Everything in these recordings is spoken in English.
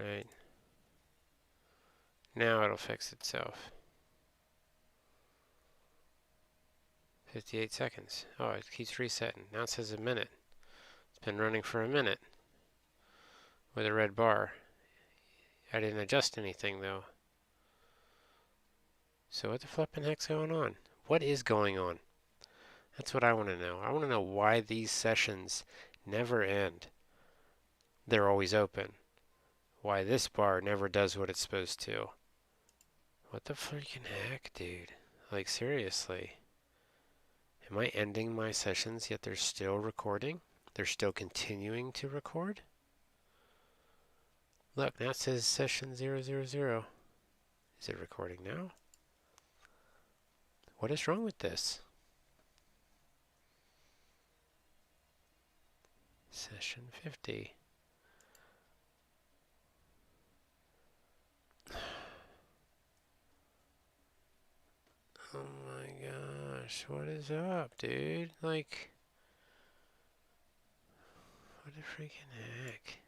Right. Now it'll fix itself. 58 seconds. Oh, it keeps resetting. Now it says a minute. It's been running for a minute with a red bar. I didn't adjust anything though. So what the flippin' heck's going on? What is going on? That's what I want to know. I want to know why these sessions never end. They're always open. Why this bar never does what it's supposed to. What the freaking heck, dude? Like, seriously. Am I ending my sessions yet they're still recording? They're still continuing to record? Look, now it says session 000. Is it recording now? What is wrong with this? Session 50. Oh my gosh, what is up, dude? Like, what the freaking heck?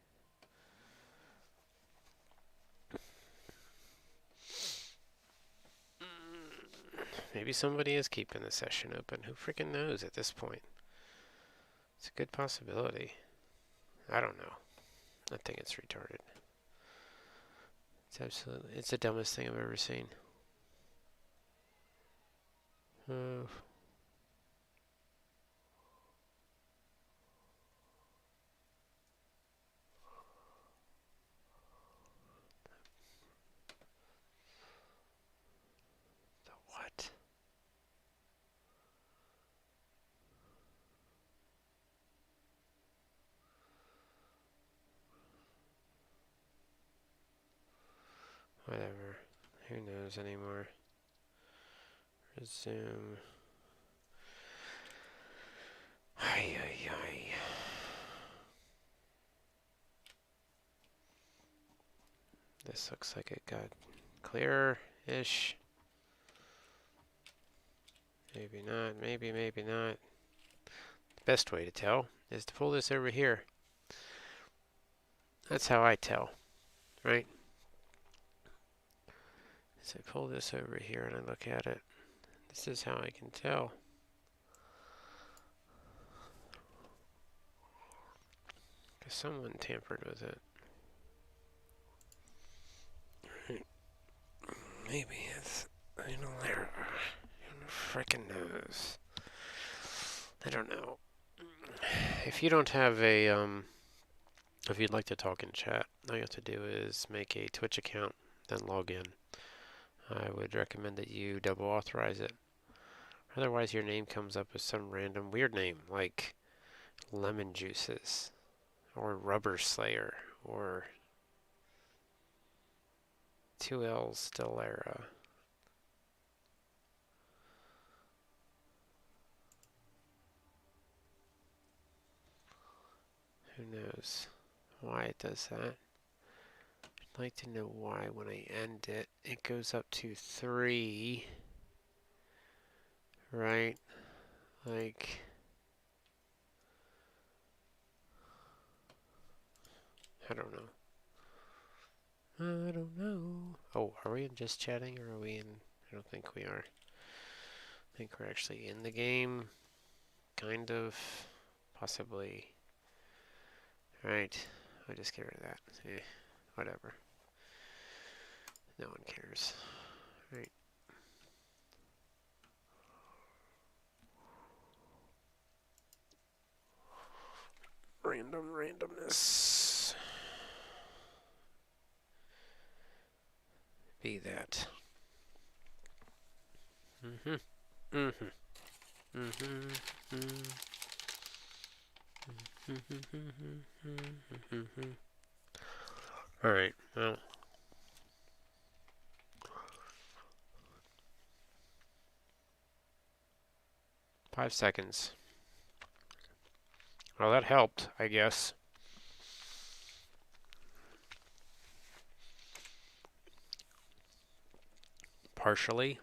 Maybe somebody is keeping the session open. Who freaking knows at this point? It's a good possibility. I don't know. I think it's retarded. It's the dumbest thing I've ever seen. The what? Whatever. Who knows anymore? Resume. Ay, ay, ay. This looks like it got clearer-ish. Maybe not, maybe not. The best way to tell is to pull this over here. That's how I tell, right? So I pull this over here and I look at it. This is how I can tell. Because someone tampered with it. Right. Maybe it's an error. Who frickin' knows? I don't know. If you don't have a, if you'd like to talk in chat, all you have to do is make a Twitch account, then log in. I would recommend that you double authorize it. Otherwise your name comes up as some random weird name, like Lemon Juices, or Rubber Slayer, or 2L Stellara. Who knows why it does that? I'd like to know why when I end it, it goes up to 3, right? Like, I don't know. I don't know. Oh, are we just chatting or are we in? I don't think we are. I think we're actually in the game. Kind of. Possibly. Alright. I'll just get rid of that. Whatever. No one cares. Right. Randomness. Be that. Alright, well. Five seconds. Well, that helped, I guess. Partially.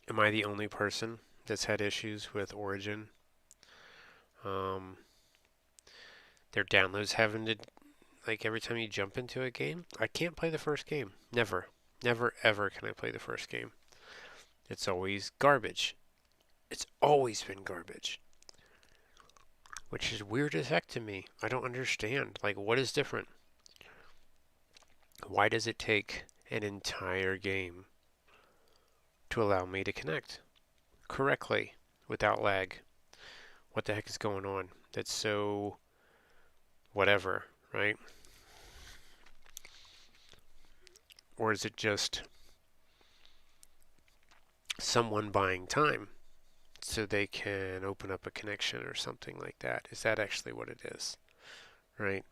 Am I the only person that's had issues with Origin? their downloads having to, like, every time you jump into a game, I can't play the first game. Never. Never, ever can I play the first game. It's always garbage. It's always been garbage. Which is weird as heck to me. I don't understand. Like, what is different? Why does it take an entire game to allow me to connect correctly without lag? What the heck is going on? That's so whatever, right? Or is it just someone buying time so they can open up a connection or something like that? Is that actually what it is, right?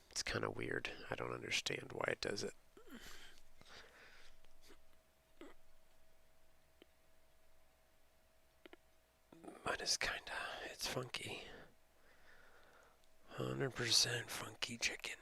It's kind of weird. I don't understand why it does it. But it's funky. 100% funky chicken.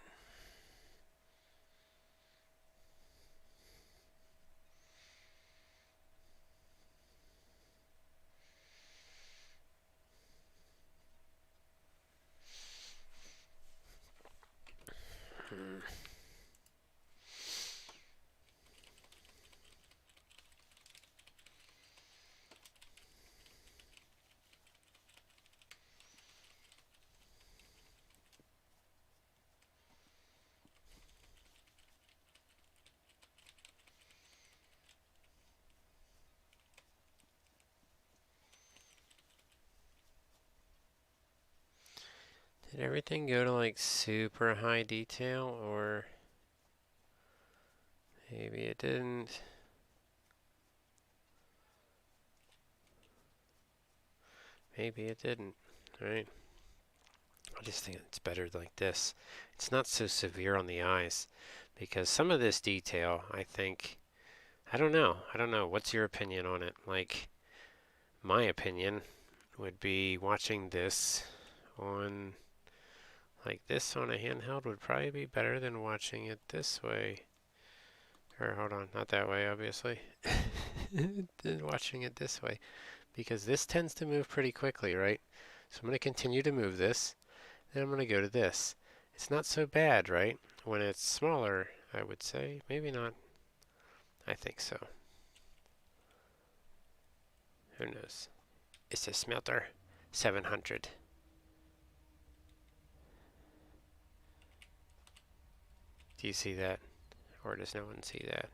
Did everything go to like super high detail, or maybe it didn't? Maybe it didn't, right? I just think it's better like this. It's not so severe on the eyes, because some of this detail, I think, I don't know. What's your opinion on it? Like, my opinion would be watching this on, like this on a handheld would probably be better than watching it this way. Or hold on, not that way, obviously. Than watching it this way. Because this tends to move pretty quickly, right? So I'm going to continue to move this. Then I'm going to go to this. It's not so bad, right? When it's smaller, I would say. Maybe not. I think so. Who knows? It's a smelter. 700. Do you see that? Or does no one see that?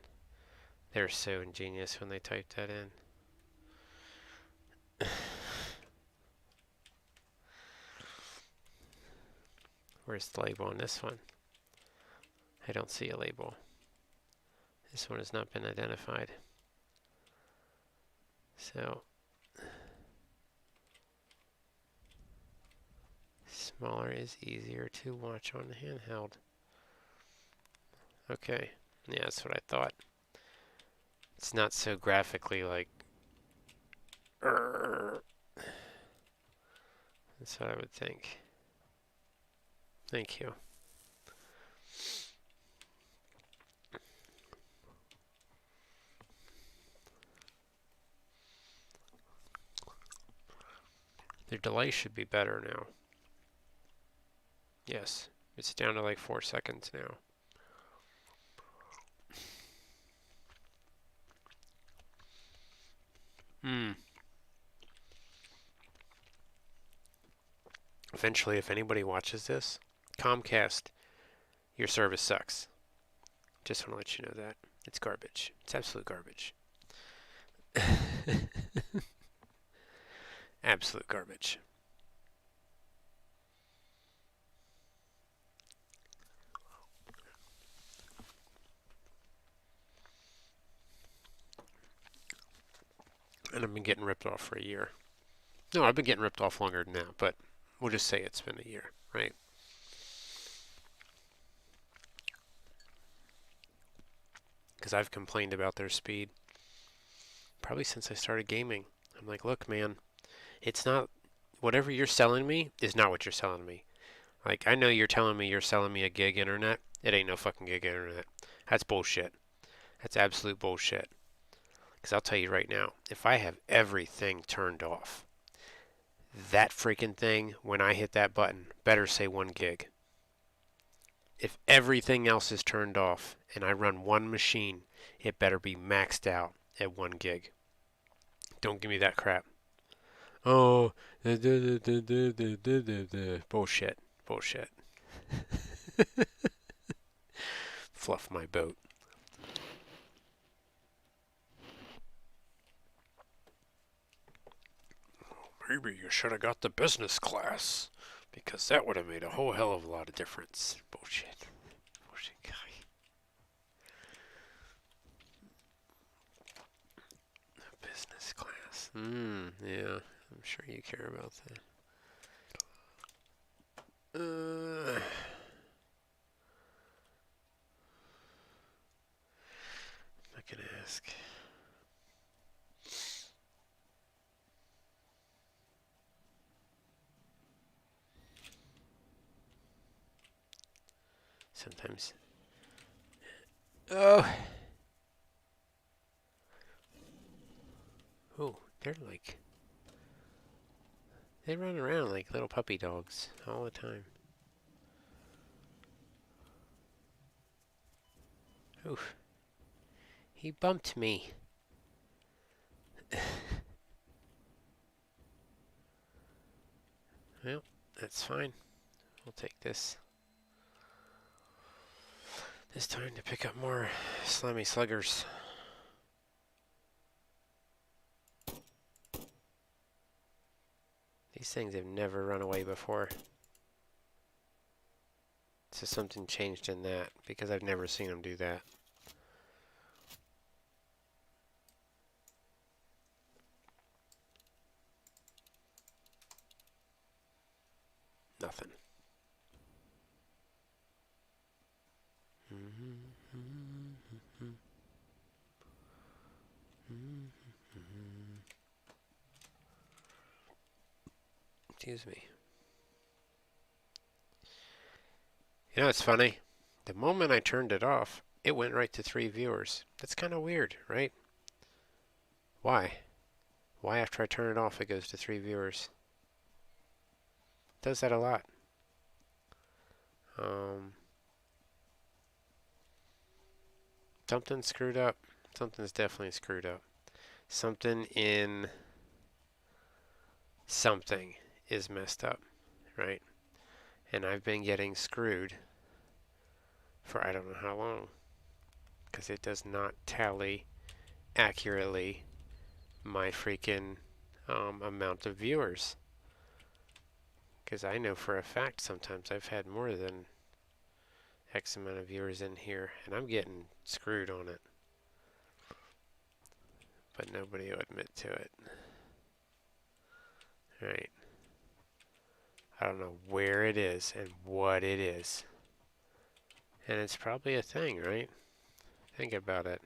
They're so ingenious when they type that in. Where's the label on this one? I don't see a label. This one has not been identified. So, smaller is easier to watch on the handheld. Okay, yeah, that's what I thought. It's not so graphically like... That's what I would think. Thank you. The delay should be better now. Yes, it's down to like 4 seconds now. Eventually, if anybody watches this, Comcast, your service sucks. Just want to let you know that. It's garbage. It's absolute garbage. Absolute garbage. And I've been getting ripped off for a year. No, I've been getting ripped off longer than that, but we'll just say it's been a year, right? Because I've complained about their speed probably since I started gaming. I'm like, look, man, it's not, whatever you're selling me is not what you're selling me. Like, I know you're telling me you're selling me a gig internet. It ain't no fucking gig internet. That's bullshit. That's absolute bullshit. Because I'll tell you right now, if I have everything turned off, that freaking thing, when I hit that button, better say 1 gig. If everything else is turned off and I run one machine, it better be maxed out at 1 gig. Don't give me that crap. Oh, bullshit. Bullshit. Fluff my boat. Maybe you should have got the business class, because that would have made a whole hell of a lot of difference. Bullshit. Bullshit guy. Business class. Yeah. I'm sure you care about that. I can ask. Sometimes. Oh. Oh, they're like. They run around like little puppy dogs all the time. Oof. He bumped me. Well, that's fine. We'll take this. This time to pick up more slimy sluggers. These things have never run away before. So something changed in that, because I've never seen them do that. Nothing. Excuse me. You know, it's funny. The moment I turned it off, it went right to 3 viewers. That's kind of weird, right? Why? Why after I turn it off, it goes to 3 viewers? It does that a lot. Something's screwed up. Something's definitely screwed up. Something in something is messed up, right? And I've been getting screwed for I don't know how long, because it does not tally accurately my freaking amount of viewers. Because I know for a fact sometimes I've had more than X amount of viewers in here, and I'm getting screwed on it. But nobody will admit to it. Right. I don't know where it is and what it is. And it's probably a thing, right? Think about it.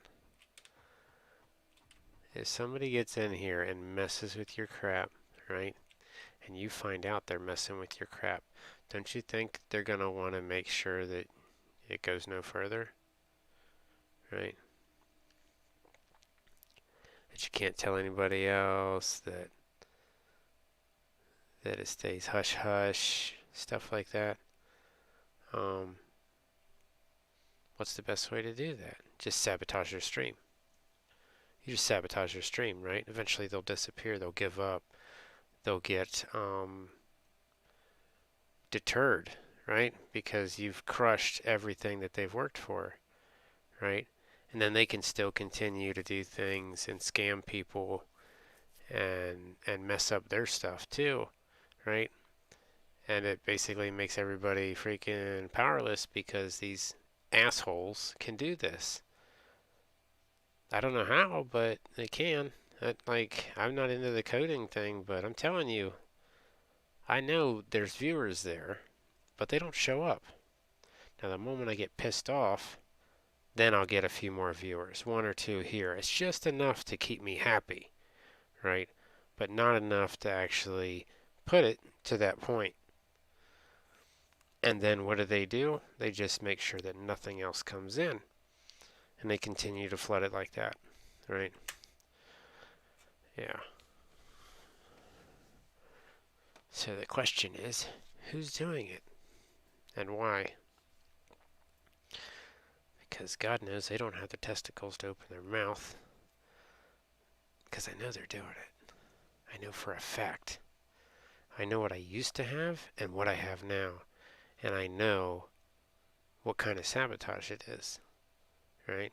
If somebody gets in here and messes with your crap, right? And you find out they're messing with your crap, don't you think they're going to want to make sure that it goes no further? Right? That you can't tell anybody else, that it stays hush hush, stuff like that. What's the best way to do that? Just sabotage your stream. You just sabotage your stream, right? Eventually they'll disappear, they'll give up, they'll get deterred, right? Because you've crushed everything that they've worked for, right? And then they can still continue to do things and scam people and mess up their stuff too, right? And it basically makes everybody freaking powerless because these assholes can do this. I don't know how, but they can. I'm not into the coding thing, but I'm telling you, I know there's viewers there, but they don't show up. Now, the moment I get pissed off, then I'll get a few more viewers, 1 or 2 here. It's just enough to keep me happy, right? But not enough to actually put it to that point. And then what do? They just make sure that nothing else comes in. And they continue to flood it like that, right? Yeah. So the question is, who's doing it? And why? Because God knows they don't have the testicles to open their mouth. Because I know they're doing it. I know for a fact. I know what I used to have and what I have now. And I know what kind of sabotage it is. Right?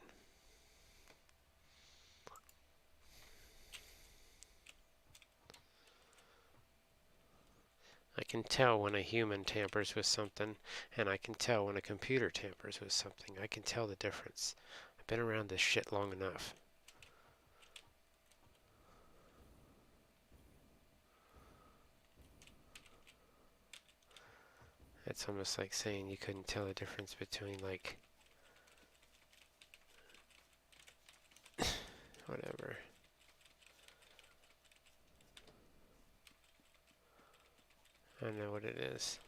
I can tell when a human tampers with something, and I can tell when a computer tampers with something. I can tell the difference. I've been around this shit long enough. It's almost like saying you couldn't tell the difference between, like, whatever. I know what it is.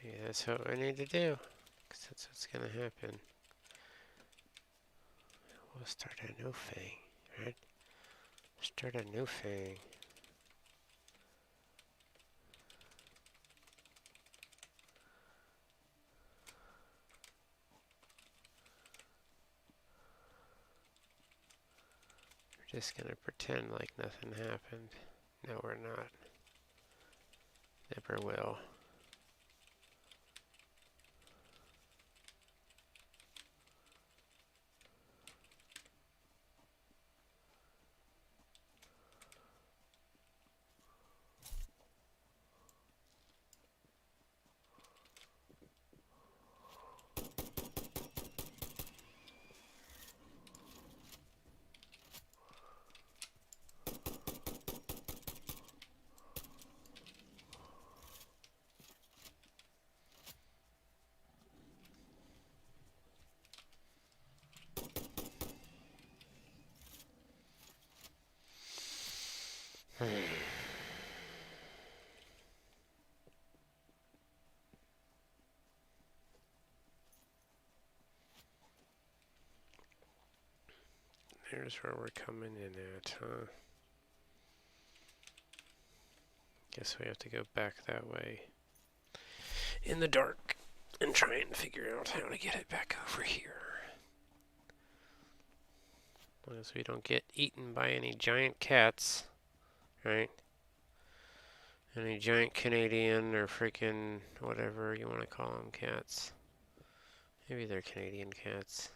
Yeah, that's what I need to do. Because that's what's going to happen. We'll start a new thing, right? Start a new thing. We're just going to pretend like nothing happened. No, we're not. Never will. Here's where we're coming in at, huh? Guess we have to go back that way in the dark and try and figure out how to get it back over here. As long as we don't get eaten by any giant cats, right? Any giant Canadian or freaking whatever you want to call them cats. Maybe they're Canadian cats.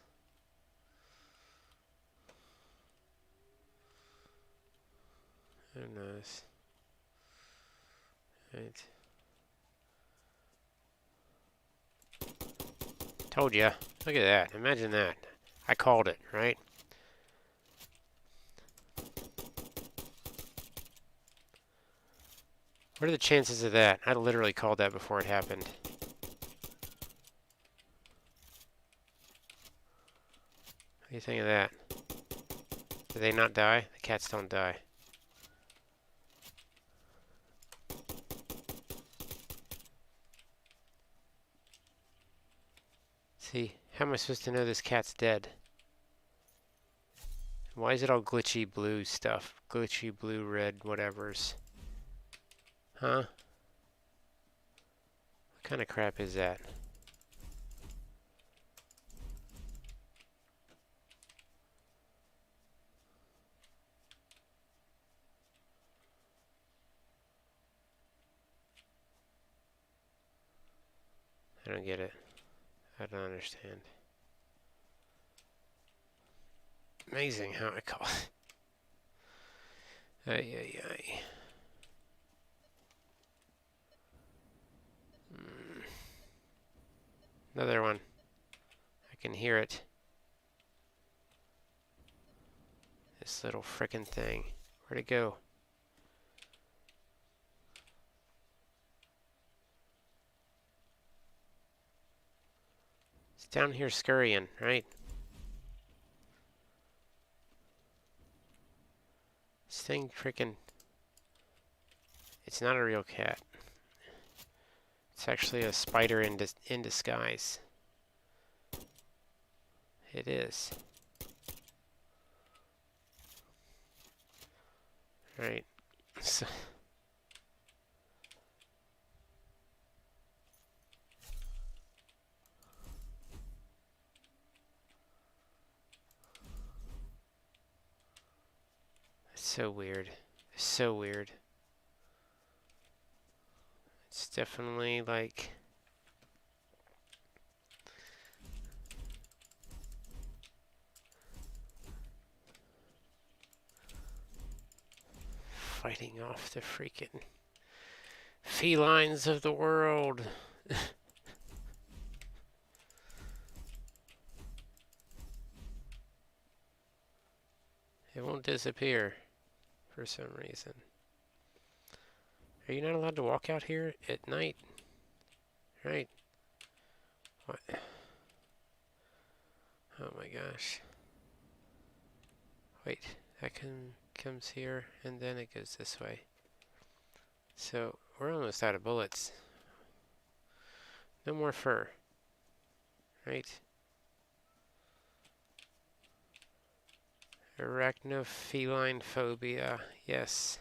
Who knows? Right. Told ya. Look at that. Imagine that. I called it, right? What are the chances of that? I literally called that before it happened. What do you think of that? Do they not die? The cats don't die. See, how am I supposed to know this cat's dead? Why is it all glitchy blue stuff? Glitchy blue, red, whatevers. Huh? What kind of crap is that? I don't get it. I don't understand. Amazing how I call it. Ay, ay, ay. Another one. I can hear it. This little frickin' thing. Where'd it go? It's down here scurrying, right? This thing frickin'... It's not a real cat. It's actually a spider in disguise. It is. Right. So So weird. So weird. It's definitely like... fighting off the freaking felines of the world. It won't disappear for some reason. Are you not allowed to walk out here at night? Right? What? Oh my gosh. Wait, that comes here and then it goes this way. So we're almost out of bullets. No more fur. Right? Arachnofeline phobia. Yes.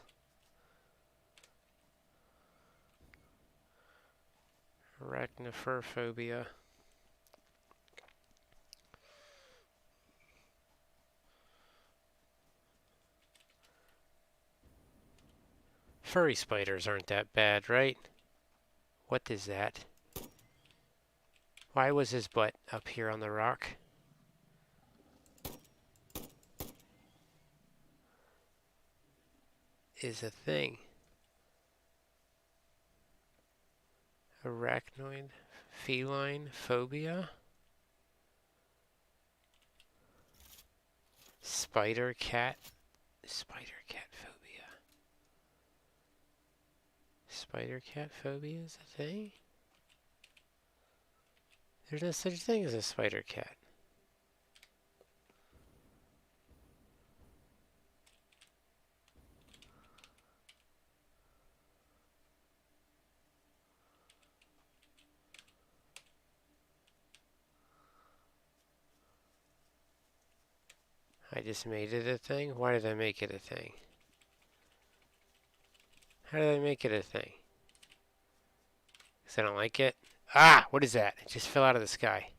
Arachnofurphobia. Furry spiders aren't that bad, right? What is that? Why was his butt up here on the rock? Is a thing. Arachnoid feline phobia? Spider cat phobia. Spider cat phobia is a thing? There's no such thing as a spider cat. I just made it a thing? Why did I make it a thing? How did I make it a thing? Because I don't like it? Ah! What is that? It just fell out of the sky.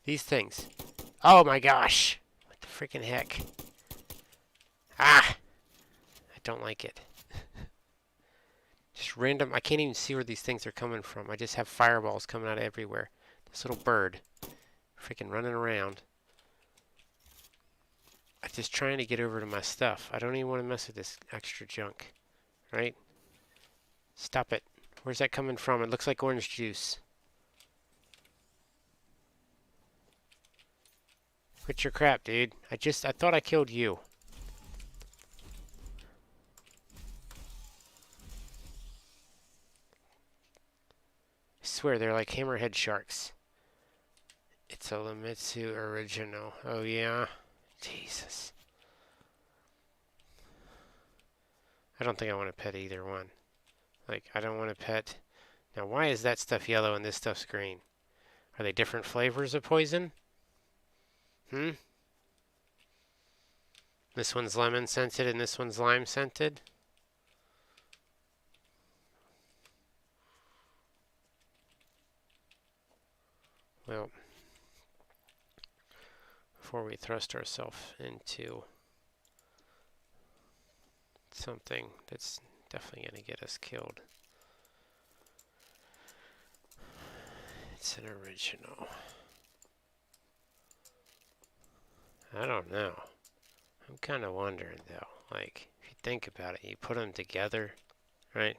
These things. Oh my gosh! What the freaking heck? Ah! I don't like it. Just random. I can't even see where these things are coming from. I just have fireballs coming out of everywhere. This little bird. Freaking running around. I'm just trying to get over to my stuff. I don't even want to mess with this extra junk. Right? Stop it. Where's that coming from? It looks like orange juice. Quit your crap, dude. I thought I killed you. I swear, they're like hammerhead sharks. It's a Lamitsu original. Oh, yeah? Jesus. I don't think I want to pet either one. Like, I don't want to pet... Now, why is that stuff yellow and this stuff's green? Are they different flavors of poison? Hmm? This one's lemon scented and this one's lime scented? Well, before we thrust ourselves into something that's definitely going to get us killed. It's an original. I don't know. I'm kind of wondering though, like, if you think about it, you put them together, right?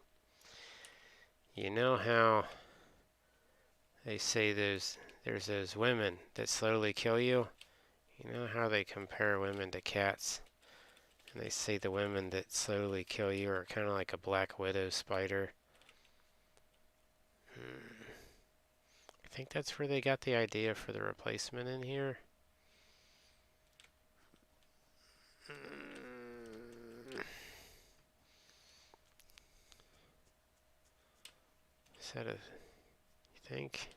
You know how they say there's those women that slowly kill you? You know how they compare women to cats? And they say the women that slowly kill you are kind of like a black widow spider. I think that's where they got the idea for the replacement in here. Is that a... you think?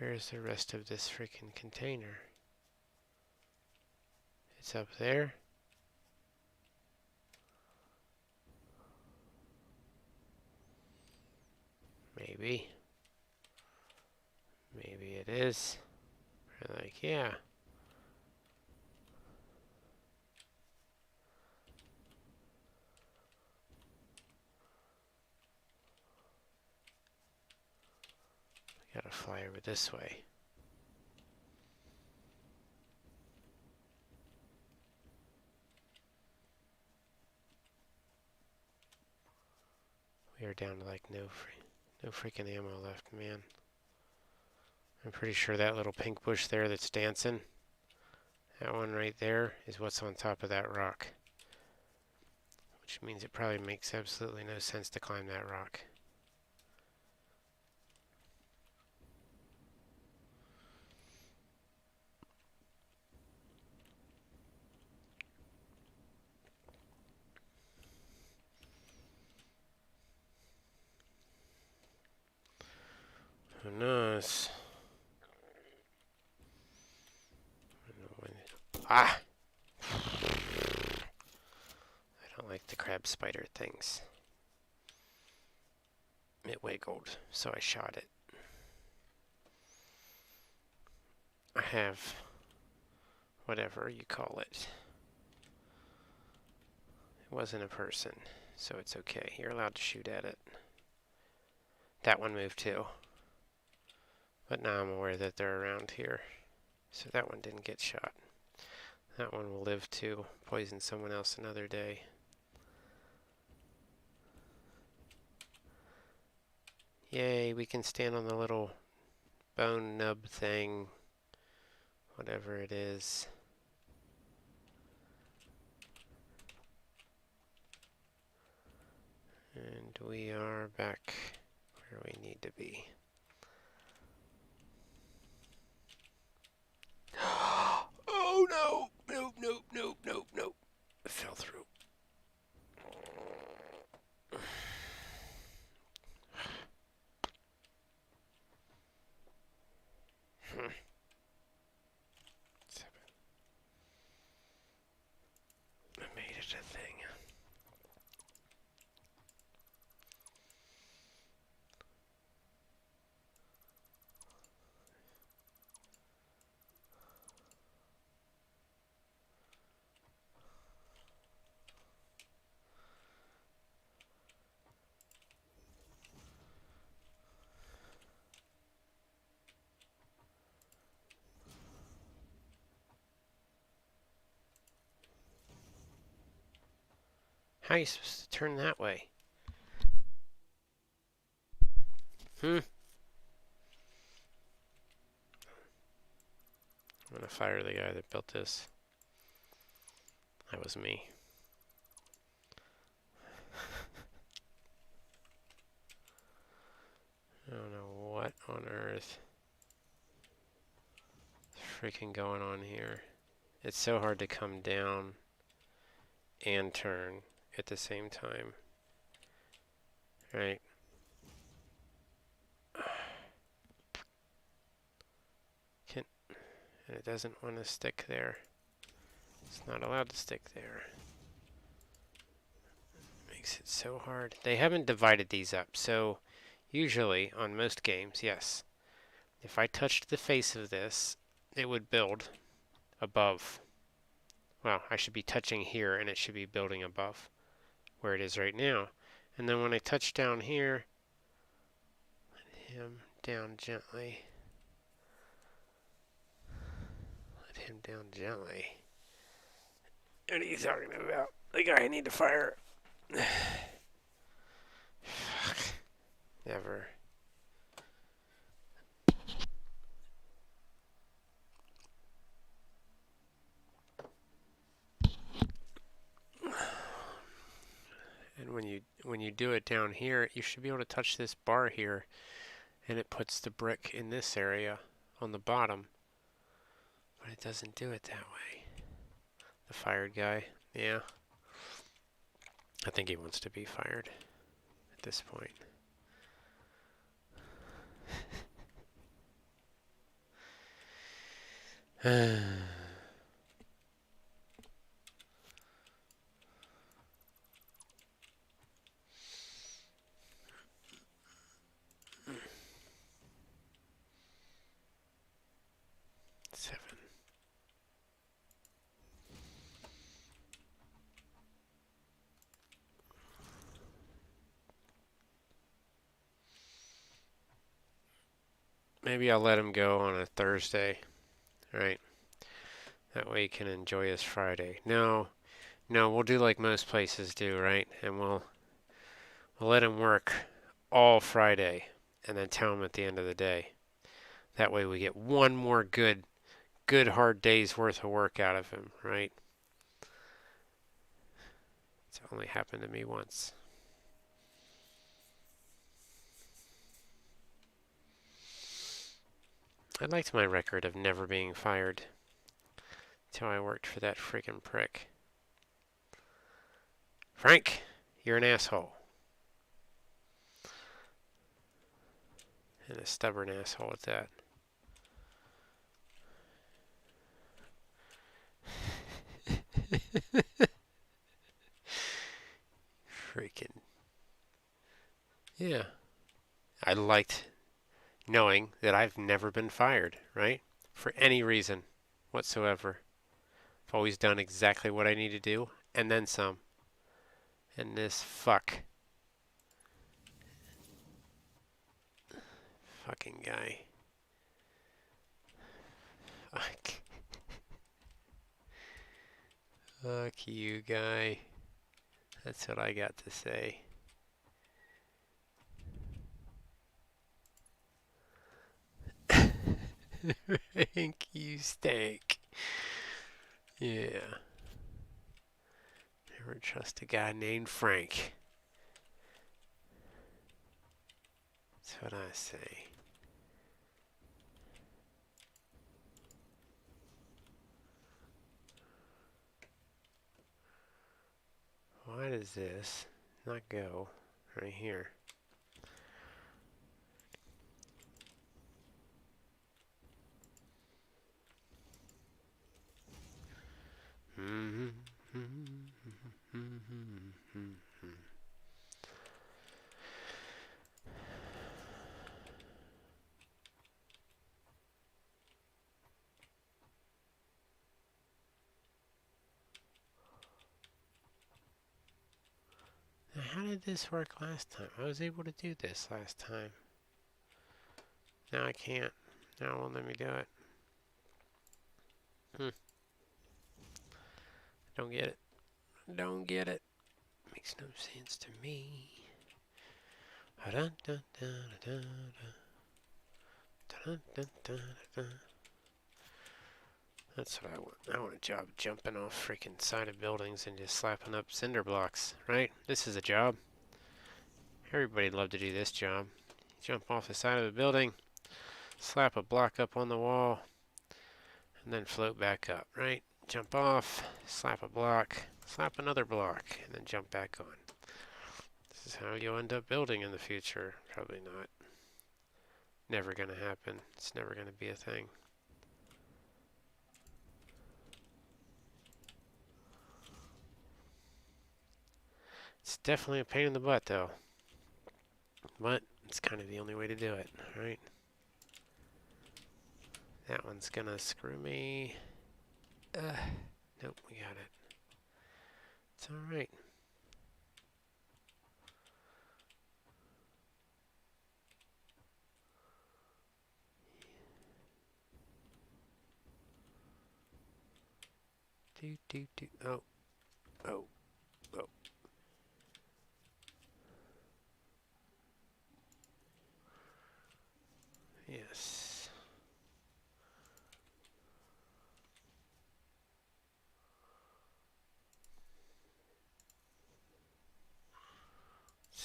Where's the rest of this freaking container? It's up there. Maybe. Maybe it is. We're like, yeah. Gotta fly over this way. We are down to like no freaking ammo left, man. I'm pretty sure that little pink bush there that's dancing, that one right there, is what's on top of that rock. Which means it probably makes absolutely no sense to climb that rock. Who knows? Ah! I don't like the crab spider things. It wiggled, so I shot it. I have whatever you call it. It wasn't a person, so it's okay. You're allowed to shoot at it. That one moved too. But now I'm aware that they're around here. So that one didn't get shot. That one will live to poison someone else another day. Yay, we can stand on the little bone nub thing. Whatever it is. And we are back where we need to be. Oh no! Nope, nope, nope, nope, nope. It fell through. I made it a thing. How are you supposed to turn that way? I'm gonna fire the guy that built this. That was me. I don't know what on earth is freaking going on here. It's so hard to come down and turn at the same time. Right? And it doesn't want to stick there. It's not allowed to stick there. Makes it so hard. They haven't divided these up, so usually on most games, yes. If I touched the face of this, it would build above. Well, I should be touching here and it should be building above where it is right now. And then when I touch down here, let him down gently. Let him down gently. What are you talking about? The guy I need to fire. Fuck. Never. And when you do it down here, you should be able to touch this bar here, and it puts the brick in this area on the bottom. But it doesn't do it that way. The fired guy, yeah. I think he wants to be fired at this point. 7. Maybe I'll let him go on a Thursday, right? That way he can enjoy his Friday. No, we'll do like most places do, right? And we'll let him work all Friday and then tell him at the end of the day. That way we get one more good hard day's worth of work out of him, right? It's only happened to me once. I liked my record of never being fired until I worked for that freaking prick. Frank, you're an asshole. And a stubborn asshole at that. Freaking. Yeah. I liked knowing that I've never been fired, right? For any reason whatsoever. I've always done exactly what I need to do, and then some. And this fucking guy. Fuck. Fuck you, guy. That's what I got to say. Frank, you stank. Yeah. Never trust a guy named Frank. That's what I say. Why does this not go right here? Now, how did this work last time? I was able to do this last time. Now I can't. Now it won't let me do it. Don't get it. Don't get it. Makes no sense to me. That's what I want. I want a job jumping off freaking side of buildings and just slapping up cinder blocks, right? This is a job. Everybody'd love to do this job. Jump off the side of a building, slap a block up on the wall, and then float back up, right? Jump off, slap a block, slap another block, and then jump back on. This is how you'll end up building in the future. Probably not. Never gonna happen. It's never gonna be a thing. It's definitely a pain in the butt, though. But it's kind of the only way to do it, right? That one's gonna screw me. Nope, we got it. It's alright. Oh. Oh. Oh. Yes.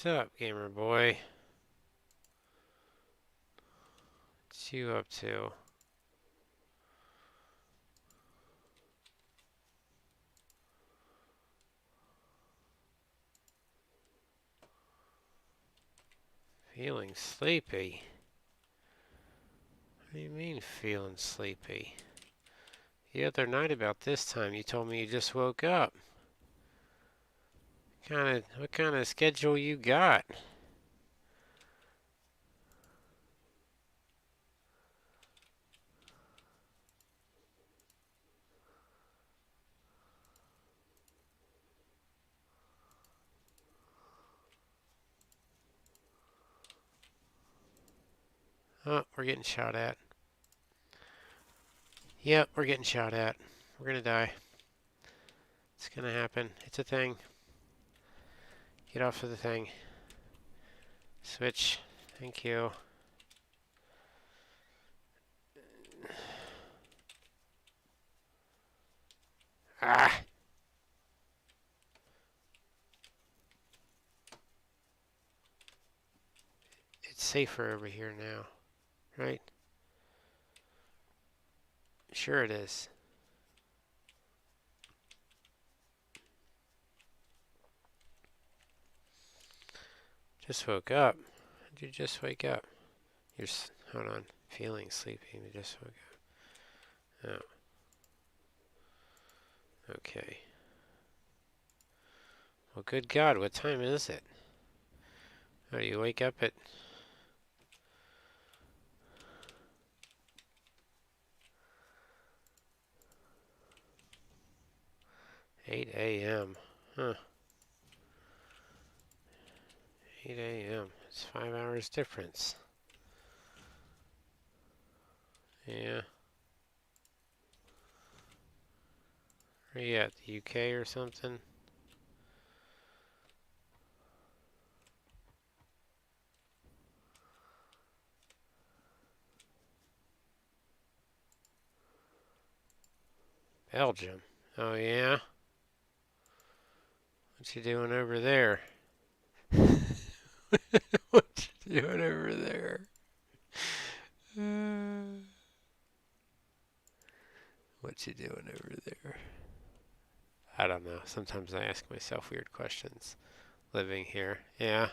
What's up, gamer boy? What's you up to? Feeling sleepy? What do you mean feeling sleepy? The other night about this time, you told me you just woke up. What kind of schedule you got? Oh, we're getting shot at. Yep, we're getting shot at. We're gonna die. It's gonna happen. It's a thing. Get off of the thing. Switch. Thank you. Ah! It's safer over here now, right? Sure it is. Just woke up. Did you just wake up? Hold on. Feeling sleepy. You just woke up. Oh, okay. Well, good God, what time is it? Oh, you wake up at 8 a.m. Huh. 8 a.m. It's 5 hours difference. Yeah. Are you at the UK or something? Belgium. Oh, yeah? What you doing over there? What you doing over there? What you doing over there? I don't know. Sometimes I ask myself weird questions. Living here. Yeah.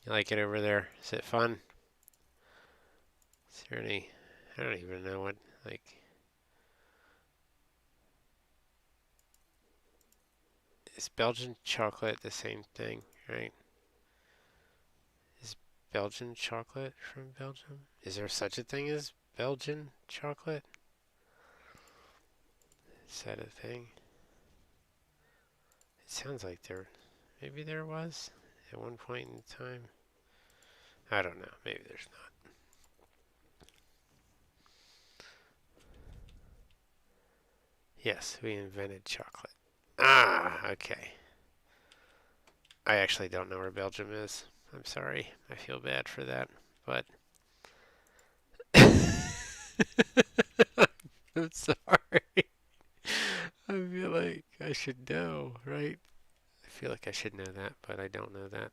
You like it over there? Is it fun? Is there any... I don't even know what, like... Is Belgian chocolate the same thing, right? Is Belgian chocolate from Belgium? Is there such a thing as Belgian chocolate? Is that a thing? It sounds like maybe there was at one point in time. I don't know. Maybe there's not. Yes, we invented chocolate. Ah, okay. I actually don't know where Belgium is. I'm sorry. I feel bad for that, but I'm sorry. I feel like I should know, right? I feel like I should know that, but I don't know that.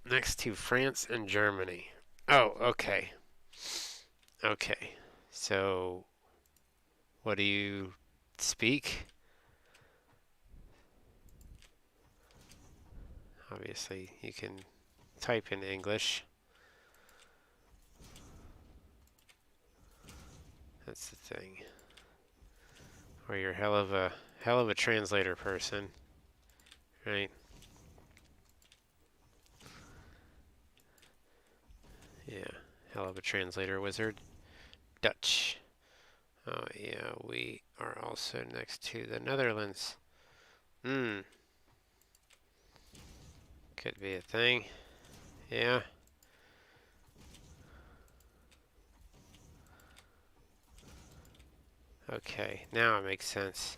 Next to France and Germany. Oh, okay. Okay. So, what do you speak? Obviously, you can type in English. That's the thing. Or you're hell of a translator person, right? Yeah, hell of a translator wizard. Dutch. Oh yeah, we are also next to the Netherlands. Hmm. Could be a thing. Yeah. Okay, now it makes sense.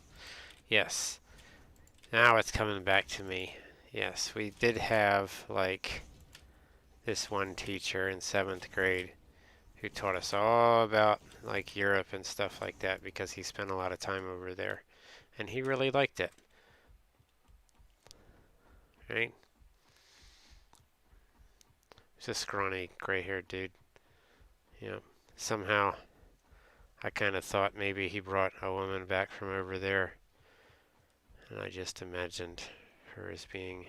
Yes. Now it's coming back to me. Yes, we did have like this one teacher in 7th grade who taught us all about like Europe and stuff like that because he spent a lot of time over there and he really liked it, right? He's a scrawny gray-haired dude. Yeah. Somehow I kind of thought maybe he brought a woman back from over there, and I just imagined her as being,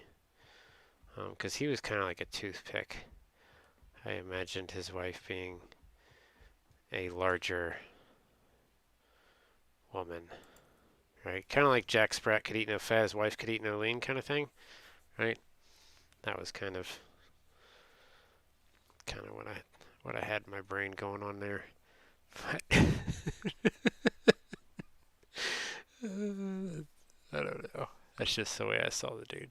because he was kind of like a toothpick. I imagined his wife being a larger woman, right? Kind of like Jack Sprat could eat no fat, his wife could eat no lean kind of thing, right? That was kind of what I had in my brain going on there. But I don't know. That's just the way I saw the dude.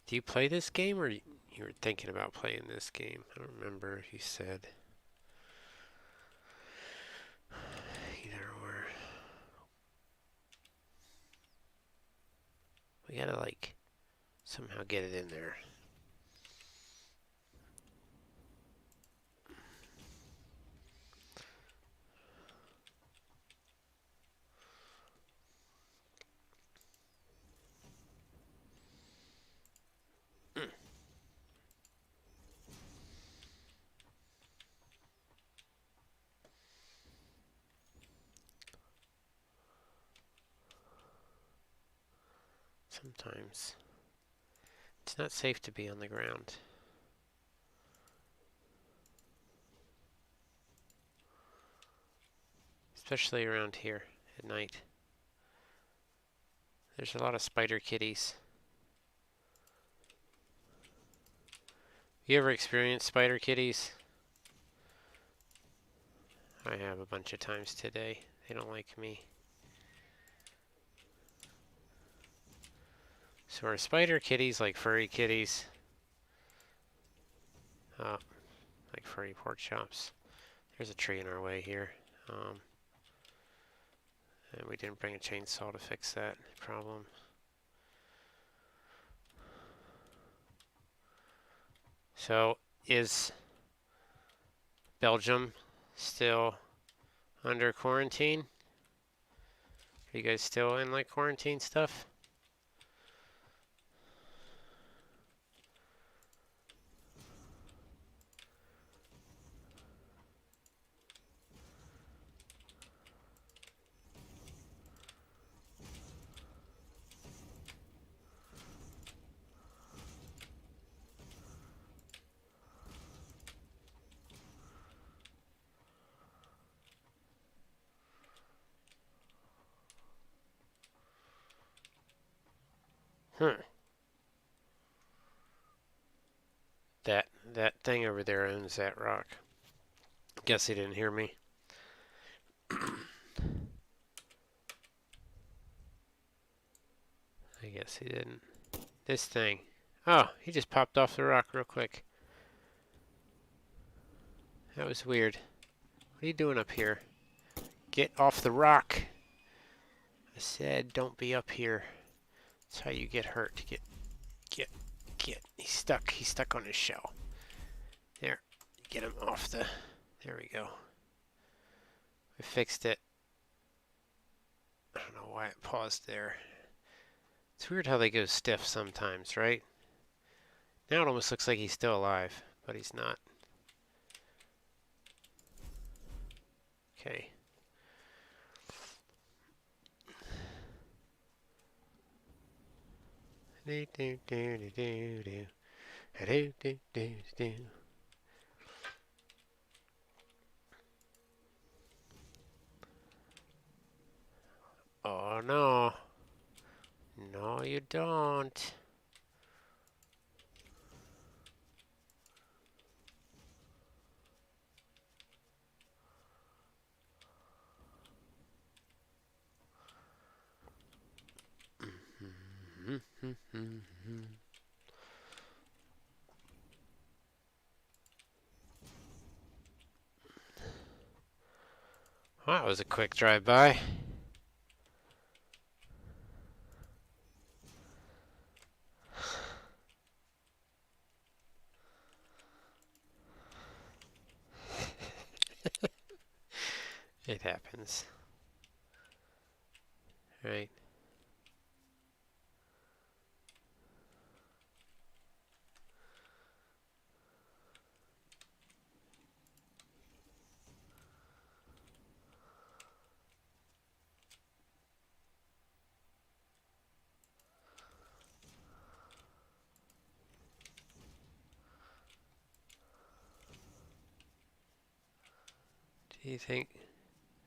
Do you play this game, or you were thinking about playing this game? I don't remember if you said. Either or. We gotta like somehow get it in there. Sometimes it's not safe to be on the ground. Especially around here at night. There's a lot of spider kitties. You ever experienced spider kitties? I have a bunch of times today. They don't like me. So are spider kitties like furry kitties? Like furry pork chops. There's a tree in our way here. And we didn't bring a chainsaw to fix that problem. So is Belgium still under quarantine? Are you guys still in like quarantine stuff? Huh. That thing over there owns that rock. Guess he didn't hear me. I guess he didn't. This thing. Oh, he just popped off the rock real quick. That was weird. What are you doing up here? Get off the rock. I said don't be up here. That's how you get hurt. Get. He's stuck. He's stuck on his shell. There. Get him off the... There we go. I fixed it. I don't know why it paused there. It's weird how they go stiff sometimes, right? Now it almost looks like he's still alive, but he's not. Okay. Oh no. No, you don't. Well, that was a quick drive-by. It happens. Right? Do you think?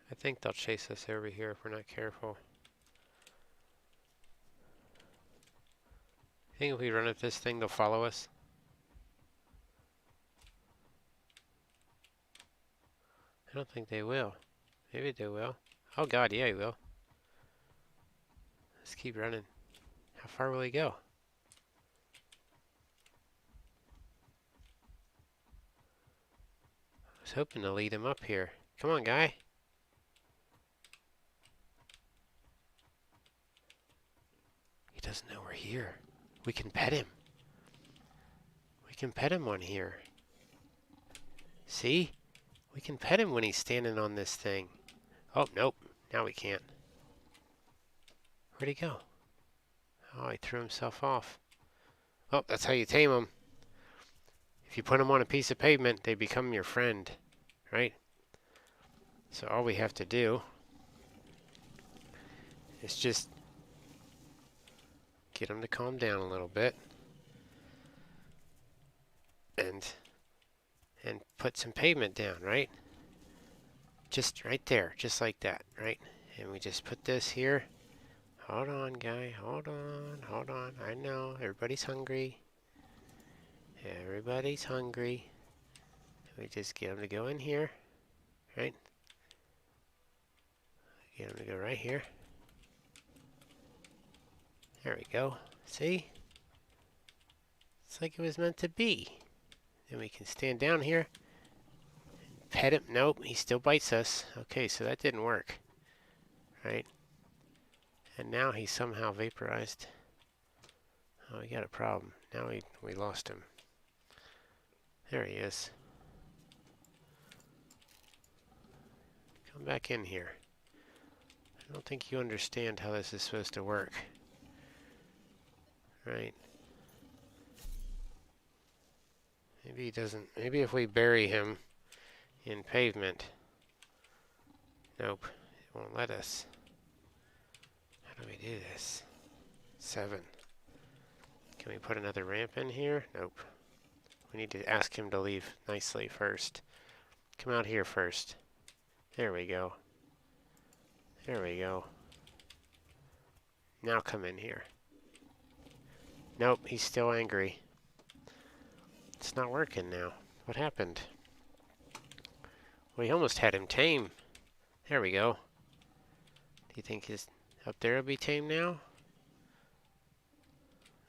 I think they'll chase us over here if we're not careful. Think if we run up this thing, they'll follow us? I don't think they will. Maybe they will. Oh god, yeah, he will. Let's keep running. How far will he go? I was hoping to lead him up here. Come on, guy. He doesn't know we're here. We can pet him. We can pet him on here. See? We can pet him when he's standing on this thing. Oh, nope. Now we can't. Where'd he go? Oh, he threw himself off. Oh, that's how you tame them. If you put them on a piece of pavement, they become your friend, right? So all we have to do is just get them to calm down a little bit and put some pavement down, right? Just right there, just like that, right? And we just put this here. Hold on, guy. Hold on. Hold on. I know. Everybody's hungry. Everybody's hungry. We just get them to go in here, right? Get them to go right here. There we go. See? It's like it was meant to be. Then we can stand down here. Pet him. Nope, he still bites us. Okay, so that didn't work. Right? And now he's somehow vaporized. Oh, we got a problem. Now we lost him. There he is. Come back in here. I don't think you understand how this is supposed to work. Right? Maybe he doesn't. Maybe if we bury him in pavement. Nope, it won't let us. How do we do this? 7. Can we put another ramp in here? Nope. We need to ask him to leave nicely first. Come out here first. There we go. There we go. Now come in here. Nope, he's still angry. It's not working now. What happened? We almost had him tame. There we go. Do you think his up there will be tame now?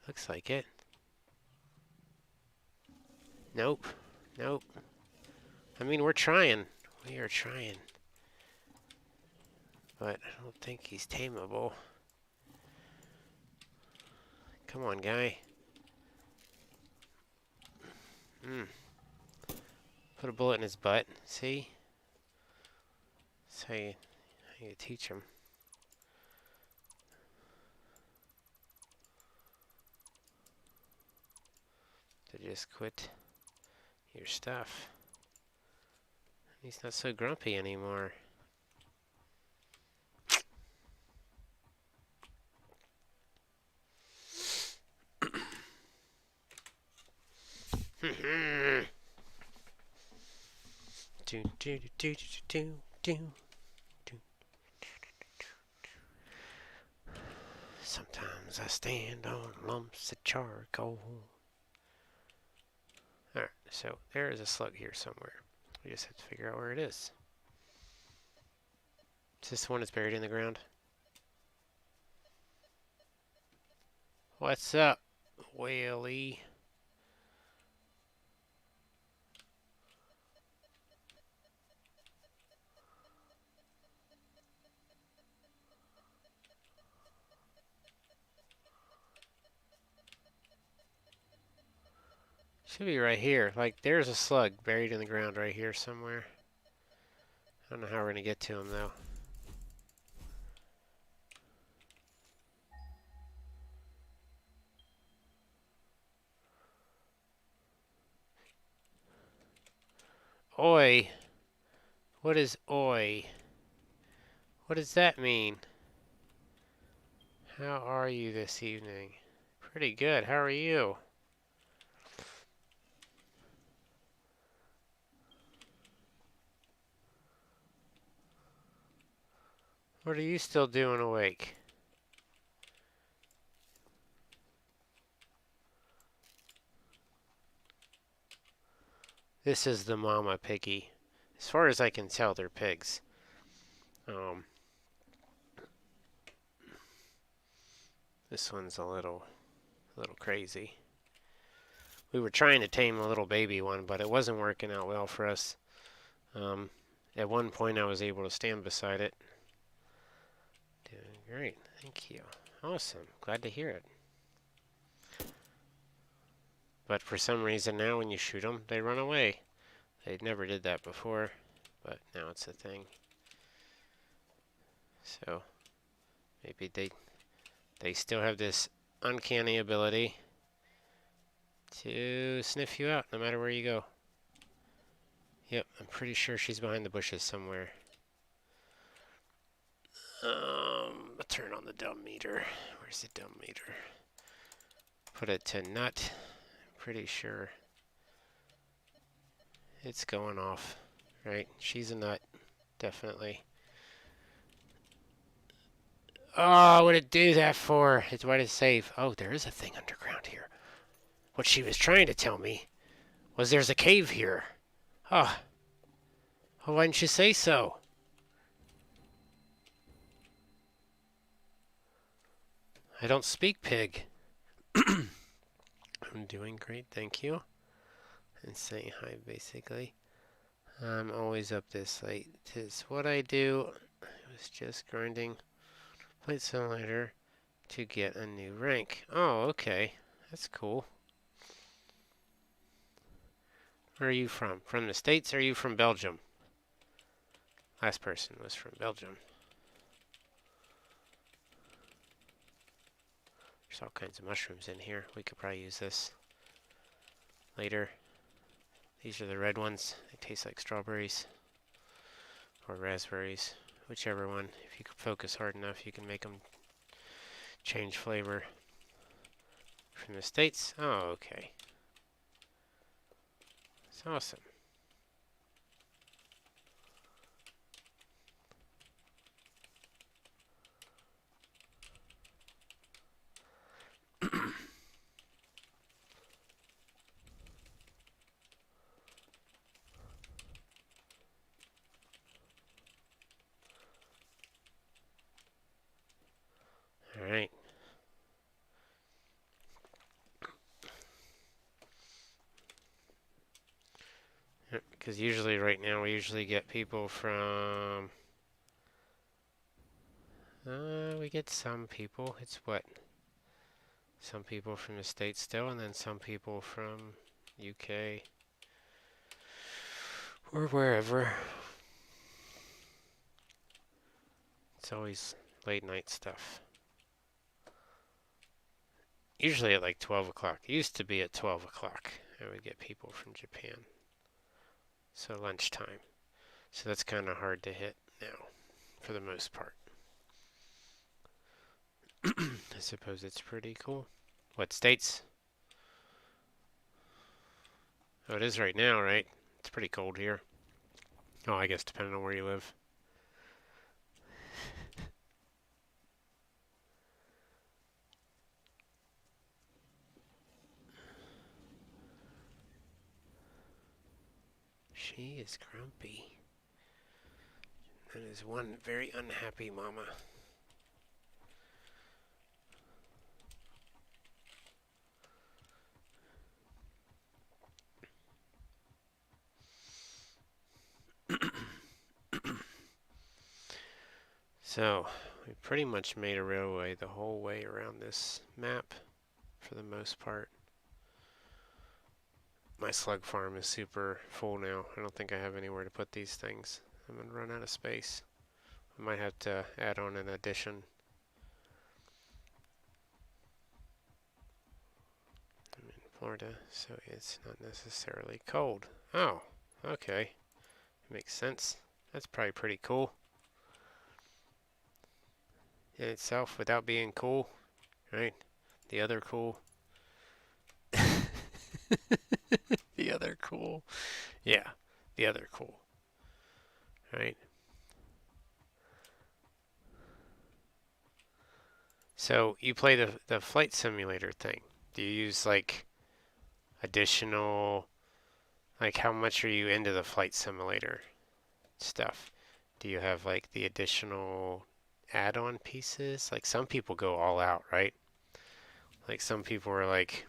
Looks like it. Nope. Nope. I mean, we're trying. We are trying. But I don't think he's tameable. Come on, guy. Put a bullet in his butt. See? That's how you teach him. To just quit your stuff. He's not so grumpy anymore. Sometimes I stand on lumps of charcoal. Alright, so there is a slug here somewhere. We just have to figure out where it is. Is this the one that's buried in the ground? What's up, Whaley? Should be right here. Like, there's a slug buried in the ground right here somewhere. I don't know how we're going to get to them, though. Oi. What is oi? What does that mean? How are you this evening? Pretty good. How are you? What are you still doing awake? This is the mama piggy. As far as I can tell, they're pigs. This one's a little crazy. We were trying to tame a little baby one, but it wasn't working out well for us. At one point, I was able to stand beside it. Doing great. Thank you. Awesome. Glad to hear it. But for some reason now, when you shoot them, they run away. They never did that before, but now it's a thing. So maybe they still have this uncanny ability to sniff you out no matter where you go. Yep, I'm pretty sure she's behind the bushes somewhere. Turn on the dumb meter. Where's the dumb meter? Put it to nut. I'm pretty sure it's going off. Right? She's a nut. Definitely. Oh, what did it do that for? It's why to save. Oh, there is a thing underground here. What she was trying to tell me was there's a cave here. Oh, well, why didn't you say so? I don't speak pig. I'm doing great, thank you. And saying hi, basically. I'm always up this late. 'Tis what I do. I was just grinding Plate Simulator to get a new rank. Oh, okay. That's cool. Where are you from? From the States or are you from Belgium? Last person was from Belgium. There's all kinds of mushrooms in here. We could probably use this later. These are the red ones. They taste like strawberries or raspberries, whichever one. If you could focus hard enough, you can make them change flavor. From the States? Oh, okay. It's awesome. Alright. Because usually right now we usually get people from... we get some people. It's what? Some people from the States still, and then some people from UK. Or wherever. It's always late night stuff. Usually at like 12 o'clock. It used to be at 12 o'clock. I would get people from Japan. So lunchtime. So that's kind of hard to hit now, for the most part. I suppose it's pretty cool. What states? Oh, it is right now, right? It's pretty cold here. Oh, I guess depending on where you live. She is grumpy. That is one very unhappy mama. So, we pretty much made a railway the whole way around this map, for the most part. My slug farm is super full now. I don't think I have anywhere to put these things. I'm going to run out of space. I might have to add on an addition. I'm in Florida, so it's not necessarily cold. Oh, okay. Makes sense. That's probably pretty cool in itself without being cool, right? The other cool. The other cool. Yeah, the other cool, right? So you play the flight simulator thing. Do you use like additional, like how much are you into the flight simulator stuff? Do you have like the additional add-on pieces? Like some people go all out, right? Like some people are like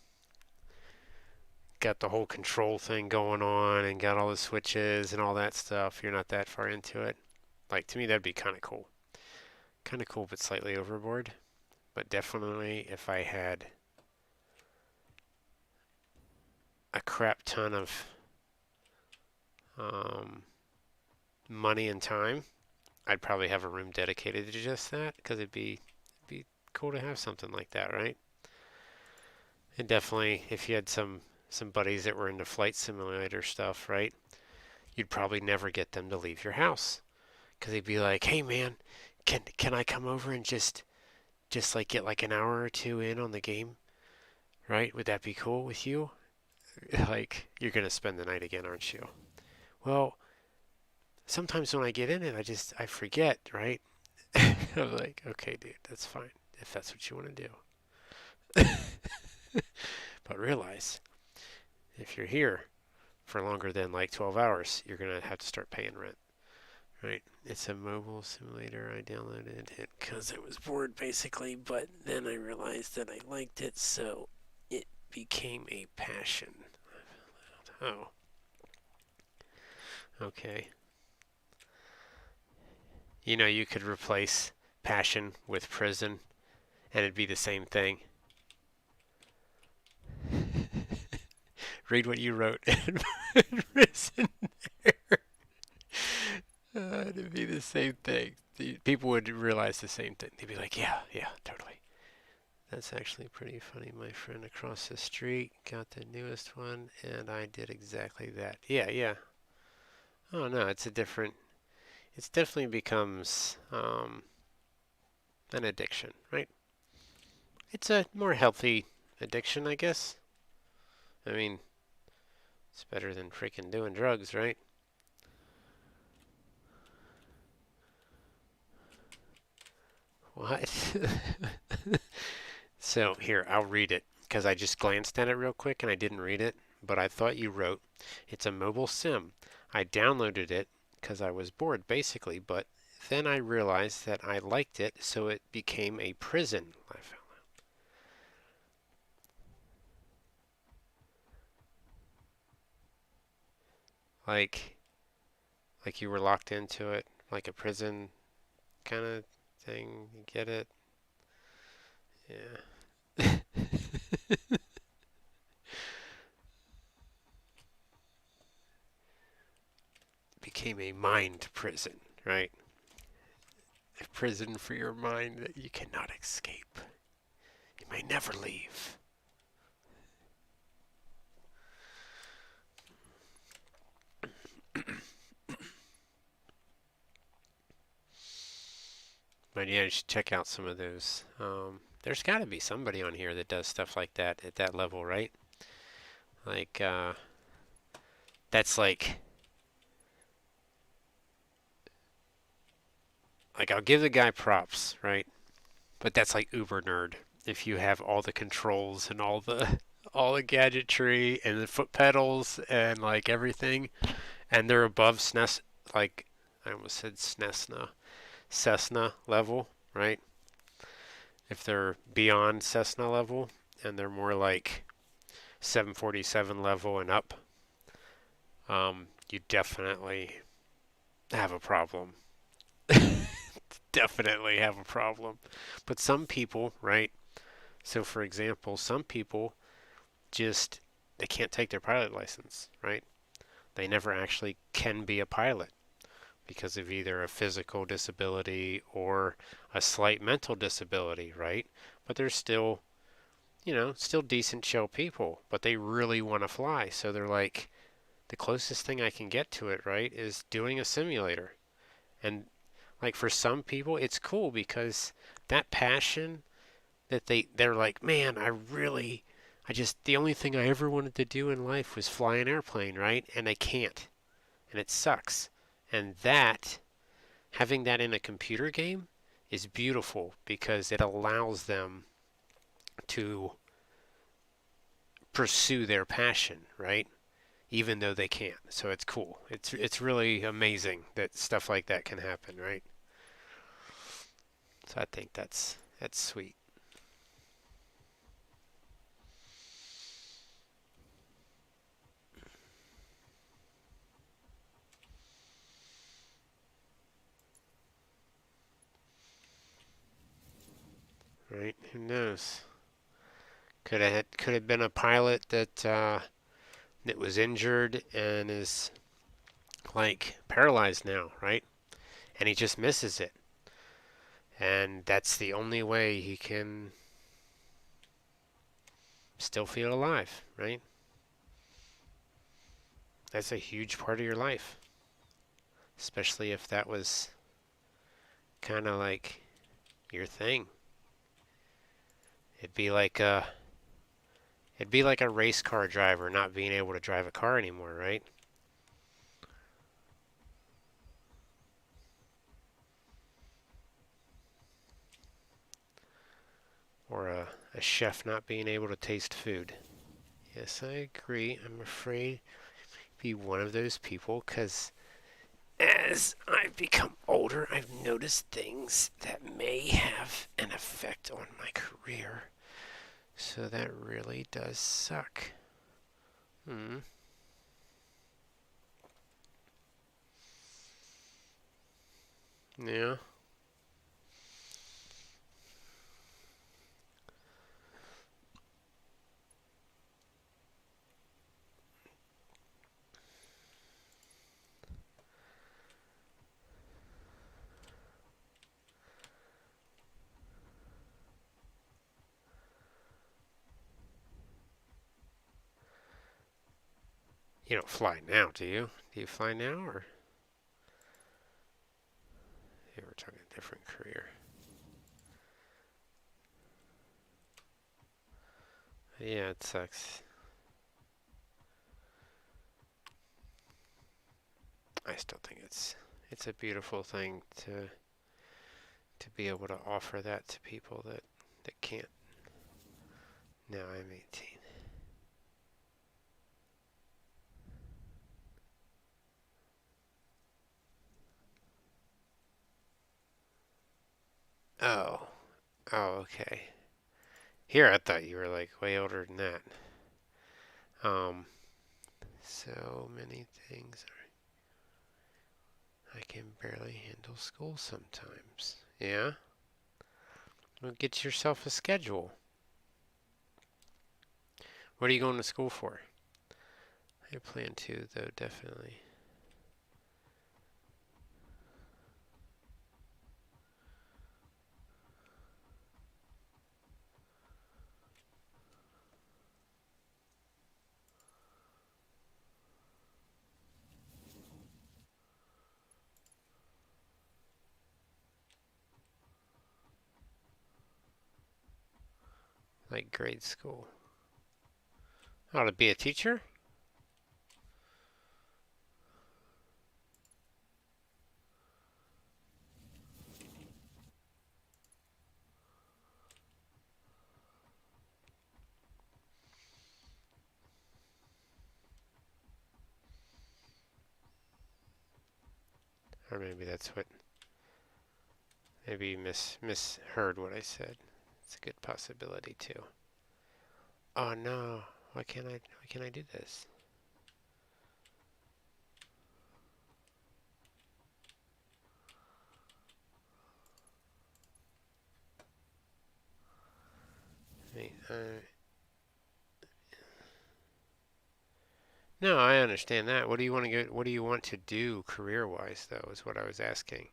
got the whole control thing going on and got all the switches and all that stuff. You're not that far into it. Like to me that'd be kind of cool. Kind of cool but slightly overboard. But definitely if I had a crap ton of um, money and time, I'd probably have a room dedicated to just that because it'd be cool to have something like that, right? And definitely, if you had some buddies that were into flight simulator stuff, right? You'd probably never get them to leave your house because they'd be like, "Hey, man, can I come over and just like get like an hour or two in on the game, right? Would that be cool with you?" Like, you're gonna spend the night again, aren't you? Well, sometimes when I get in it, I forget, right? I'm like, okay, dude, that's fine if that's what you want to do. But realize if you're here for longer than like 12 hours, you're gonna have to start paying rent, right? It's a mobile simulator. I downloaded it because I was bored, basically, but then I realized that I liked it, so it became a passion. Oh, okay. You know, you could replace passion with prison, and it'd be the same thing. Read what you wrote and prison there. It'd be the same thing. People would realize the same thing. They'd be like, yeah, yeah, totally. That's actually pretty funny. My friend across the street got the newest one, and I did exactly that. Yeah, yeah. Oh, no, it's a different. It definitely becomes an addiction, right? It's a more healthy addiction, I guess. I mean, it's better than freaking doing drugs, right? What? So here, I'll read it because I just glanced at it real quick and I didn't read it, but I thought you wrote, it's a mobile sim. I downloaded it because I was bored basically, but then I realized that I liked it, so it became a prison. I found like like you were locked into it, like a prison kind of thing. You get it? Yeah. Became a mind prison, right? A prison for your mind that you cannot escape. You may never leave. But yeah, you should check out some of those. There's got to be somebody on here that does stuff like that at that level, right? Like, that's like I'll give the guy props, right? But that's like uber nerd. If you have all the controls and all the gadgetry and the foot pedals and like everything, and they're above SNES, like I almost said Cessna level, right? If they're beyond Cessna level and they're more like 747 level and up, you definitely have a problem. Definitely have a problem. But some people, right? So, for example, some people just they can't take their pilot license, right? They never actually can be a pilot because of either a physical disability or a slight mental disability, right? But they're still, still decent, chill people, but they really want to fly. So they're like, the closest thing I can get to it, right, is doing a simulator. And like for some people, it's cool because that passion that they're like, man, the only thing I ever wanted to do in life was fly an airplane, right? And I can't. And it sucks. And having that in a computer game is beautiful because it allows them to pursue their passion, right? Even though they can't. So it's cool. It's really amazing that stuff like that can happen, right? So I think that's sweet. Right? Who knows? Could have been a pilot that was injured and is like paralyzed now, right? And he just misses it. And that's the only way he can still feel alive, right? That's a huge part of your life, especially if that was kind of like your thing. It'd be like a it'd be like a race car driver not being able to drive a car anymore, right? Or a chef not being able to taste food. Yes, I agree. I'm afraid to be one of those people because as I've become older, I've noticed things that may have an effect on my career. So that really does suck. Hmm. Yeah. You don't fly now, do you? Do you fly now, or yeah, we're talking a different career? Yeah, it sucks. I still think it's a beautiful thing to be able to offer that to people that can't. Now I'm 18. Oh, oh, okay. Here, I thought you were like way older than that. Um, so many things. I can barely handle school sometimes. Yeah? Well, get yourself a schedule. What are you going to school for? I plan to, though, definitely. Like grade school. Oh, to be a teacher? Or maybe that's what. Maybe you misheard what I said. It's a good possibility too. Oh no! Why can't I do this? Wait, No, I understand that. What do you want to get? What do you want to do career-wise, though? Is what I was asking.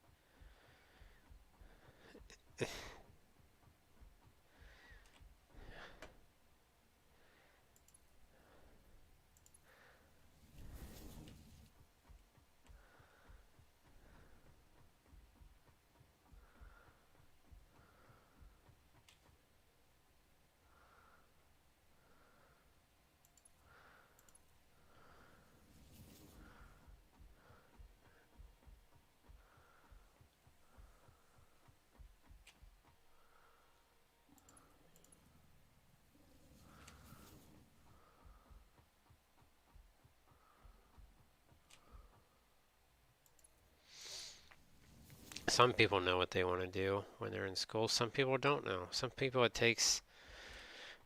Some people know what they want to do when they're in school. Some people don't know. Some people it takes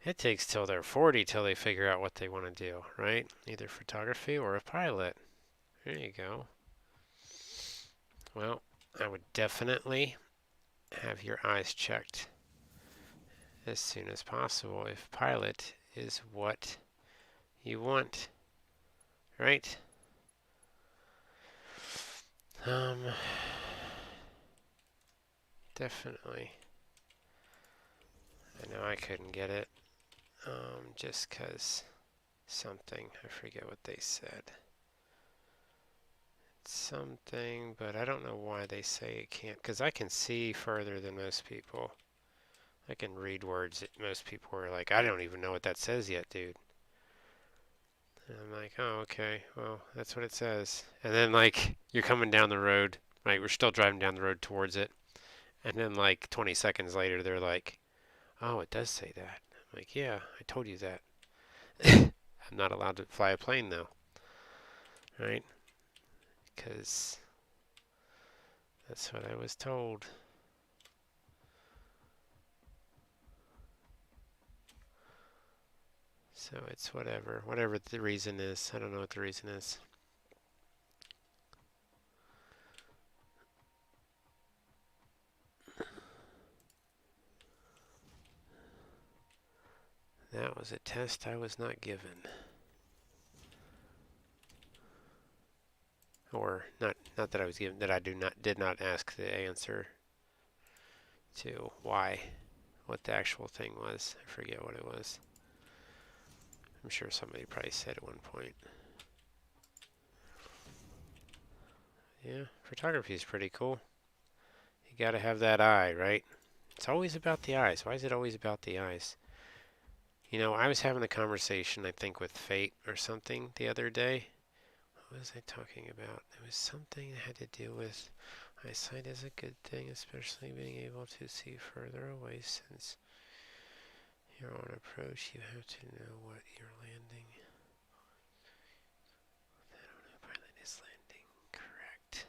till they're 40 till they figure out what they want to do, right? Either photography or a pilot. There you go. Well, I would definitely have your eyes checked as soon as possible if pilot is what you want, right? Um, Definitely. I know I couldn't get it, just 'cause something, I forget what they said. Something, but I don't know why they say it can't, because I can see further than most people. I can read words that most people are like, I don't even know what that says yet, dude. And I'm like, oh, okay, well, that's what it says. And then, like, you're coming down the road, like, we're still driving down the road towards it. And then, like, 20 seconds later, they're like, oh, it does say that. I'm like, yeah, I told you that. I'm not allowed to fly a plane, though, right? Because that's what I was told. So it's whatever. Whatever the reason is. I don't know what the reason is. That was a test I was not given. Or not that I was given, that I did not ask the answer to why, what the actual thing was. I forget what it was. I'm sure somebody probably said at one point. Yeah, photography is pretty cool. You gotta have that eye, right? It's always about the eyes. Why is it always about the eyes? You know, I was having a conversation, I think, with Fate or something the other day. What was I talking about? It was something that had to do with eyesight is a good thing, especially being able to see further away since you're on approach. You have to know what you're landing. The autopilot is landing correct.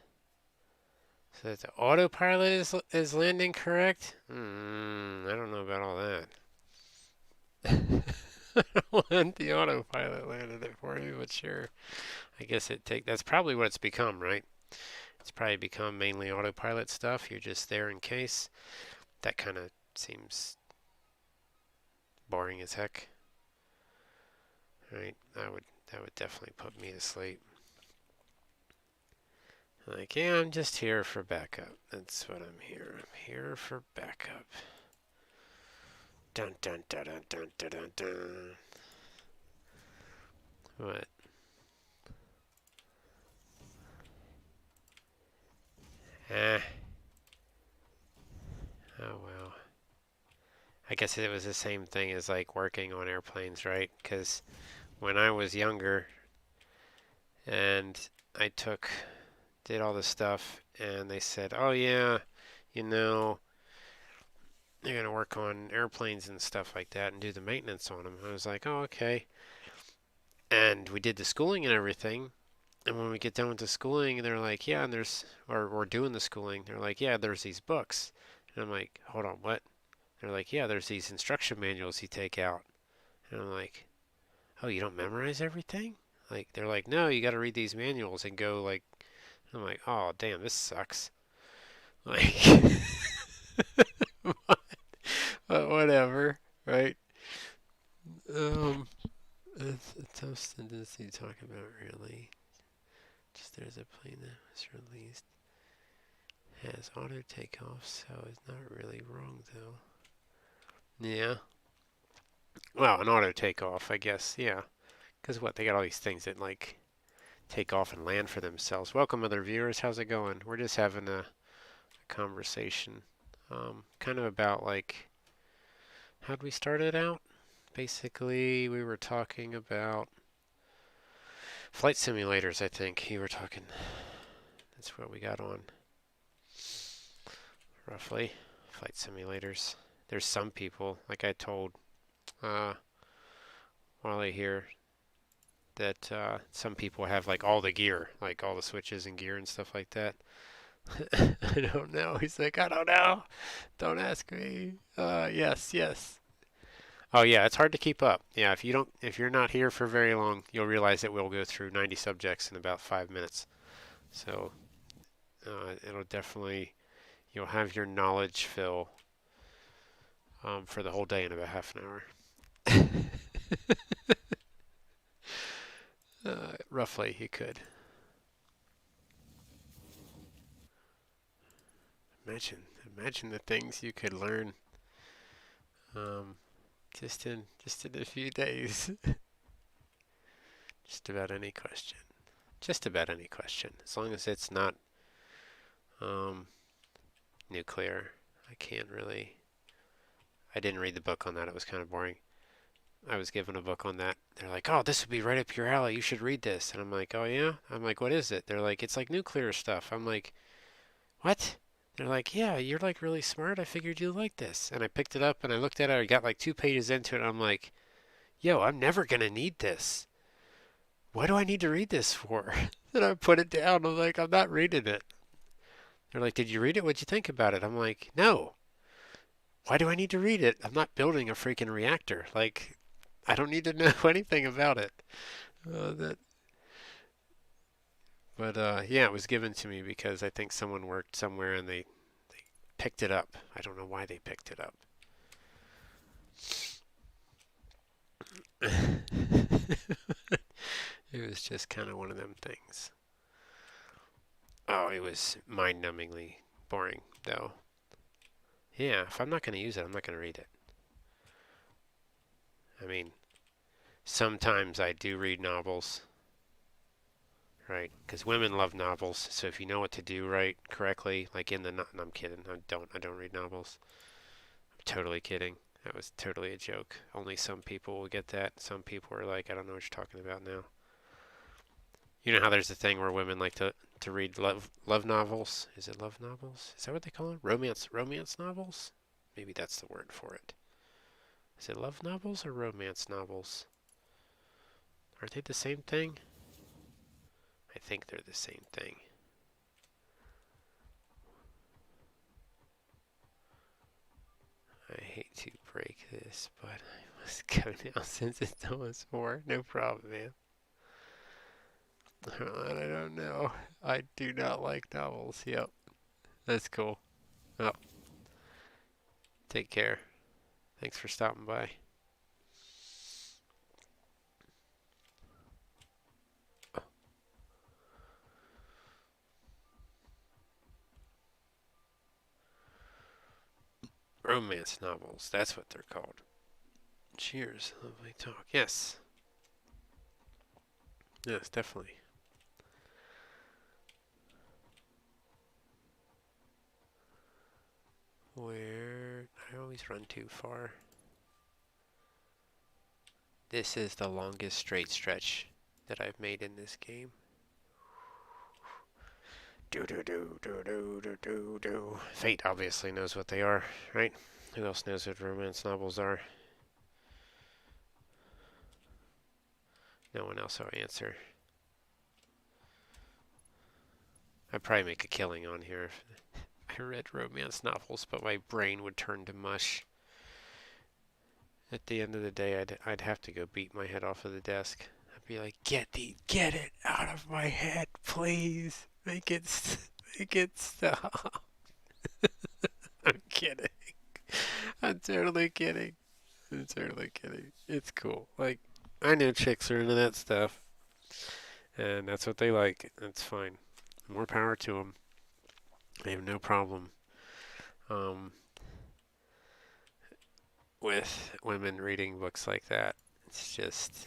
So that the autopilot is landing correct? I don't know about all that. I don't want the autopilot landed it for you, but sure. I guess that's probably what it's become, right? It's probably become mainly autopilot stuff. You're just there in case. That kind of seems boring as heck, right? That would definitely put me to sleep. Like, yeah, I'm just here for backup. That's what I'm here. I'm here for backup. Dun dun dun dun dun dun dun dun. What? Eh. Oh well. I guess it was the same thing as like working on airplanes, right? Because when I was younger and I did all this stuff, and they said, oh yeah, you know, you're gonna work on airplanes and stuff like that and do the maintenance on them. I was like, oh okay. And we did the schooling and everything. And when we get done with the schooling, they're like, yeah, and or we're doing the schooling. They're like, yeah, there's these books. And I'm like, hold on, what? They're like, yeah, there's these instruction manuals you take out. And I'm like, oh, you don't memorize everything? Like, they're like, no, you got to read these manuals and go like. I'm like, oh, damn, this sucks. Like, but whatever, right? Um, It's a tough sentence to talk about, really. Just there's a plane that was released. Has auto takeoff, so it's not really wrong, though. Yeah. Well, an auto takeoff, I guess. Yeah. Because what? They got all these things that, like, take off and land for themselves. Welcome, other viewers. How's it going? We're just having a conversation. Kind of about, like, how'd we start it out? Basically, we were talking about flight simulators, I think. You were talking. That's what we got on. Roughly. Flight simulators. There's some people, like I told Wally here, that some people have like all the gear, like all the switches and gear and stuff like that. I don't know. He's like, I don't know. Don't ask me. Yes, yes. Oh yeah, it's hard to keep up. Yeah, if you're not here for very long, you'll realize that we'll go through 90 subjects in about 5 minutes. So it'll definitely you'll have your knowledge fill for the whole day in about half an hour. Roughly, you could. Imagine, imagine the things you could learn um, just in a few days. Just about any question. Just about any question, as long as it's not um, nuclear. I can't really. I didn't read the book on that. It was kind of boring. I was given a book on that. They're like, "Oh, this would be right up your alley. You should read this." And I'm like, "Oh yeah." I'm like, "What is it?" They're like, "It's like nuclear stuff." I'm like, "What?" They're like, "Yeah, you're like really smart. I figured you'd like this." And I picked it up and I looked at it. I got like 2 pages into it. And I'm like, "Yo, I'm never gonna need this. What do I need to read this for?" And I put it down. I'm like, "I'm not reading it." They're like, "Did you read it? What'd you think about it?" I'm like, "No. Why do I need to read it? I'm not building a freaking reactor. Like, I don't need to know anything about it." That, but yeah, it was given to me because I think someone worked somewhere and they picked it up. I don't know why they picked it up. It was just kind of one of them things. Oh, it was mind-numbingly boring, though. Yeah, if I'm not going to use it, I'm not going to read it. I mean, sometimes I do read novels, right? Because women love novels. So if you know what to do right correctly, like in the no, I'm kidding. I don't read novels. I'm totally kidding. That was totally a joke. Only some people will get that. Some people are like, I don't know what you're talking about now. You know how there's a thing where women like to read love novels? Is it love novels? Is that what they call them? Romance novels? Maybe that's the word for it. Is it love novels or romance novels? Aren't they the same thing? I think they're the same thing. I hate to break this, but I must go now since it's almost 4. No problem, man. I don't know. I do not like novels. Yep, that's cool. Well, take care. Thanks for stopping by. Romance novels, that's what they're called. Cheers. Lovely talk. Yes. Yes, definitely. Where I always run too far. This is the longest straight stretch that I've made in this game. Do do do do do do do do. Fate obviously knows what they are, right? Who else knows what romance novels are? No one else will answer. I'd probably make a killing on here if I read romance novels, but my brain would turn to mush. At the end of the day, I'd have to go beat my head off of the desk. I'd be like, get it out of my head, please. Make it stop. I'm kidding. I'm totally kidding. I'm totally kidding. It's cool. Like, I know chicks are into that stuff, and that's what they like. That's fine. More power to them. I have no problem um, with women reading books like that. It's just,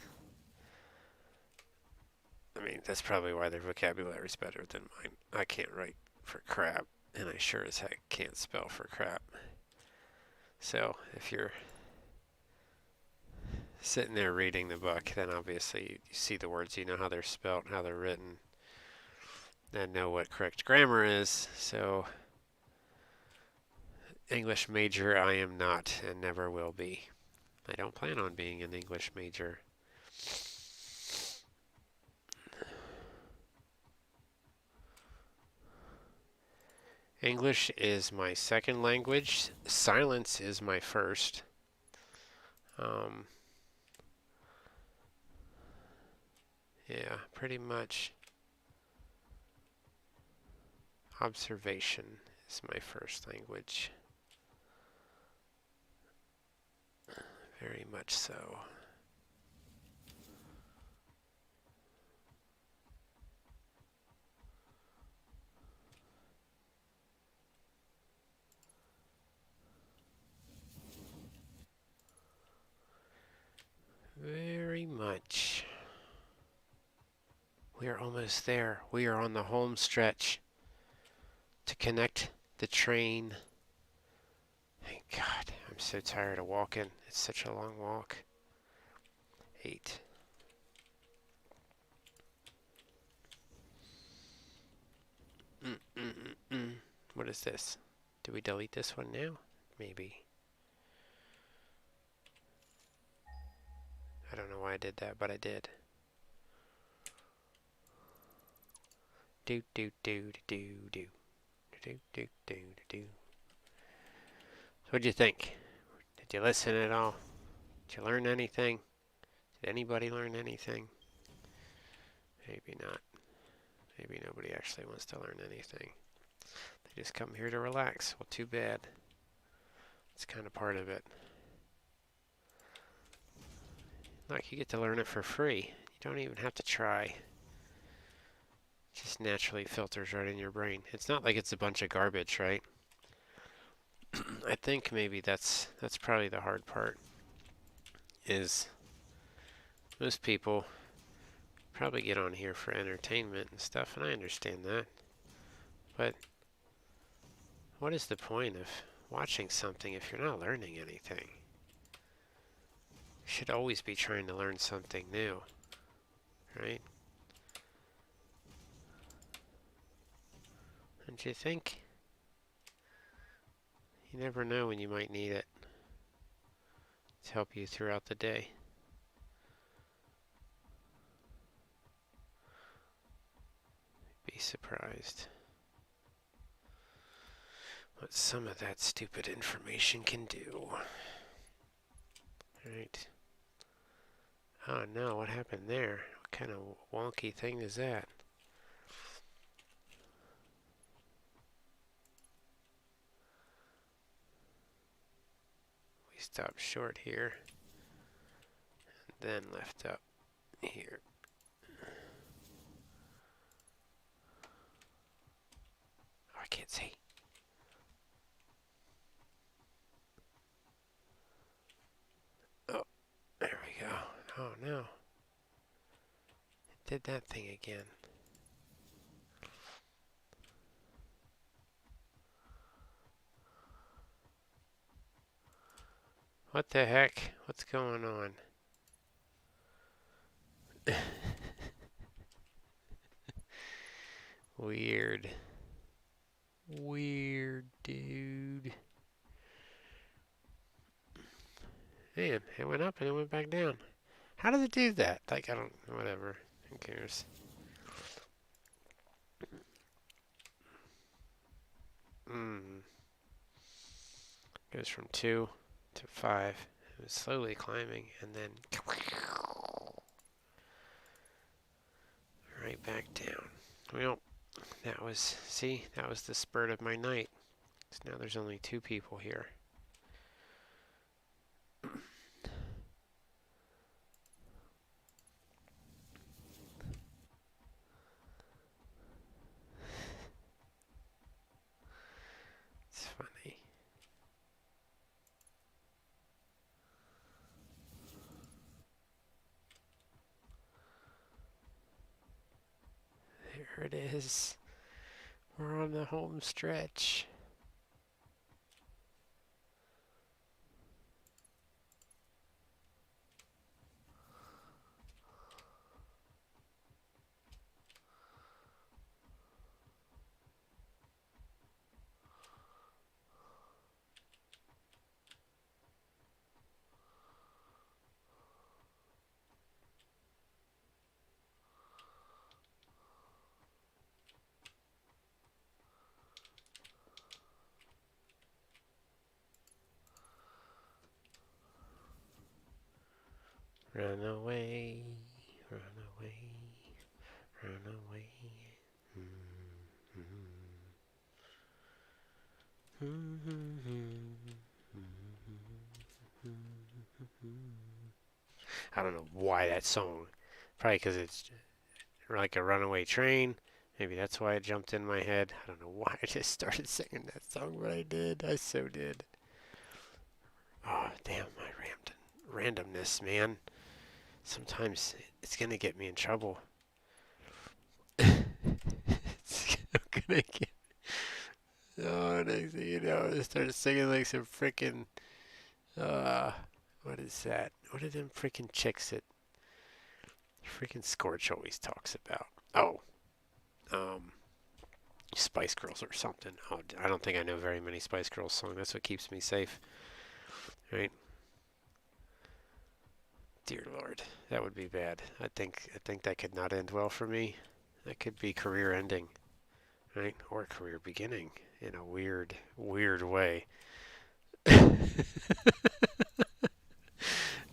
I mean, that's probably why their vocabulary is better than mine. I can't write for crap, and I sure as heck can't spell for crap. So if you're sitting there reading the book, then obviously you see the words, you know how they're spelt, how they're written, and know what correct grammar is. So English major I am not and never will be. I don't plan on being an English major. English is my second language. Silence is my first. Um, yeah, pretty much. Observation is my first language. Very much so. Very much. We are almost there. We are on the home stretch to connect the train. Thank God, I'm so tired of walking. It's such a long walk. 8. What is this? Do we delete this one now? Maybe. I don't know why I did that, but I did. Do do do do do do do do do. So what'd you think? Did you listen at all? Did you learn anything? Did anybody learn anything? Maybe not. Maybe nobody actually wants to learn anything. They just come here to relax. Well, too bad. It's kind of part of it. Look, you get to learn it for free. You don't even have to try. It just naturally filters right in your brain. It's not like it's a bunch of garbage, right? I think maybe that's probably the hard part. Is most people probably get on here for entertainment and stuff, and I understand that. But what is the point of watching something if you're not learning anything? You should always be trying to learn something new, right? Don't you think? You never know when you might need it to help you throughout the day. Be surprised what some of that stupid information can do. Right. Oh no, what happened there? What kind of wonky thing is that? We stopped short here, and then left up here. Oh, I can't see. Oh, there we go. Oh no. It did that thing again. What the heck? What's going on? Weird. Weird, dude. Man, it went up and it went back down. How does it do that? Like, I don't, whatever. Who cares? Goes from 2 to 5. It was slowly climbing and then right back down. Well, that was, see, that was the spurt of my night. So now there's only 2 people here. There it is. We're on the home stretch. Run away, run away, run away. I don't know why that song. Probably because it's like a runaway train. Maybe that's why it jumped in my head. I don't know why I just started singing that song, but I did. I so did. Oh, damn, my randomness, man. Sometimes it's going to get me in trouble. It's going to get... Oh, next thing you know, I started singing like some freaking... what is that? What are them freaking chicks that freaking Scorch always talks about? Oh, Spice Girls or something. Oh, I don't think I know very many Spice Girls songs. That's what keeps me safe, right? Dear Lord, that would be bad. I think that could not end well for me. That could be career ending, right? Or career beginning in a weird, weird way.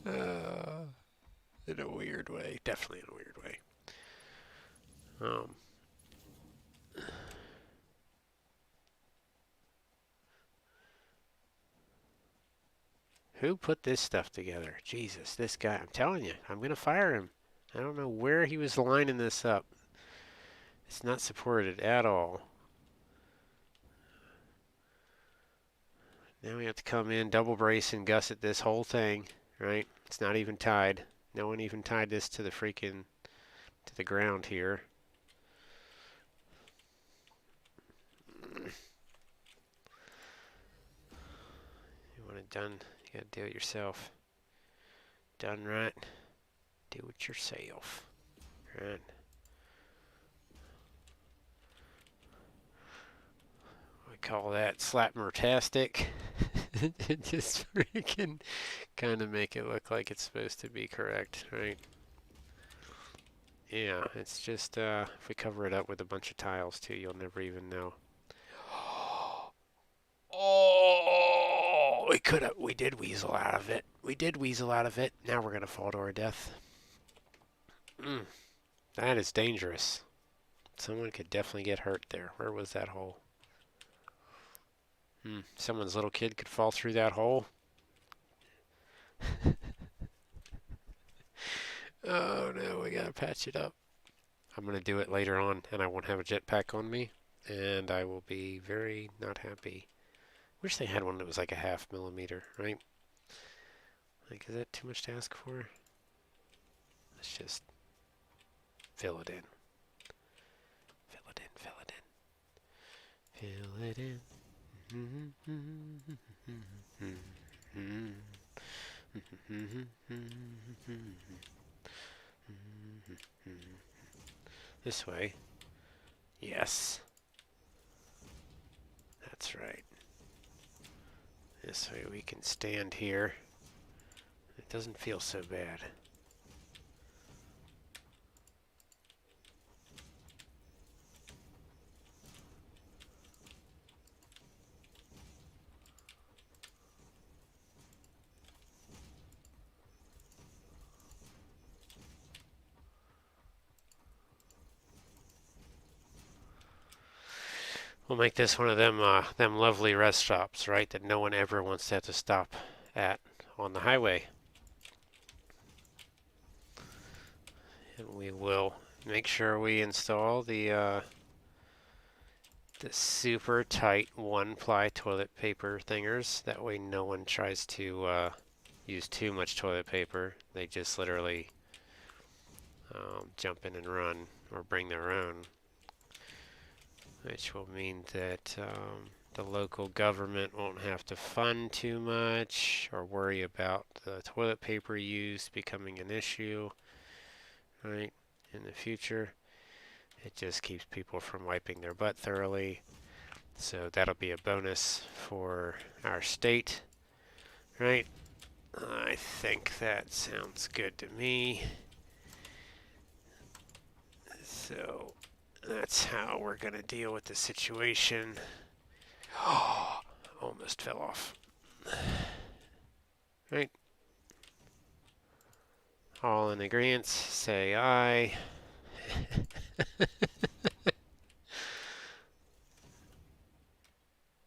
uh, in a weird way, definitely in a weird way. Um, who put this stuff together? Jesus, this guy. I'm telling you, I'm gonna fire him. I don't know where he was lining this up. It's not supported at all. Now we have to come in, double brace and gusset this whole thing, right? It's not even tied. No one even tied this to the freaking, to the ground here. You want it done, you gotta do it yourself. Done right, do it yourself, right? We call that slapmertastic. Just freaking kind of make it look like it's supposed to be correct, right? Yeah, it's just, if we cover it up with a bunch of tiles too, you'll never even know. Oh, we did weasel out of it. We did weasel out of it. Now we're gonna fall to our death. That is dangerous. Someone could definitely get hurt there. Where was that hole? Someone's little kid could fall through that hole. Oh no, we gotta patch it up. I'm gonna do it later on, and I won't have a jetpack on me, and I will be very not happy. Wish they had one that was like a 1/2 millimeter, right? Like, is that too much to ask for? Let's just fill it in. Fill it in, fill it in. Fill it in. This way. Yes. That's right. This way we can stand here. It doesn't feel so bad. We'll make this one of them lovely rest stops, right? That no one ever wants to have to stop at on the highway. And we will make sure we install the super tight 1-ply toilet paper thingers. That way no one tries to use too much toilet paper. They just literally jump in and run or bring their own. which will mean that the local government won't have to fund too much or worry about the toilet paper use becoming an issue, right, in the future. It just keeps people from wiping their butt thoroughly. So that'll be a bonus for our state, right? I think that sounds good to me. So that's how we're going to deal with the situation. Oh, almost fell off. Right? All in agreement, say aye.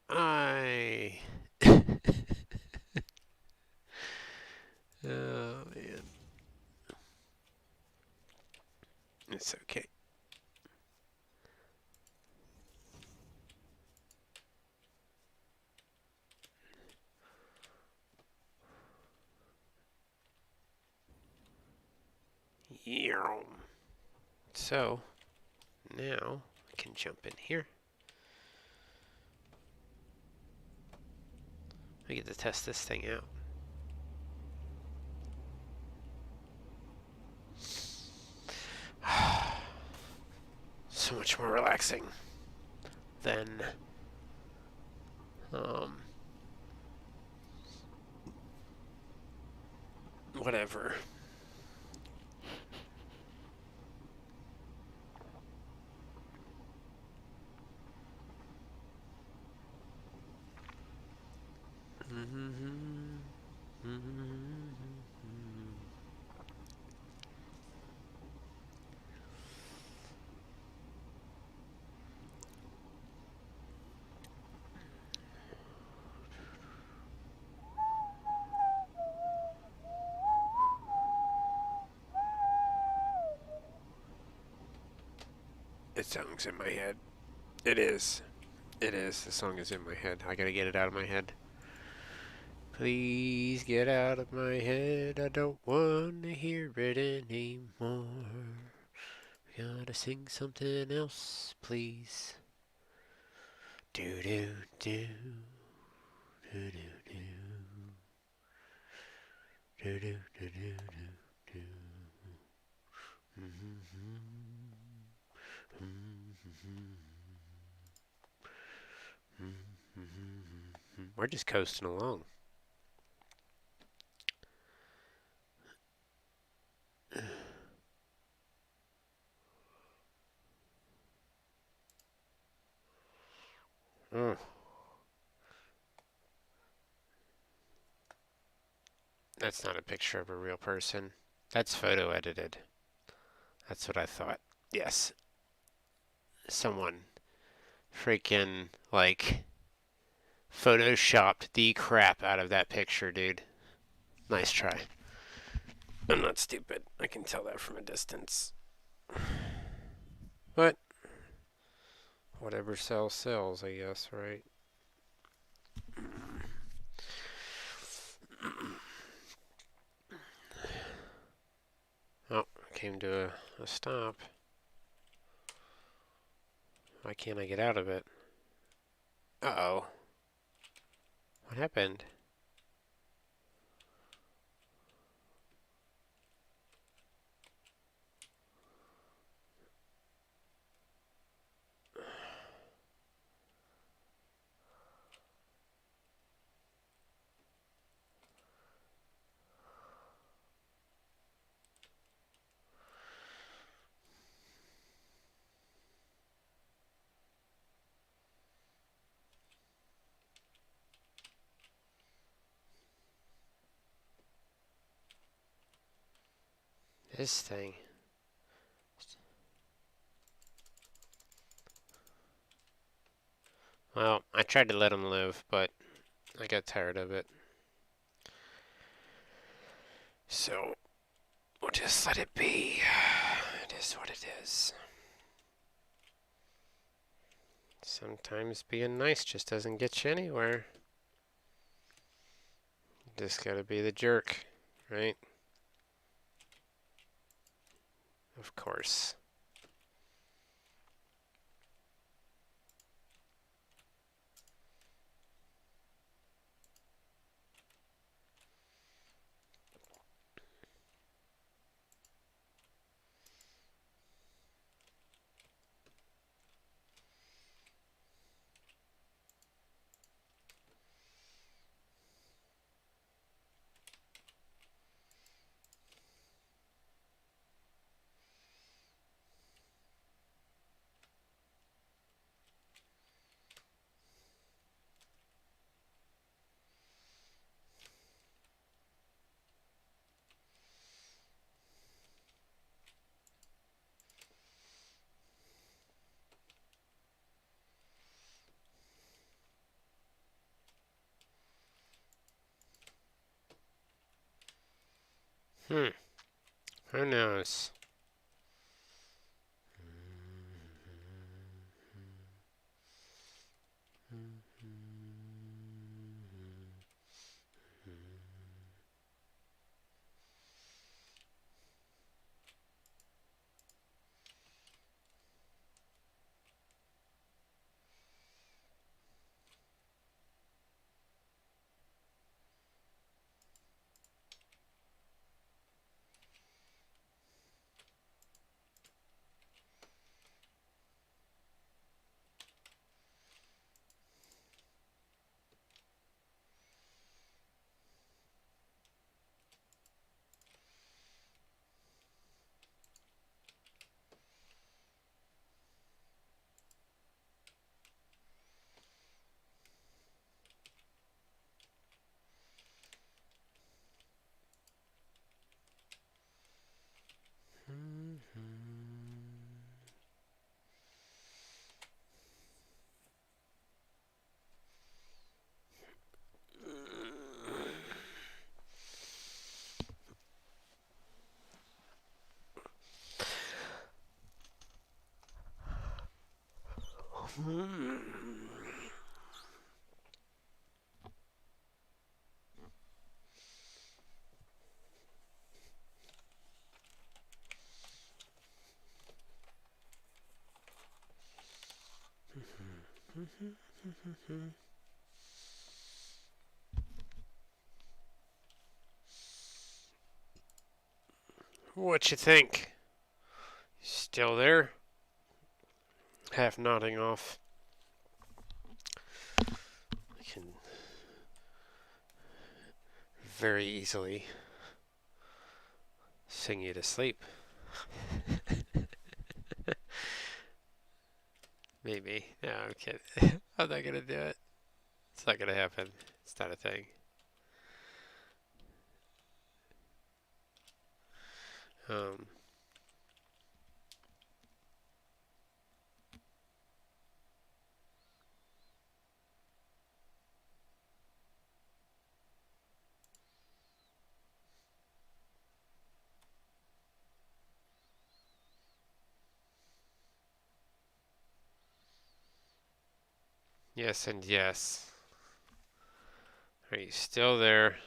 Aye. Oh, man. It's okay. Yeah. So, now I can jump in here. We get to test this thing out. So much more relaxing than whatever. It song's in my head. It is. It is. The song is in my head. I gotta get it out of my head. Please get out of my head. I don't want to hear it anymore. We gotta sing something else, please. Do do do do do do do do do do do. We're just coasting along. That's not a picture of a real person. That's photo edited. That's what I thought. Yes. Someone freaking, like, photoshopped the crap out of that picture, dude. Nice try. I'm not stupid. I can tell that from a distance. But whatever sells, sells, I guess, right? Oh, came to a stop. Why can't I get out of it? Uh-oh. What happened? This thing. Well, I tried to let him live, but I got tired of it. So, we'll just let it be. It is what it is. Sometimes being nice just doesn't get you anywhere. You just gotta be the jerk, right? Of course. Hmm. Who knows? What you think? Still there? Half nodding off. I can very easily sing you to sleep. Maybe. No, I'm kidding. I'm not gonna do it. It's not gonna happen. It's not a thing. Um, yes and yes. Are you still there?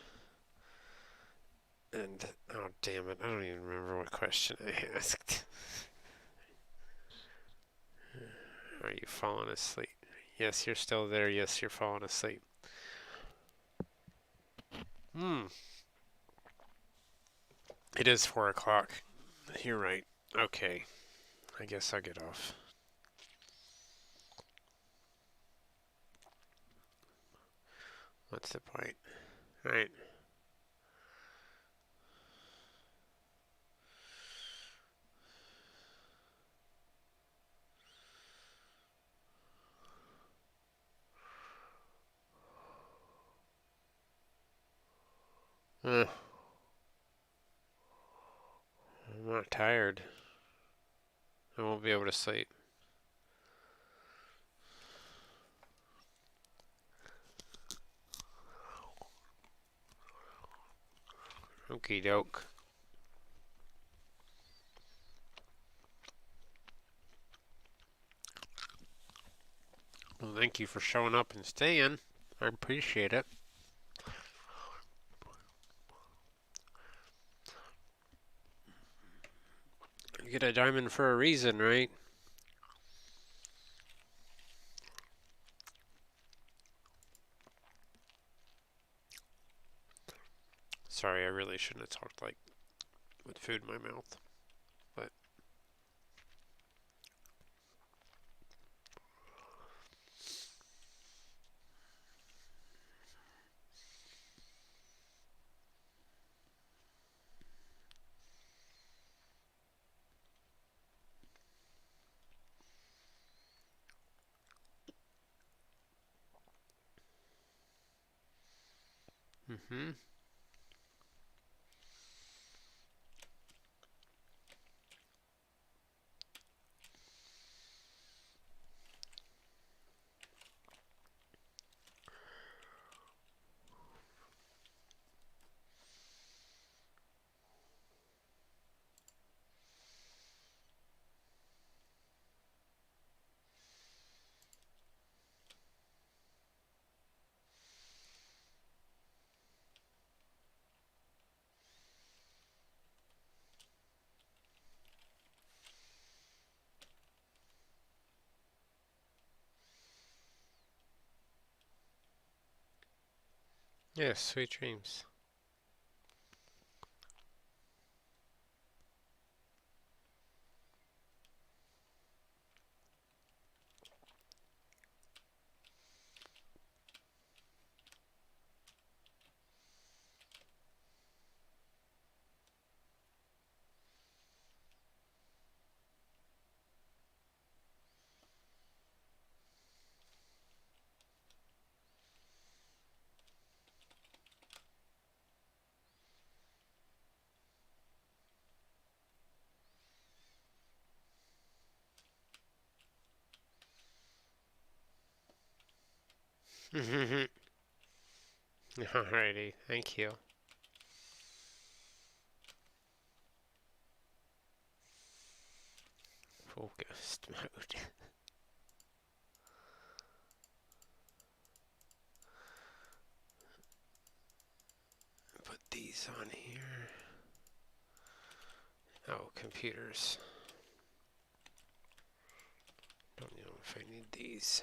And, oh damn it, I don't even remember what question I asked. Are you falling asleep? Yes, you're still there. Yes, you're falling asleep. Hmm. It is 4 o'clock. You're right. Okay. I guess I'll get off. What's the point? Right. I'm not tired. I won't be able to sleep. Okie doke. Well, thank you for showing up and staying. I appreciate it. You get a diamond for a reason, right? Sorry, I really shouldn't have talked like with food in my mouth. But mm-hmm. Yes, sweet dreams. Alrighty, thank you. Focused mode. Put these on here. Oh, computers. Don't know if I need these.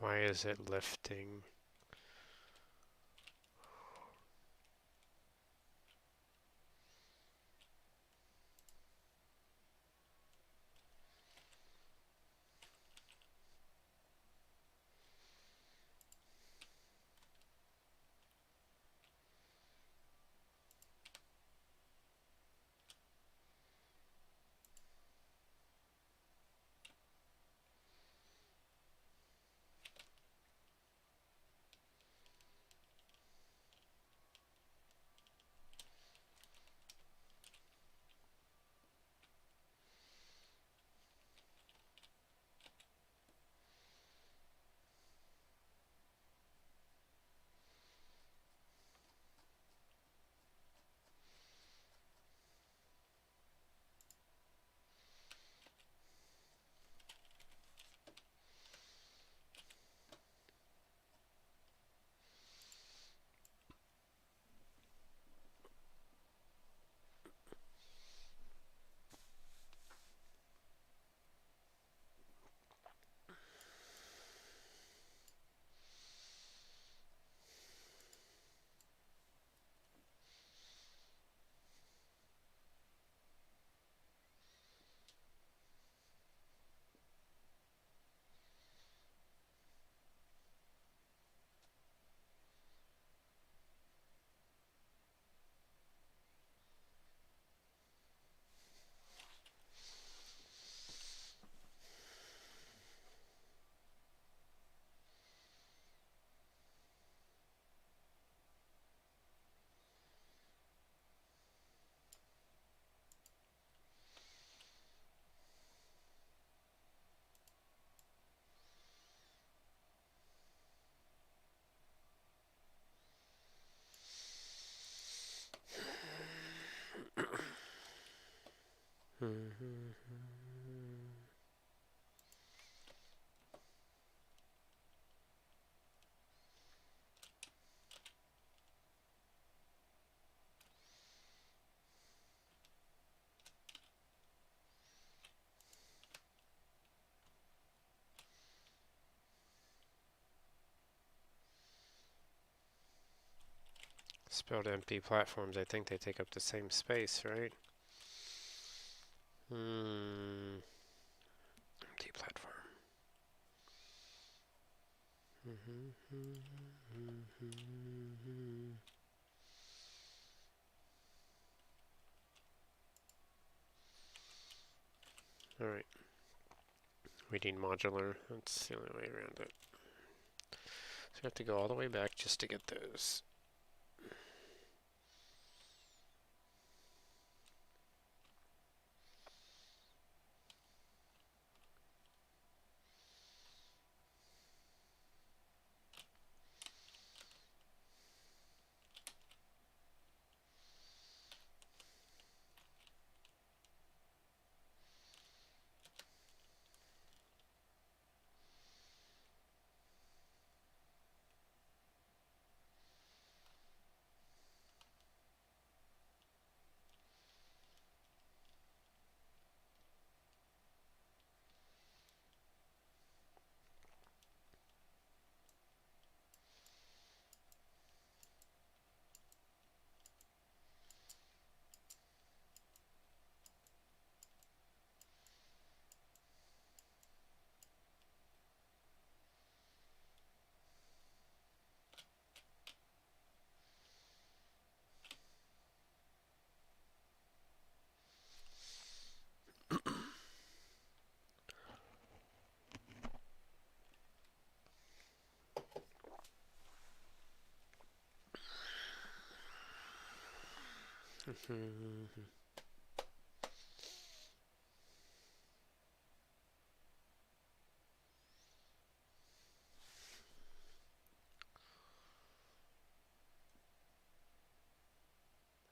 Why is it lifting? Spelled empty platforms. I think they take up the same space, right? Empty platform. Alright. We need modular. That's the only way around it. So we have to go all the way back just to get those.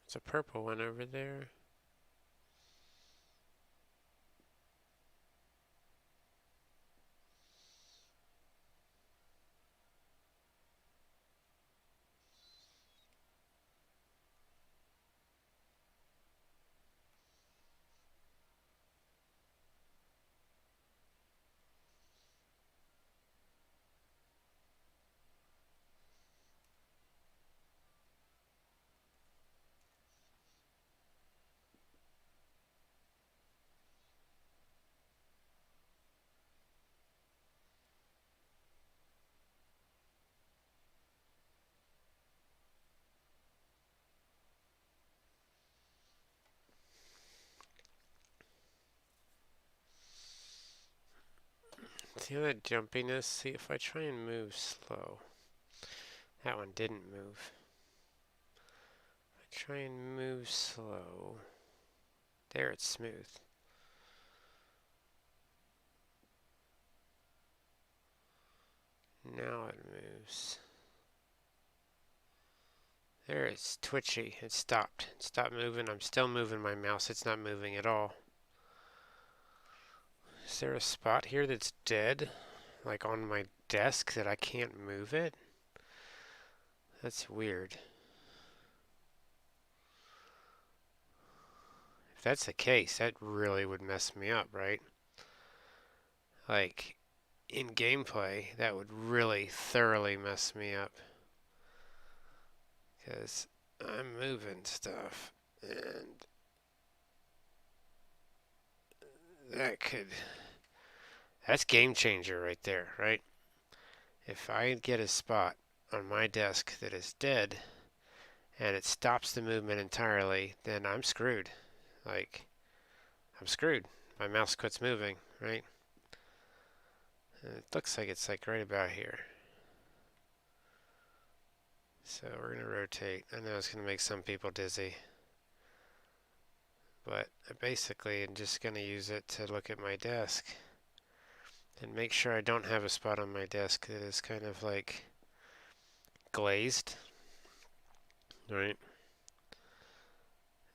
There's a purple one over there. See that jumpiness? See, if I try and move slow. That one didn't move. If I try and move slow. There, it's smooth. Now it moves. There, it's twitchy. It stopped. It stopped moving. I'm still moving my mouse. It's not moving at all. Is there a spot here that's dead? Like on my desk that I can't move it? That's weird. If that's the case, that really would mess me up, right? Like, in gameplay, that would really thoroughly mess me up. Because I'm moving stuff, and that's game changer right there, right? If I get a spot on my desk that is dead, and it stops the movement entirely, then I'm screwed. Like, I'm screwed. My mouse quits moving, right? And it looks like it's like right about here. So we're going to rotate. I know it's going to make some people dizzy. But I basically am just going to use it to look at my desk. And make sure I don't have a spot on my desk that is kind of like glazed. Right?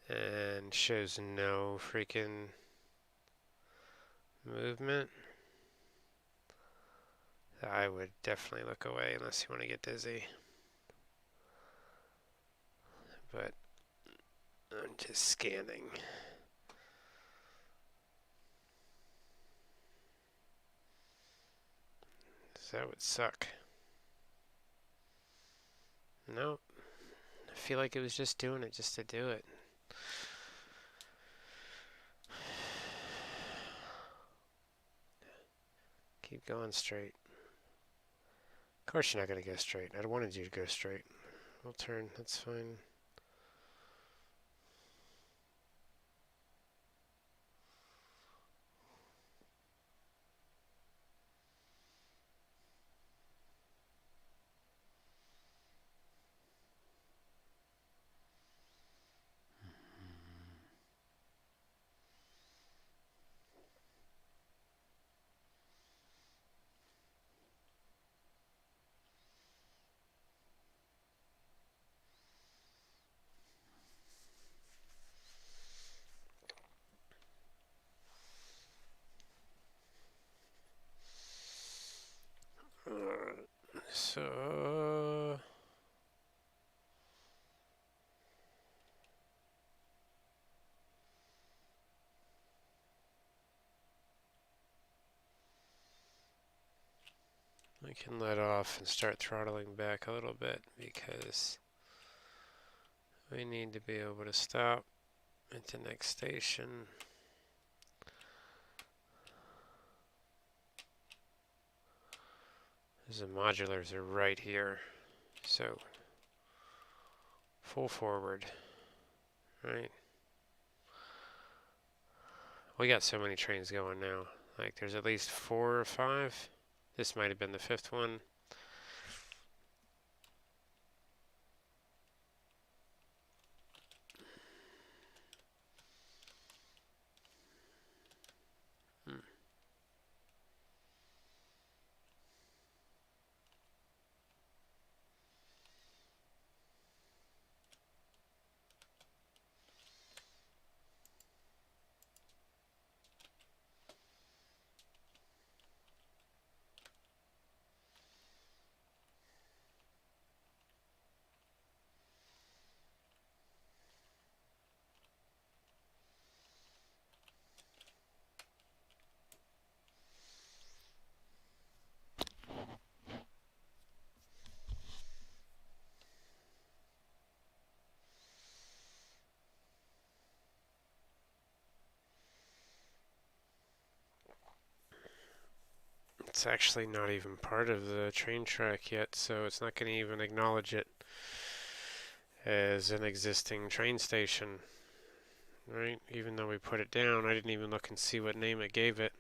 And shows no freaking movement. I would definitely look away unless you want to get dizzy. But I'm just scanning. So that would suck. Nope. I feel like it was just doing it just to do it. Keep going straight. Of course you're not going to go straight. I wanted you to go straight. We'll turn. That's fine. So we can let off and start throttling back a little bit because we need to be able to stop at the next station. The modulars are right here, so full forward, right? We got so many trains going now. Like there's at least 4 or 5. This might have been the 5th one. It's actually not even part of the train track yet, so it's not going to even acknowledge it as an existing train station, right? Even though we put it down, I didn't even look and see what name it gave it.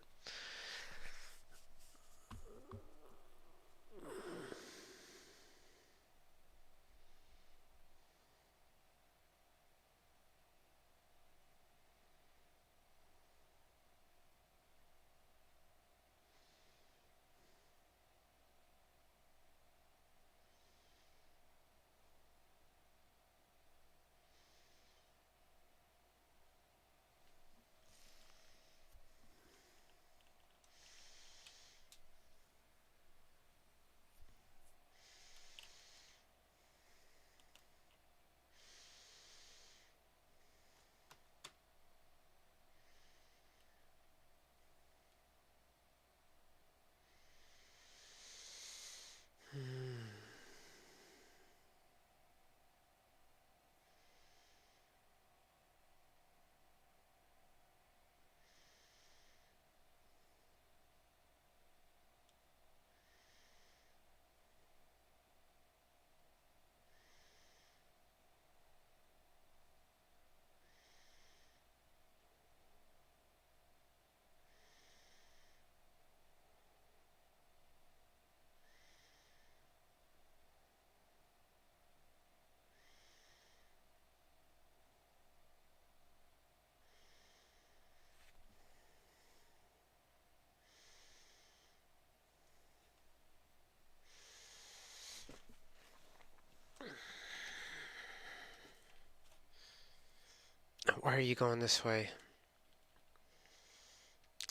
Why are you going this way?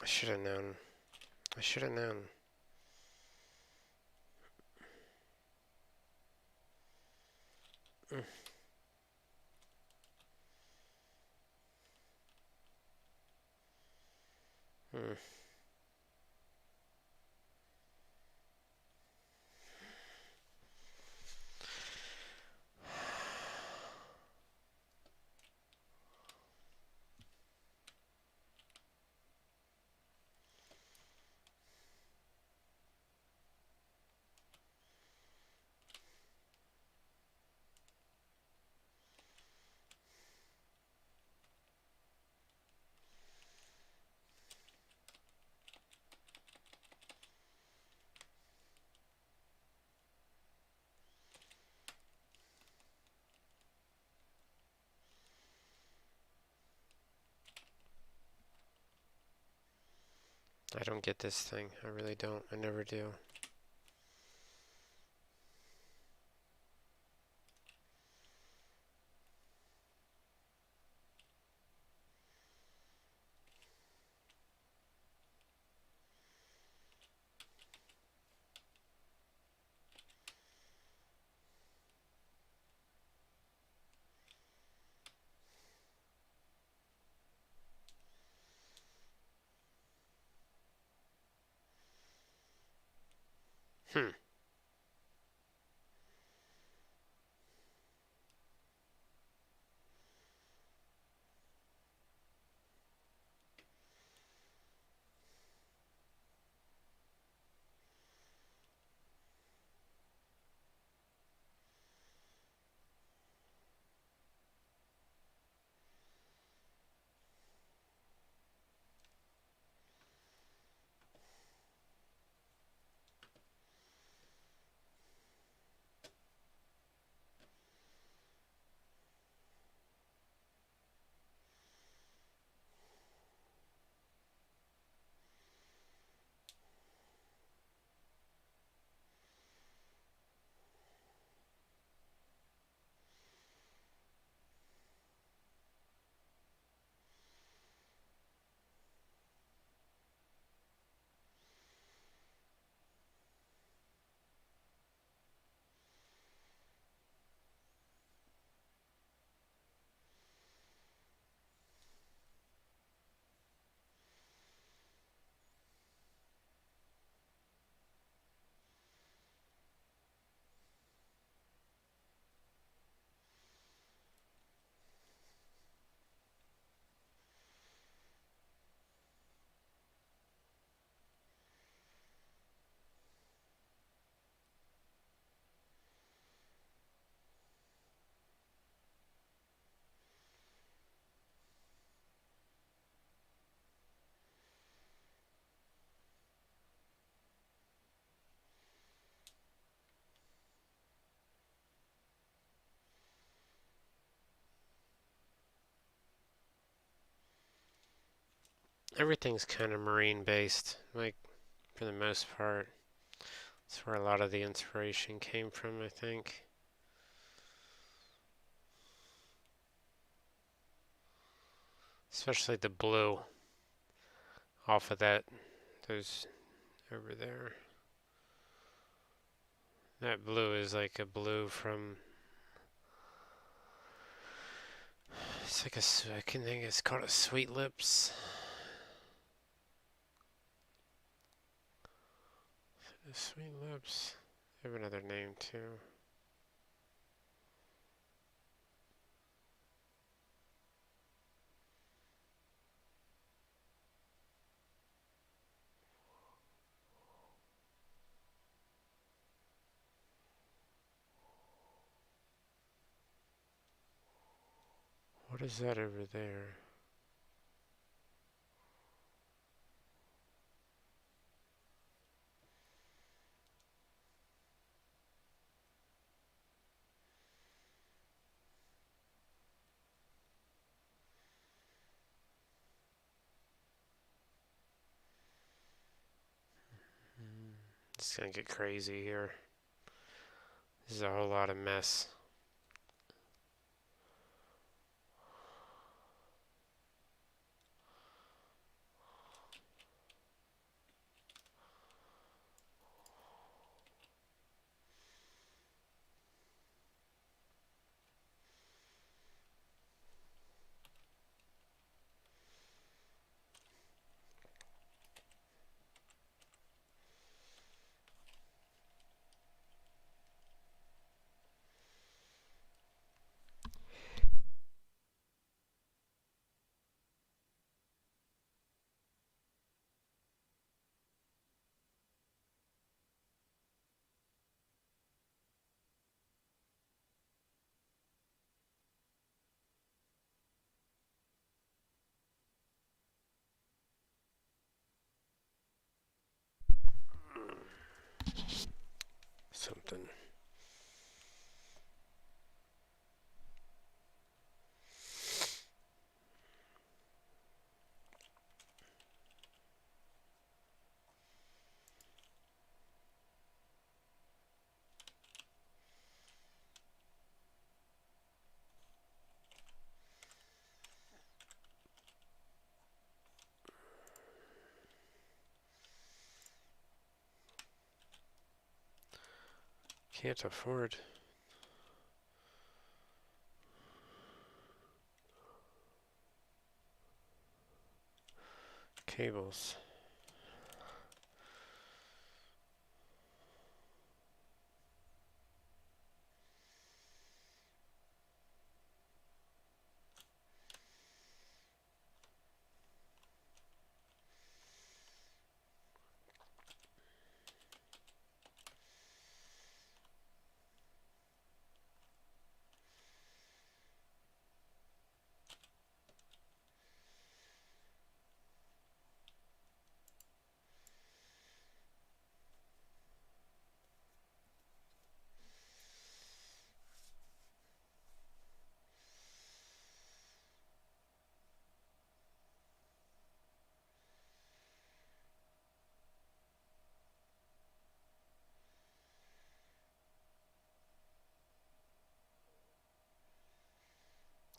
I should have known. I should have known. Hmm. I don't get this thing. I really don't. I never do. Hmm. Everything's kind of marine based, like for the most part. That's where a lot of the inspiration came from, I think. Especially the blue off of those over there. That blue is like a blue from. It's like I can think it's called a Sweet Lips. Sweet Lips. They have another name too. What is that over there? It's gonna get crazy here. This is a whole lot of mess. can't afford cables.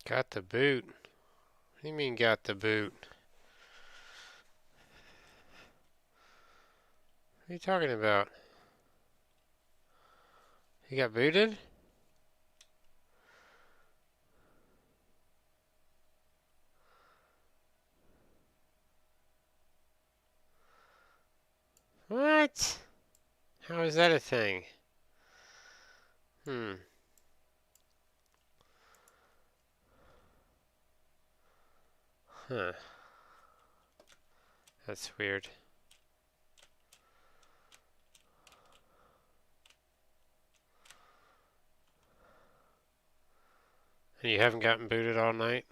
Got the boot. What do you mean got the boot? What are you talking about? You got booted? What? How is that a thing? Hmm. Huh. That's weird. And you haven't gotten booted all night?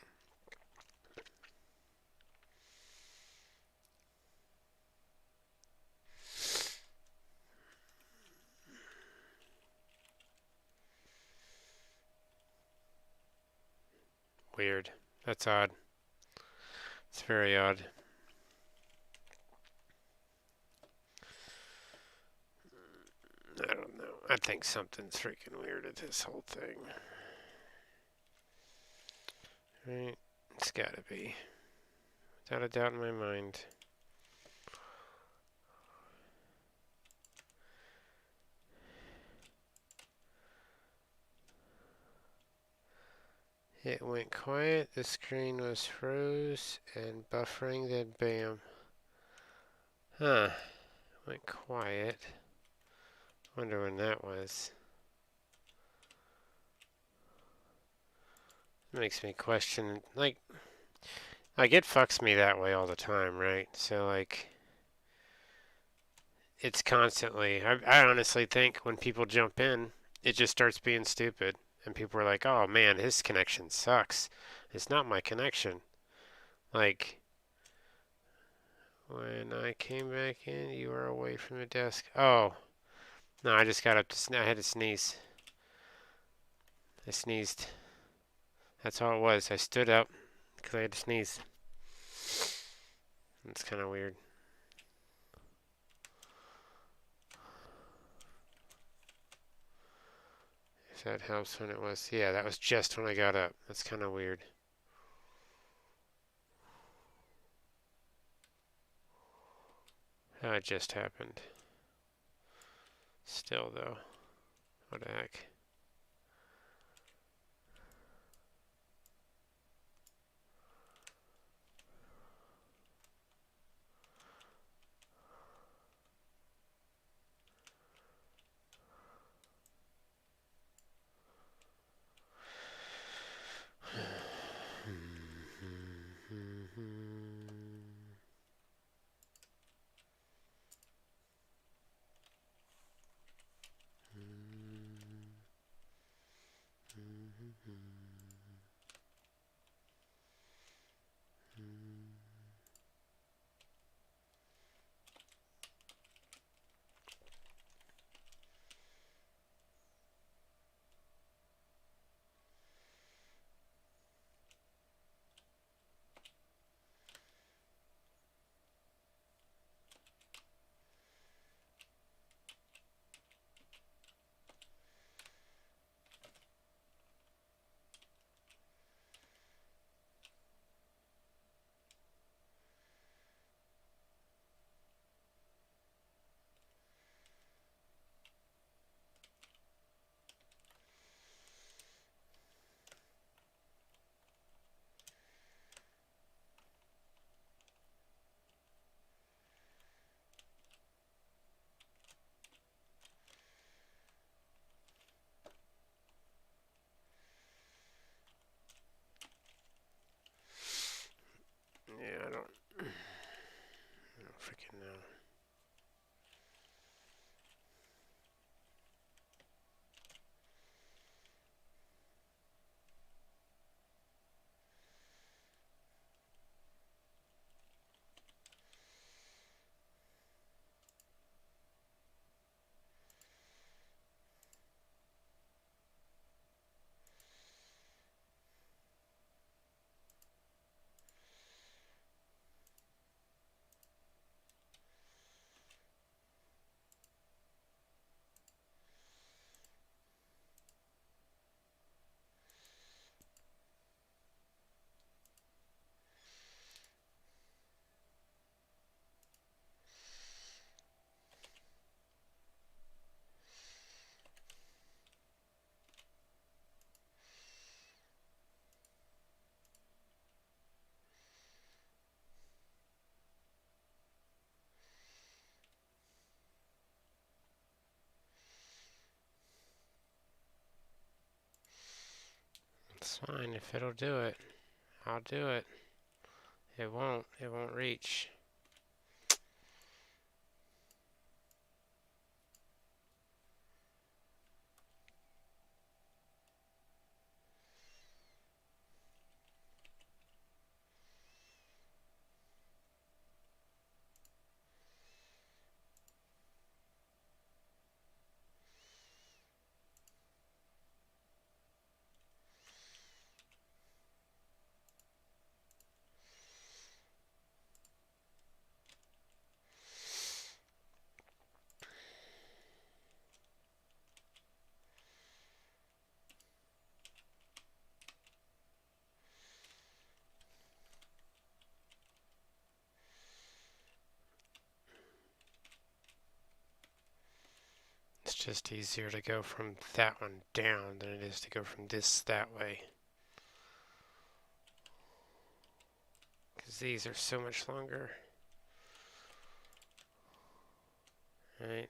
Weird. That's odd. It's very odd. I don't know. I think something's freaking weird at this whole thing. Right? It's gotta be. Without a doubt in my mind. It went quiet, the screen was froze, and buffering, then bam. Huh. Went quiet. Wonder when that was. Makes me question, like it fucks me that way all the time, right? So, like, it's constantly, I honestly think when people jump in, it just starts being stupid. And people are like, oh man, his connection sucks. It's not my connection. Like, when I came back in, you were away from the desk. Oh, no, I just got up to, I had to sneeze. I sneezed. That's all it was. I stood up because I had to sneeze. It's kind of weird. If that helps when it was. Yeah, that was just when I got up. That's kind of weird. How it just happened. Still, though. What the heck? It's fine if it'll do it. I'll do it. It won't. It won't reach. It's just easier to go from that one down than it is to go from this that way. Because these are so much longer. Right?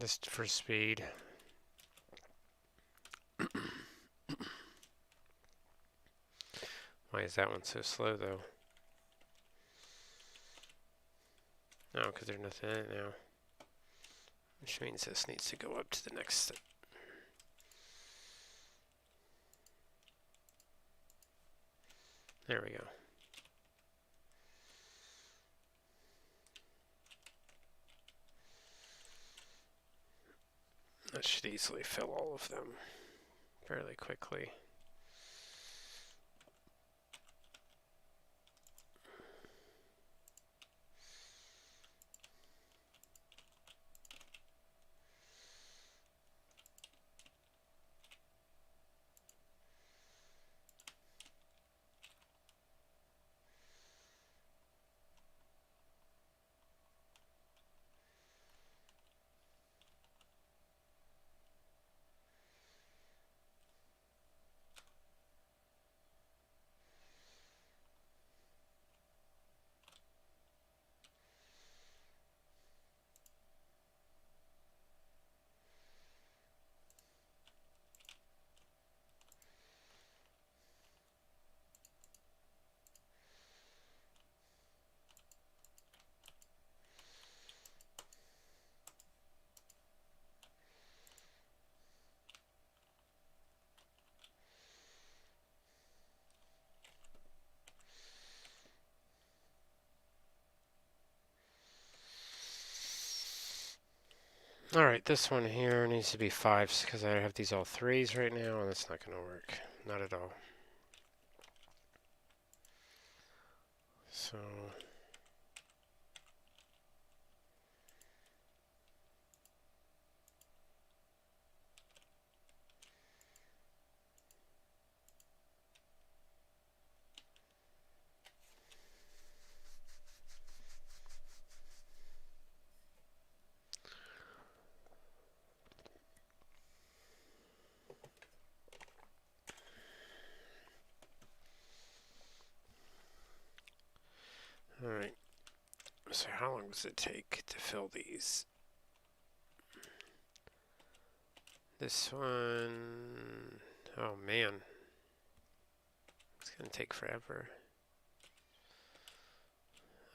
Just for speed. Why is that one so slow though? No, because there's nothing in it now. Which means this needs to go up to the next step. There we go. That should easily fill all of them fairly quickly. Alright, this one here needs to be 5s because I have these all 3s right now, and that's not going to work. Not at all. So... Alright, so how long does it take to fill these? This one... Oh man. It's gonna take forever.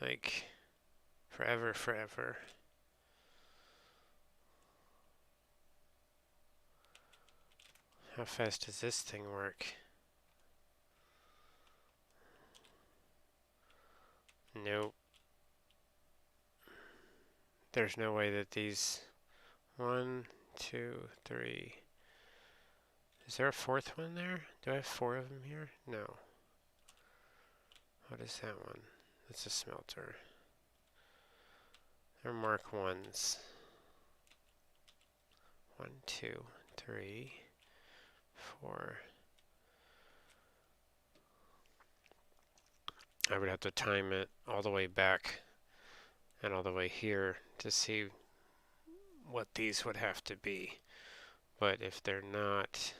Like, forever, forever. How fast does this thing work? Nope. There's no way that these... 1, 2, 3... Is there a fourth one there? Do I have 4 of them here? No. What is that one? That's a smelter. They're Mark 1s. 1, 2, 3, 4. I would have to time it all the way back and all the way here to see what these would have to be. But if they're not,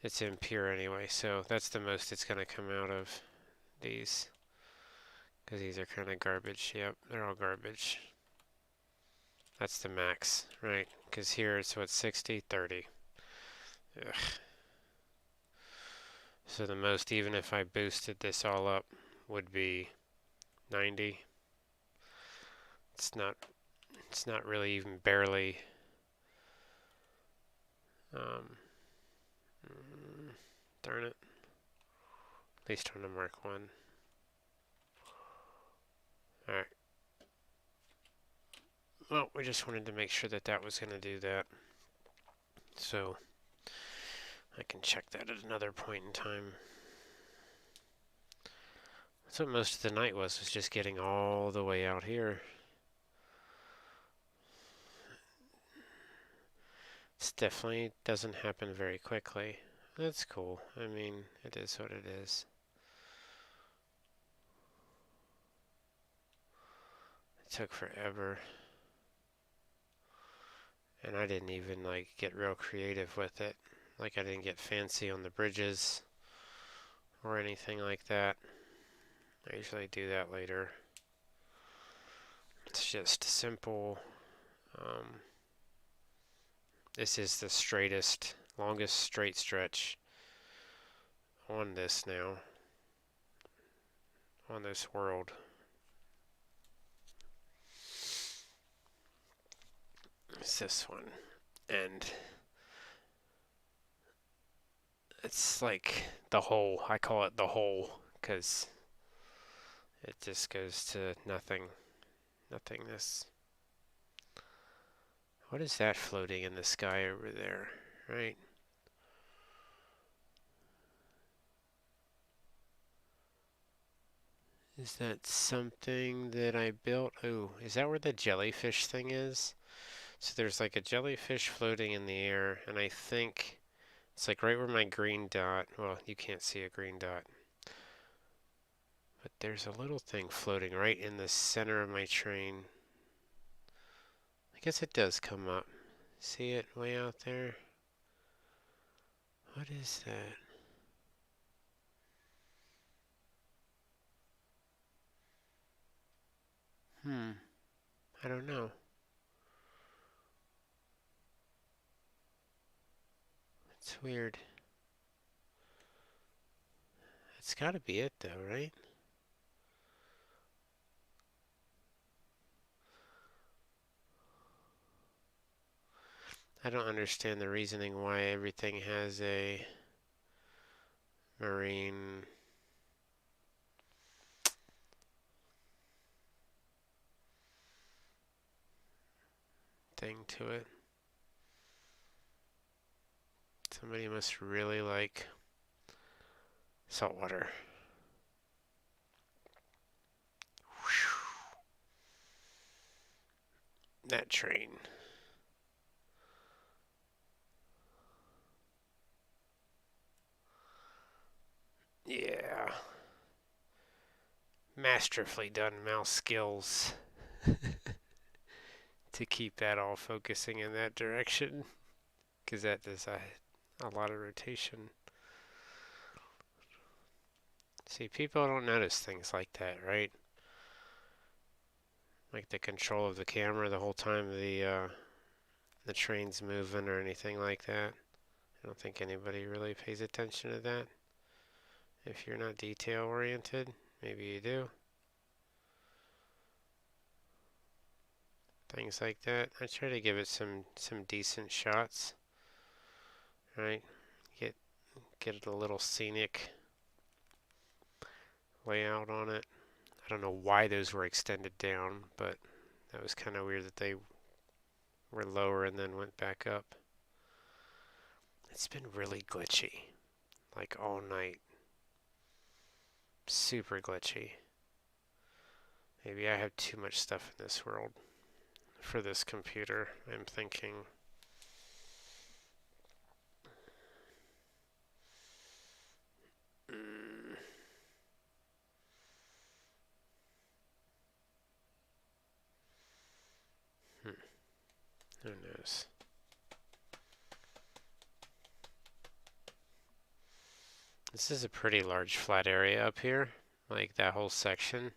it's impure anyway, so that's the most it's going to come out of these. Because these are kind of garbage. Yep, they're all garbage. That's the max, right? Because here it's what, 60, 30. Ugh. So the most, even if I boosted this all up, would be 90. It's not really even barely. Darn it. At least on the Mark 1. Alright. Well, we just wanted to make sure that that was going to do that. So, I can check that at another point in time. That's what most of the night was just getting all the way out here. It definitely doesn't happen very quickly. That's cool. I mean, it is what it is. It took forever. And I didn't even like get real creative with it. Like I didn't get fancy on the bridges or anything like that. I usually do that later. It's just simple. This is the straightest, longest straight stretch on this now, on this world. It's this one. And it's like the hole. I call it the hole because it just goes to nothing. Nothingness. What is that floating in the sky over there, right? Is that something that I built? Oh, is that where the jellyfish thing is? So there's like a jellyfish floating in the air, and I think it's like right where my green dot, well, you can't see a green dot, but there's a little thing floating right in the center of my train. I guess it does come up. See it way out there? What is that? I don't know. It's weird. It's gotta be it though, right? I don't understand the reasoning why everything has a marine thing to it. Somebody must really like saltwater. That train. Yeah. Masterfully done mouse skills to keep that all focusing in that direction, because that does a lot of rotation. See, people don't notice things like that, right? Like the control of the camera the whole time the train's moving or anything like that. I don't think anybody really pays attention to that. If you're not detail oriented, maybe you do. things like that. I try to give it some decent shots, right? Get it a little scenic layout on it. I don't know why those were extended down, but that was kind of weird that they were lower and then went back up. It's been really glitchy, like all night. Super glitchy. Maybe I have too much stuff in this world for this computer, I'm thinking. Who knows? This is a pretty large flat area up here, like that whole section.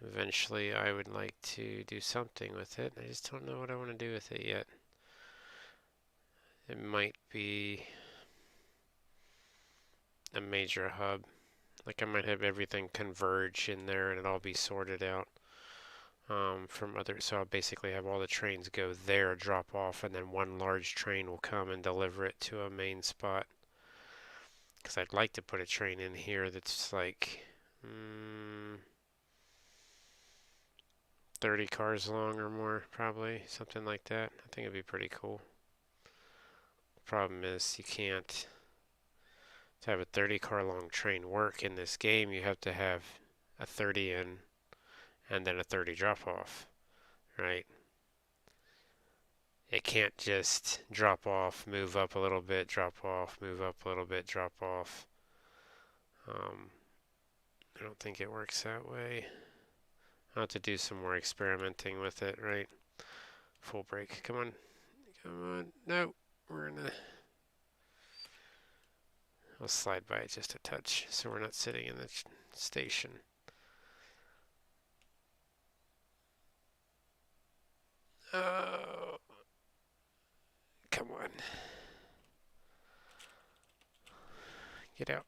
Eventually I would like to do something with it. I just don't know what I want to do with it yet. It might be a major hub. Like I might have everything converge in there and it all be sorted out from other. So I'll basically have all the trains go there, drop off, and then one large train will come and deliver it to a main spot. Because I'd like to put a train in here that's like 30 cars long or more, probably something like that. I think it'd be pretty cool. The problem is you can't. To have a 30 car long train work in this game, you have to have a 30 in and then a 30 drop off, right? It can't just drop off, move up a little bit, drop off, move up a little bit, drop off. I don't think it works that way. I'll have to do some more experimenting with it, right? Full brake. Come on. Come on. No. We're gonna. I'll slide by it just a touch so we're not sitting in the station. Oh. Come on. Get out.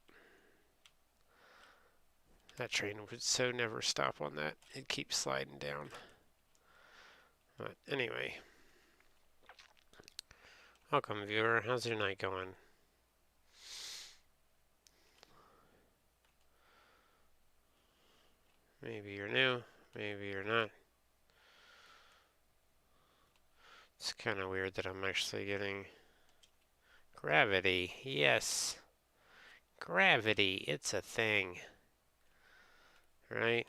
That train would so never stop on that. It keeps sliding down. But anyway. Welcome, viewer. How's your night going? Maybe you're new. Maybe you're not. It's kind of weird that I'm actually getting gravity. Yes. Gravity. It's a thing. Right?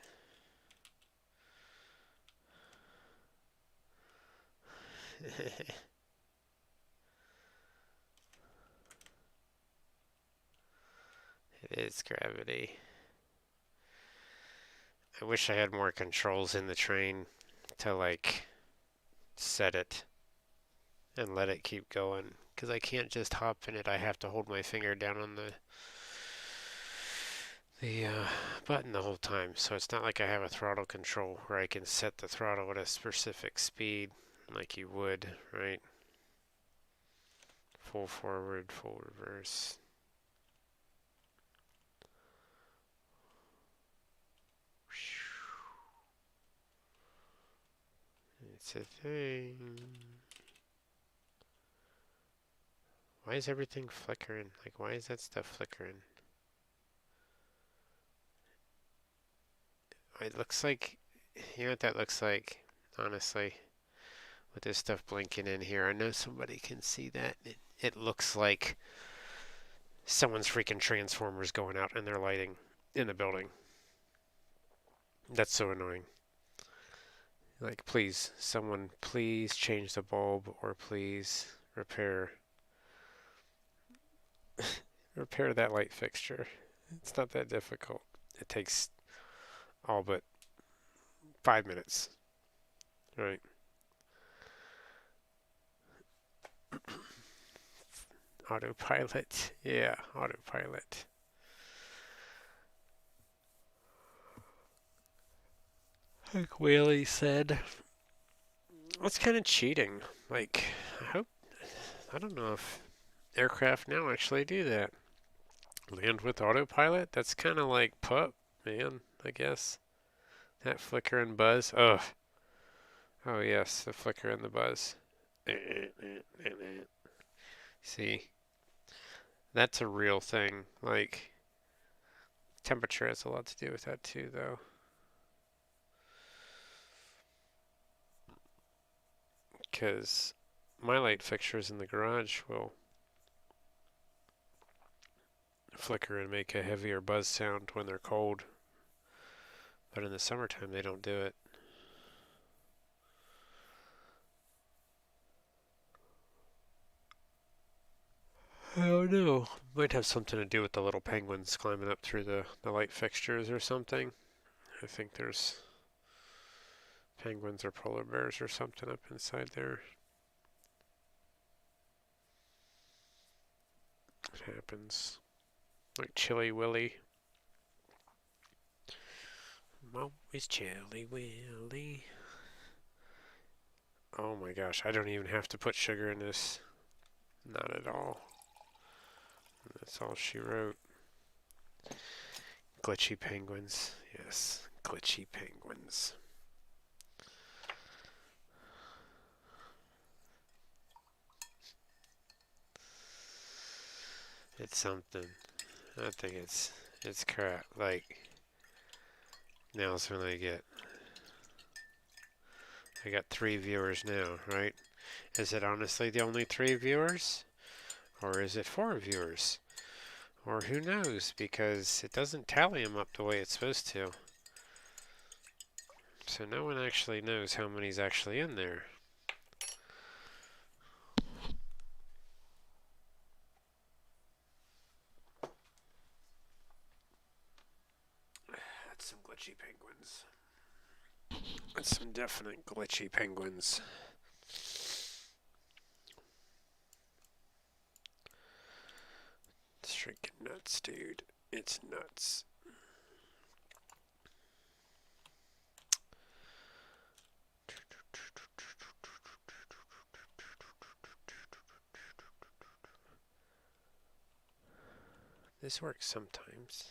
It is gravity. I wish I had more controls in the train to like set it and let it keep going. Because I can't just hop in it. I have to hold my finger down on the button the whole time. So it's not like I have a throttle control where I can set the throttle at a specific speed like you would, right? Full forward, full reverse. It's a thing. Why is everything flickering? Like, why is that stuff flickering? It looks like, you know what that looks like, honestly, with this stuff blinking in here. I know somebody can see that. It looks like someone's freaking transformers going out and they're lighting in the building. That's so annoying. Like, please, someone, please change the bulb or please repair that light fixture. It's not that difficult. It takes all but 5 minutes, right? Autopilot. Yeah, autopilot. Like Whaley said, that's kind of cheating. Like, I don't know if aircraft now actually do that. Land with autopilot? That's kind of like pup, man, I guess. That flicker and buzz. Ugh. Oh yes, the flicker and the buzz. See, that's a real thing. Like, temperature has a lot to do with that too, though. Because my light fixtures in the garage will flicker and make a heavier buzz sound when they're cold. But in the summertime, they don't do it. I don't know. Might have something to do with the little penguins climbing up through the light fixtures or something. I think there's penguins or polar bears or something up inside there. It happens. Like Chilly Willy. I'm always Chilly Willy. Oh my gosh, I don't even have to put sugar in this. Not at all. That's all she wrote. Glitchy penguins. Yes, glitchy penguins. It's something. I think it's crap. Like, now's when I got 3 viewers now, right? Is it honestly the only 3 viewers? Or is it 4 viewers? Or who knows? Because it doesn't tally them up the way it's supposed to. So no one actually knows how many's actually in there. That's some glitchy penguins. That's some definite glitchy penguins. It's freaking nuts, dude. It's nuts. This works sometimes.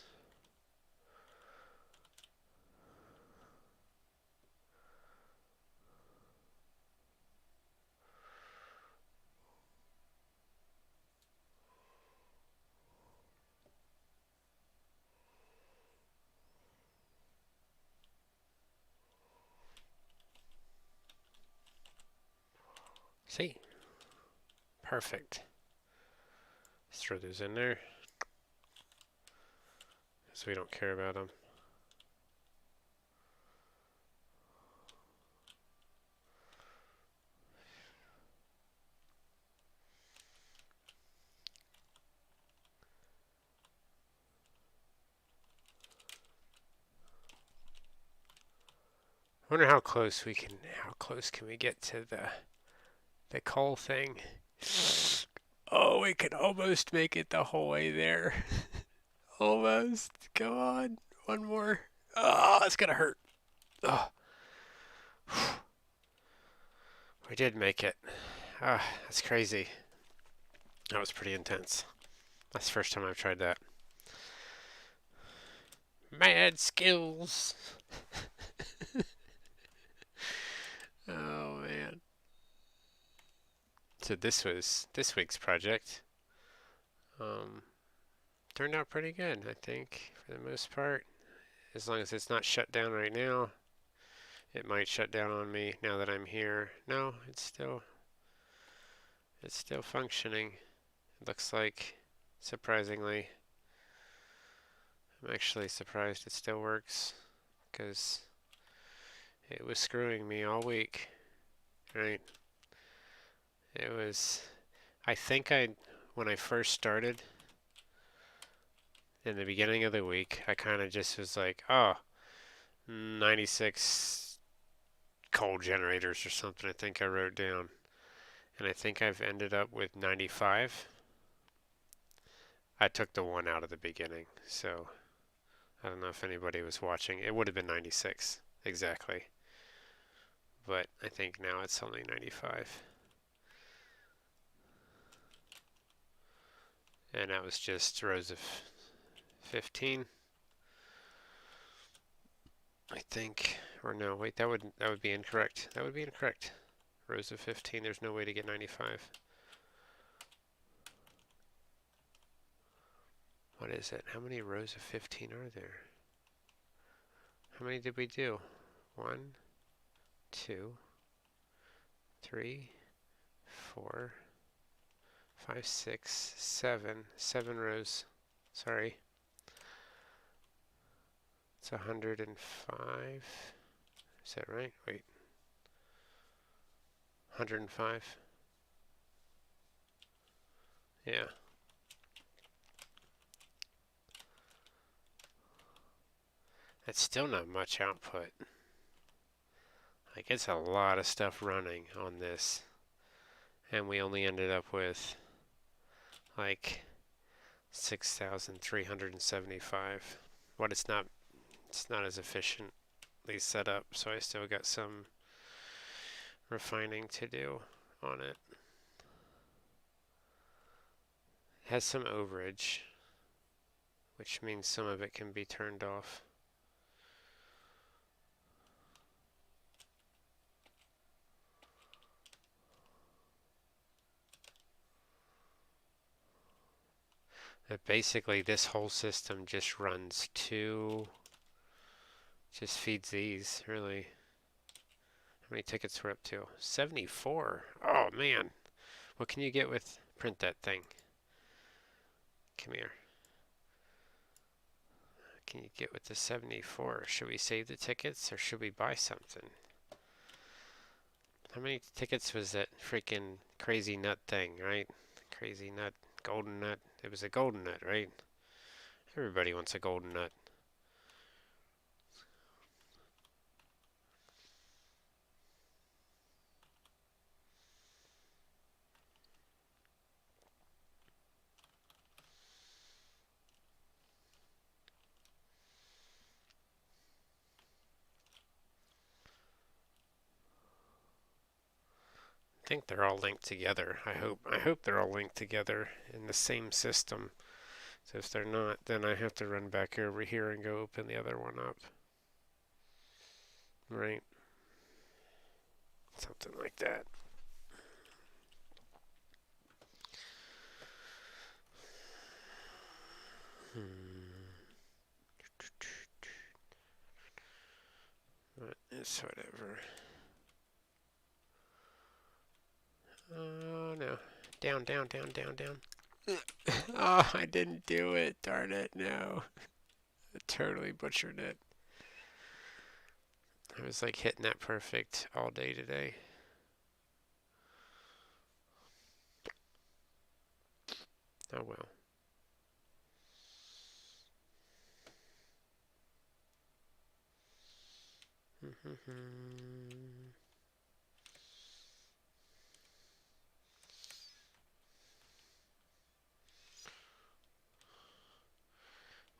See? Perfect. Let's throw those in there. So we don't care about them. I wonder how close can we get to the coal thing? Oh, we can almost make it the whole way there. Almost. Come on. One more. Oh, it's gonna hurt. Oh. We did make it. Ah, that's crazy. That was pretty intense. That's the first time I've tried that. Mad skills. Oh man. So this was this week's project. Turned out pretty good, I think, for the most part. As long as it's not shut down right now. It might shut down on me now that I'm here. No, it's still functioning. It looks like, surprisingly. I'm actually surprised it still works, because it was screwing me all week, right? It was, I think when I first started, in the beginning of the week, I kind of just was like, oh, 96 coal generators or something, I think I wrote down. And I think I've ended up with 95. I took the one out of the beginning, so I don't know if anybody was watching. It would have been 96, exactly. But I think now it's only 95. And that was just rows of 15, I think. Or no, wait, that would be incorrect. That would be incorrect. Rows of 15, there's no way to get 95. What is it? How many rows of 15 are there? How many did we do? 1, 2, 3, 4, 5, 6, 7. 7 rows. Sorry. It's 105. Is that right? Wait. 105. Yeah. That's still not much output. Like, it's a lot of stuff running on this. And we only ended up with like 6,375. But it's not as efficiently set up, so I still got some refining to do on it. It has some overage, which means some of it can be turned off. But basically this whole system just runs just feeds these, really. How many tickets we're up to? 74. Oh man. What can you get with print that thing? Come here. What can you get with the 74? Should we save the tickets or should we buy something? How many tickets was that freaking crazy nut thing, right? Crazy nut, golden nut. It was a golden nut, right? Everybody wants a golden nut. I think they're all linked together. I hope they're all linked together in the same system. So if they're not, then I have to run back over here and go open the other one up. Right? Something like that. But it's whatever. Oh no. Down, down, down, down, down. Oh, I didn't do it. Darn it. No. I totally butchered it. I was like hitting that perfect all day today. Oh well.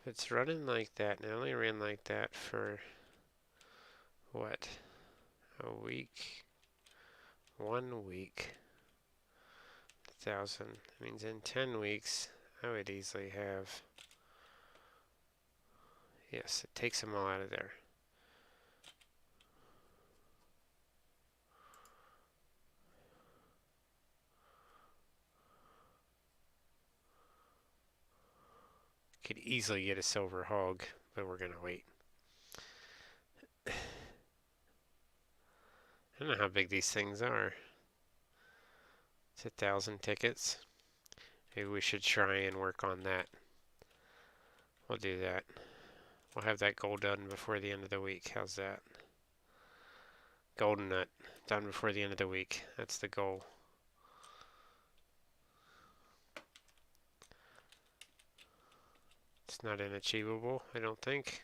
If it's running like that, and it only ran like that for what? A week? 1 week. 1,000. That means in 10 weeks, I would easily have. Yes, it takes them all out of there. Could easily get a silver hog, but we're gonna wait. I don't know how big these things are. It's 1,000 tickets. Maybe we should try and work on that. We'll do that. We'll have that goal done before the end of the week. How's that? Golden nut done before the end of the week. That's the goal. It's not unachievable, I don't think.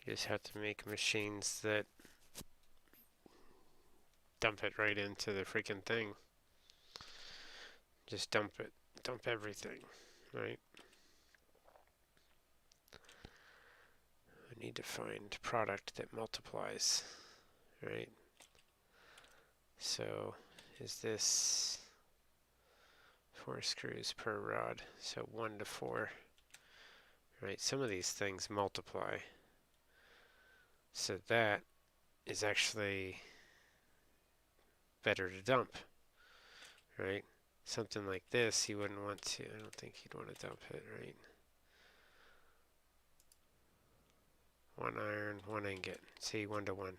We just have to make machines that dump it right into the freaking thing. Just dump it. Dump everything, right? We need to find product that multiplies, right? So, is this 4 screws per rod? So 1 to 4. Right, some of these things multiply. So that is actually better to dump, right? Something like this, you wouldn't want to. I don't think you'd want to dump it, right? One iron, one ingot. See, 1 to 1.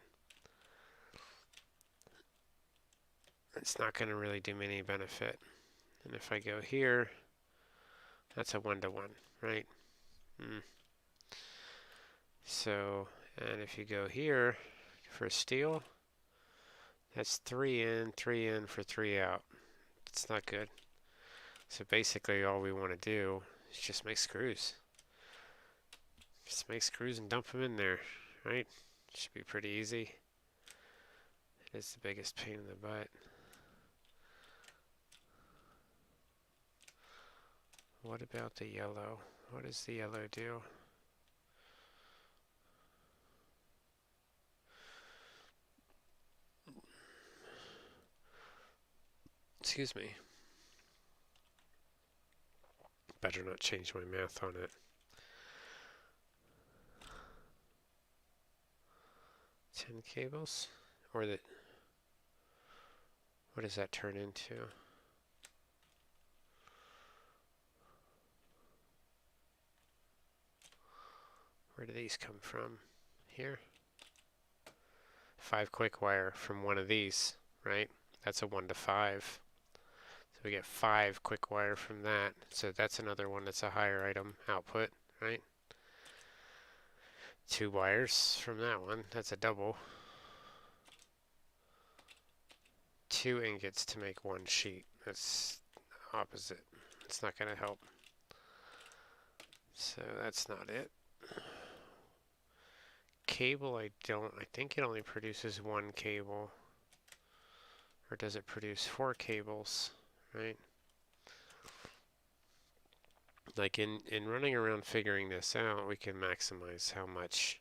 It's not going to really do me any benefit. And if I go here, that's a 1 to 1, right? So, and if you go here for steel, that's 3 in for 3 out. It's not good. So basically all we want to do is just make screws. Just make screws and dump them in there, right? Should be pretty easy. It is the biggest pain in the butt. What about the yellow? What does the yellow do? Excuse me. Better not change my math on it. 10 cables? Or the... What does that turn into? Where do these come from? Here? 5 quick wire from one of these, right? That's a 1 to 5. So we get 5 quick wire from that. So that's another one that's a higher item output, right? 2 wires from that one. That's a double. 2 ingots to make 1 sheet. That's opposite. It's not going to help. So that's not it. Cable, I think it only produces 1 cable. Or does it produce 4 cables, right? Like in running around figuring this out, we can maximize how much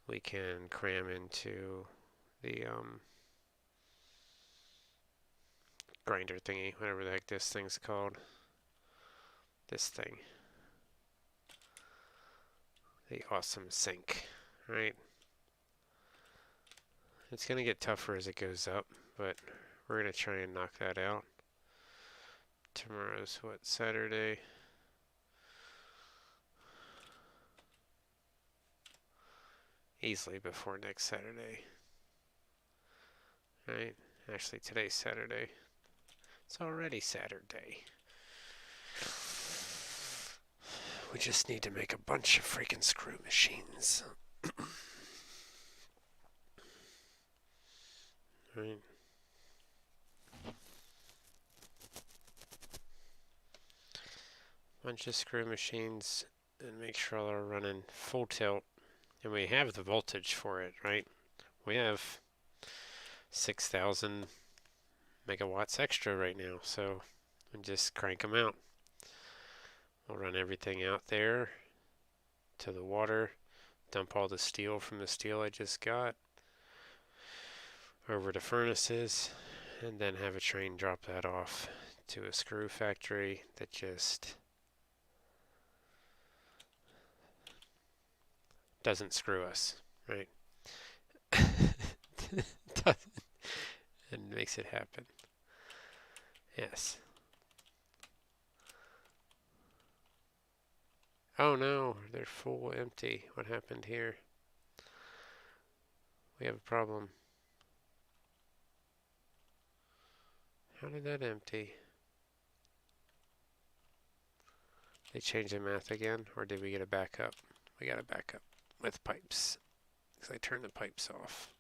we can cram into the grinder thingy, whatever the heck this thing's called. This thing. The awesome sink, right? It's going to get tougher as it goes up, but we're going to try and knock that out. Tomorrow's what, Saturday? Easily before next Saturday. Right? Actually, today's Saturday. It's already Saturday. We just need to make a bunch of freaking screw machines. Right? Bunch of screw machines and make sure they're running full tilt. And we have the voltage for it, right? We have 6,000 megawatts extra right now, so we just crank them out. We'll run everything out there to the water, dump all the steel from the steel I just got over to furnaces, and then have a train drop that off to a screw factory that just doesn't screw us, right? Doesn't, and makes it happen. Yes. Oh no, they're full empty. What happened here? We have a problem. How did that empty? They changed the math again, or did we get a backup? We got a backup with pipes, because I turned the pipes off.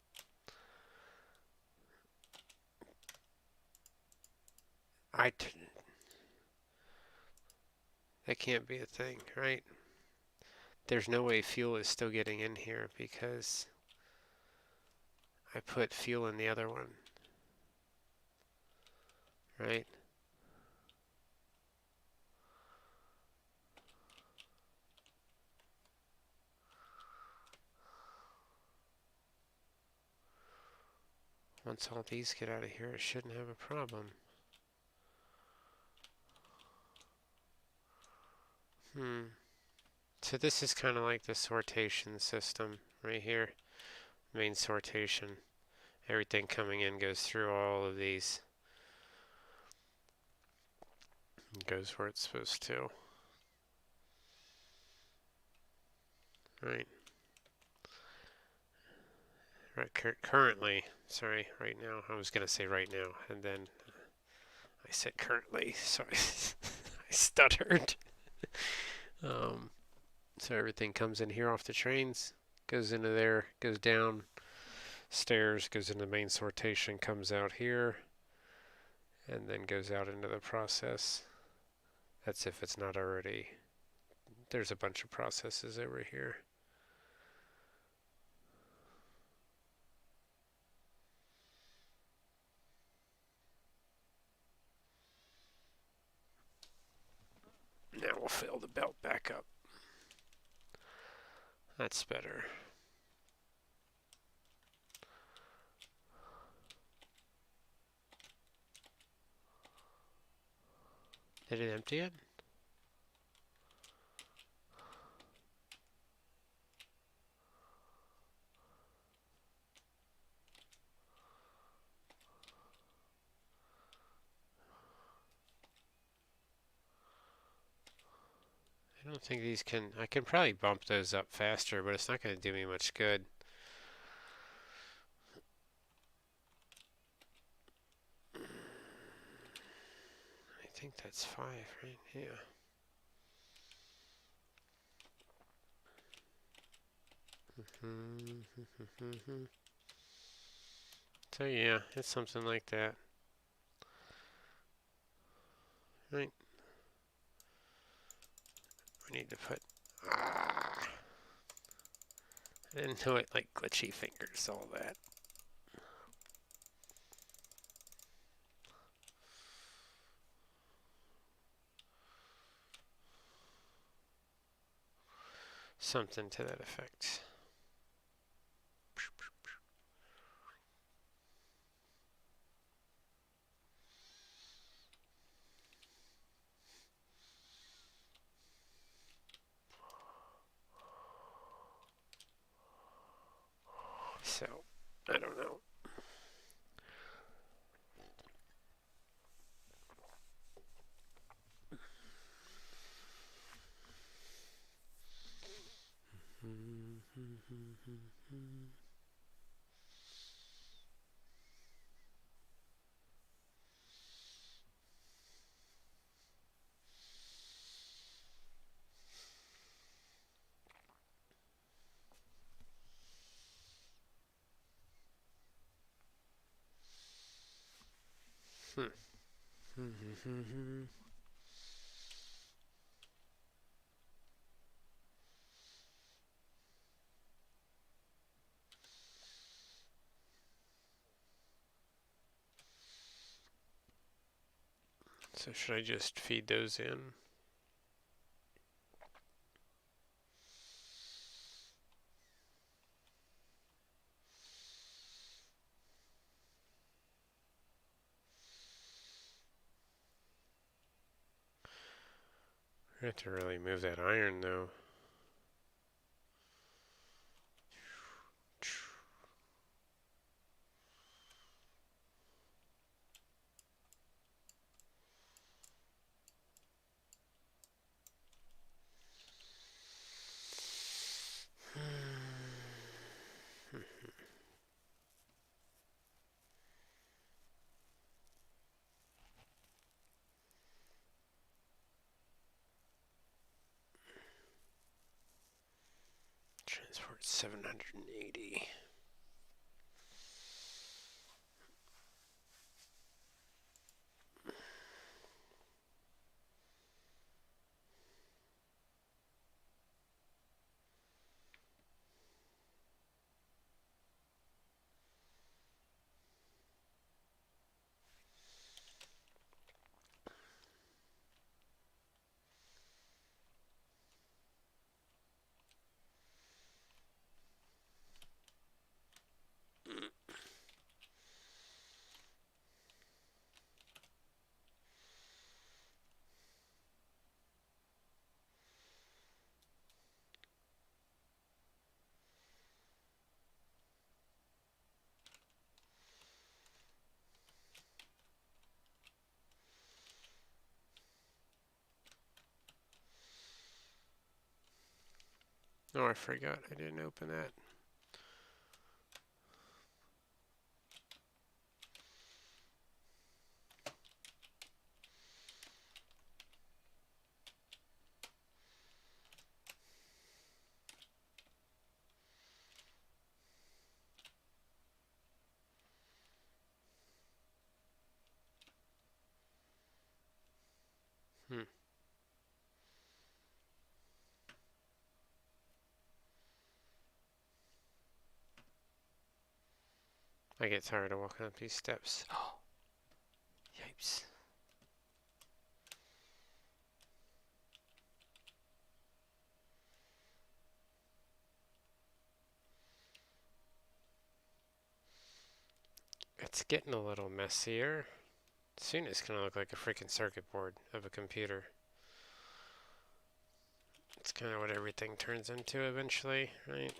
That can't be a thing, right? There's no way fuel is still getting in here because I put fuel in the other one, right? Once all these get out of here, it shouldn't have a problem. So this is kind of like the sortation system right here. main sortation. Everything coming in goes through all of these. It goes where it's supposed to. Right. Right. Currently, sorry, right now. I was gonna say right now, and then I said currently. Sorry, I stuttered. Um, so everything comes in here off the trains, goes into there, goes down stairs, goes into main sortation, comes out here, and then goes out into the process. That's if it's not already. There's a bunch of processes over here. Now we'll fill the belt back up. That's better. Did it empty it? I don't think these can. I can probably bump those up faster, but it's not going to do me much good. I think that's 5, right? Yeah. So yeah, it's something like that. Right. We need to put. I didn't know it like glitchy fingers, all that. Something to that effect. So, I don't know. So should I just feed those in? I have to really move that iron though. Transport 780. Oh, I forgot. I didn't open that. Hmm. I get tired of walking up these steps. Oh, yipes. It's getting a little messier. Soon it's going to look like a freaking circuit board of a computer. It's kind of what everything turns into eventually, right?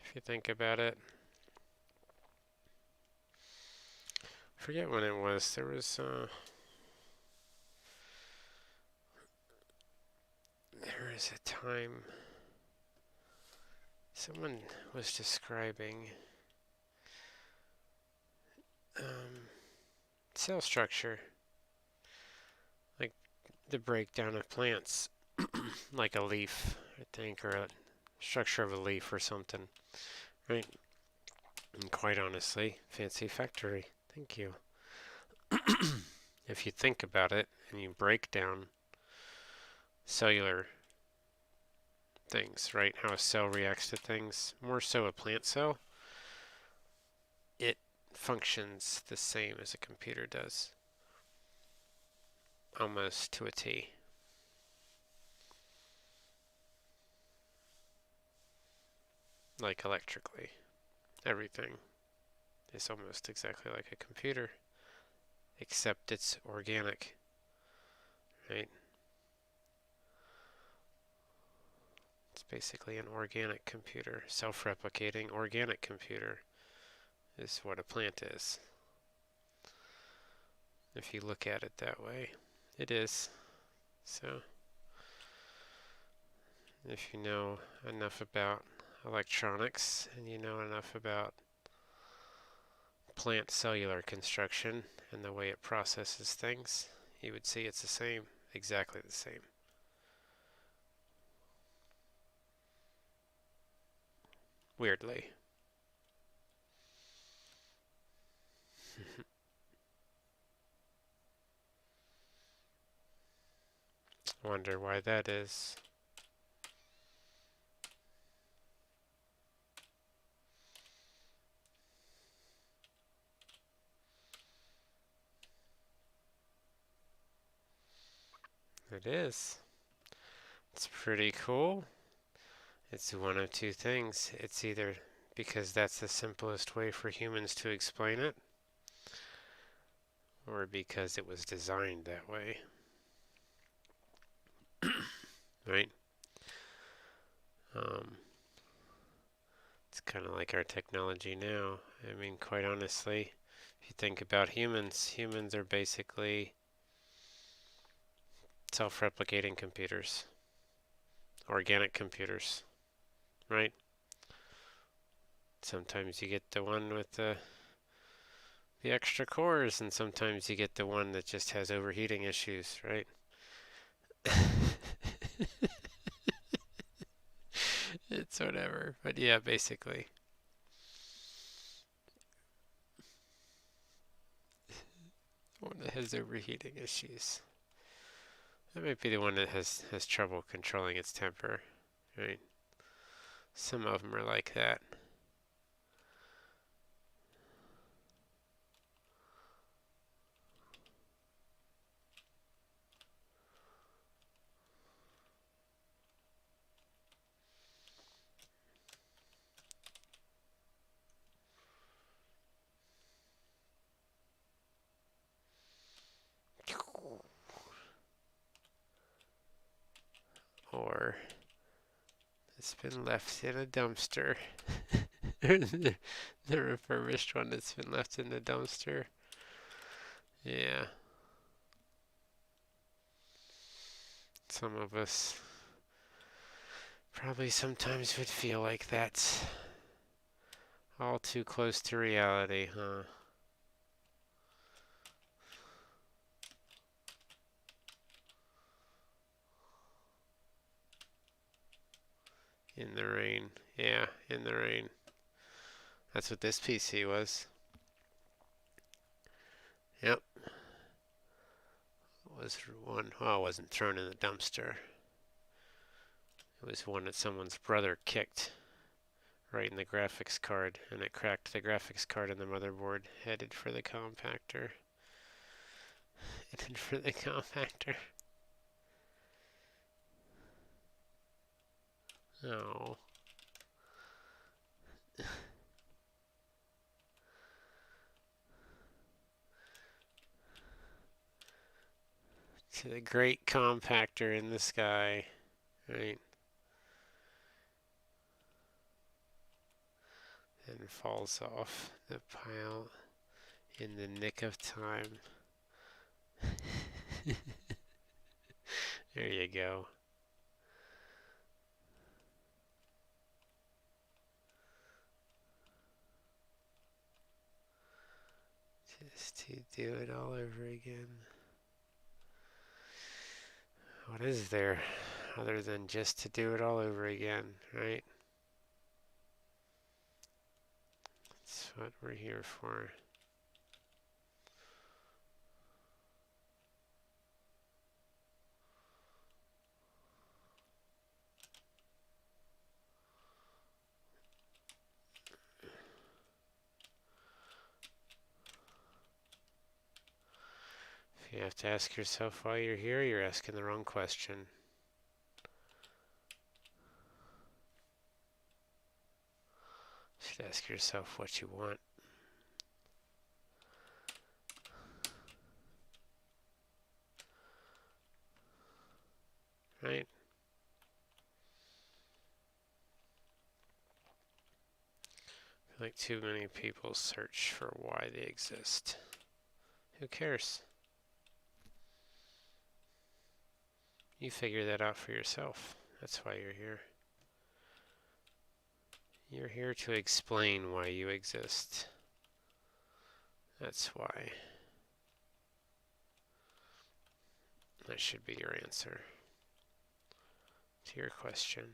If you think about it. I forget when it was. There was a time someone was describing cell structure, like the breakdown of plants, like a leaf, I think, or a structure of a leaf or something, right? And quite honestly, fancy factory. Thank you. If you think about it and you break down cellular things, right? How a cell reacts to things, more so a plant cell, it functions the same as a computer does, almost to a T. Like electrically. Everything is almost exactly like a computer, except it's organic, right? It's basically an organic computer. Self-replicating organic computer is what a plant is. If you look at it that way, it is. So, if you know enough about electronics and you know enough about plant cellular construction and the way it processes things, you would see it's the same, exactly the same. Weirdly. Wonder why that is. It is. It's pretty cool. It's one of two things. It's either because that's the simplest way for humans to explain it, or because it was designed that way. Right? Um, it's kind of like our technology now. I mean, quite honestly, if you think about humans, humans are basically self-replicating computers, organic computers, right? Sometimes you get the one with the extra cores, and sometimes you get the one that just has overheating issues, right? It's whatever, but yeah, basically. One that has overheating issues. That might be the one that has trouble controlling its temper, right? Some of them are like that. Or it's been left in a dumpster. The refurbished one that's been left in the dumpster. Yeah. Some of us Probably sometimes would feel like that's all too close to reality, huh? In the rain. Yeah, in the rain. That's what this PC was. Yep. It was one, well, it wasn't thrown in the dumpster. It was one that someone's brother kicked right in the graphics card, and it cracked the graphics card and the motherboard. Headed for the compactor. Headed for the compactor. Oh. To the great compactor in the sky, right? And falls off the pile in the nick of time. There you go. Just to do it all over again. What is there other than just to do it all over again, right? That's what we're here for. If you have to ask yourself why you're here, you're asking the wrong question. You should ask yourself what you want. Right? I feel like too many people search for why they exist. Who cares? You figure that out for yourself. That's why you're here. You're here to explain why you exist. That's why. That should be your answer to your question.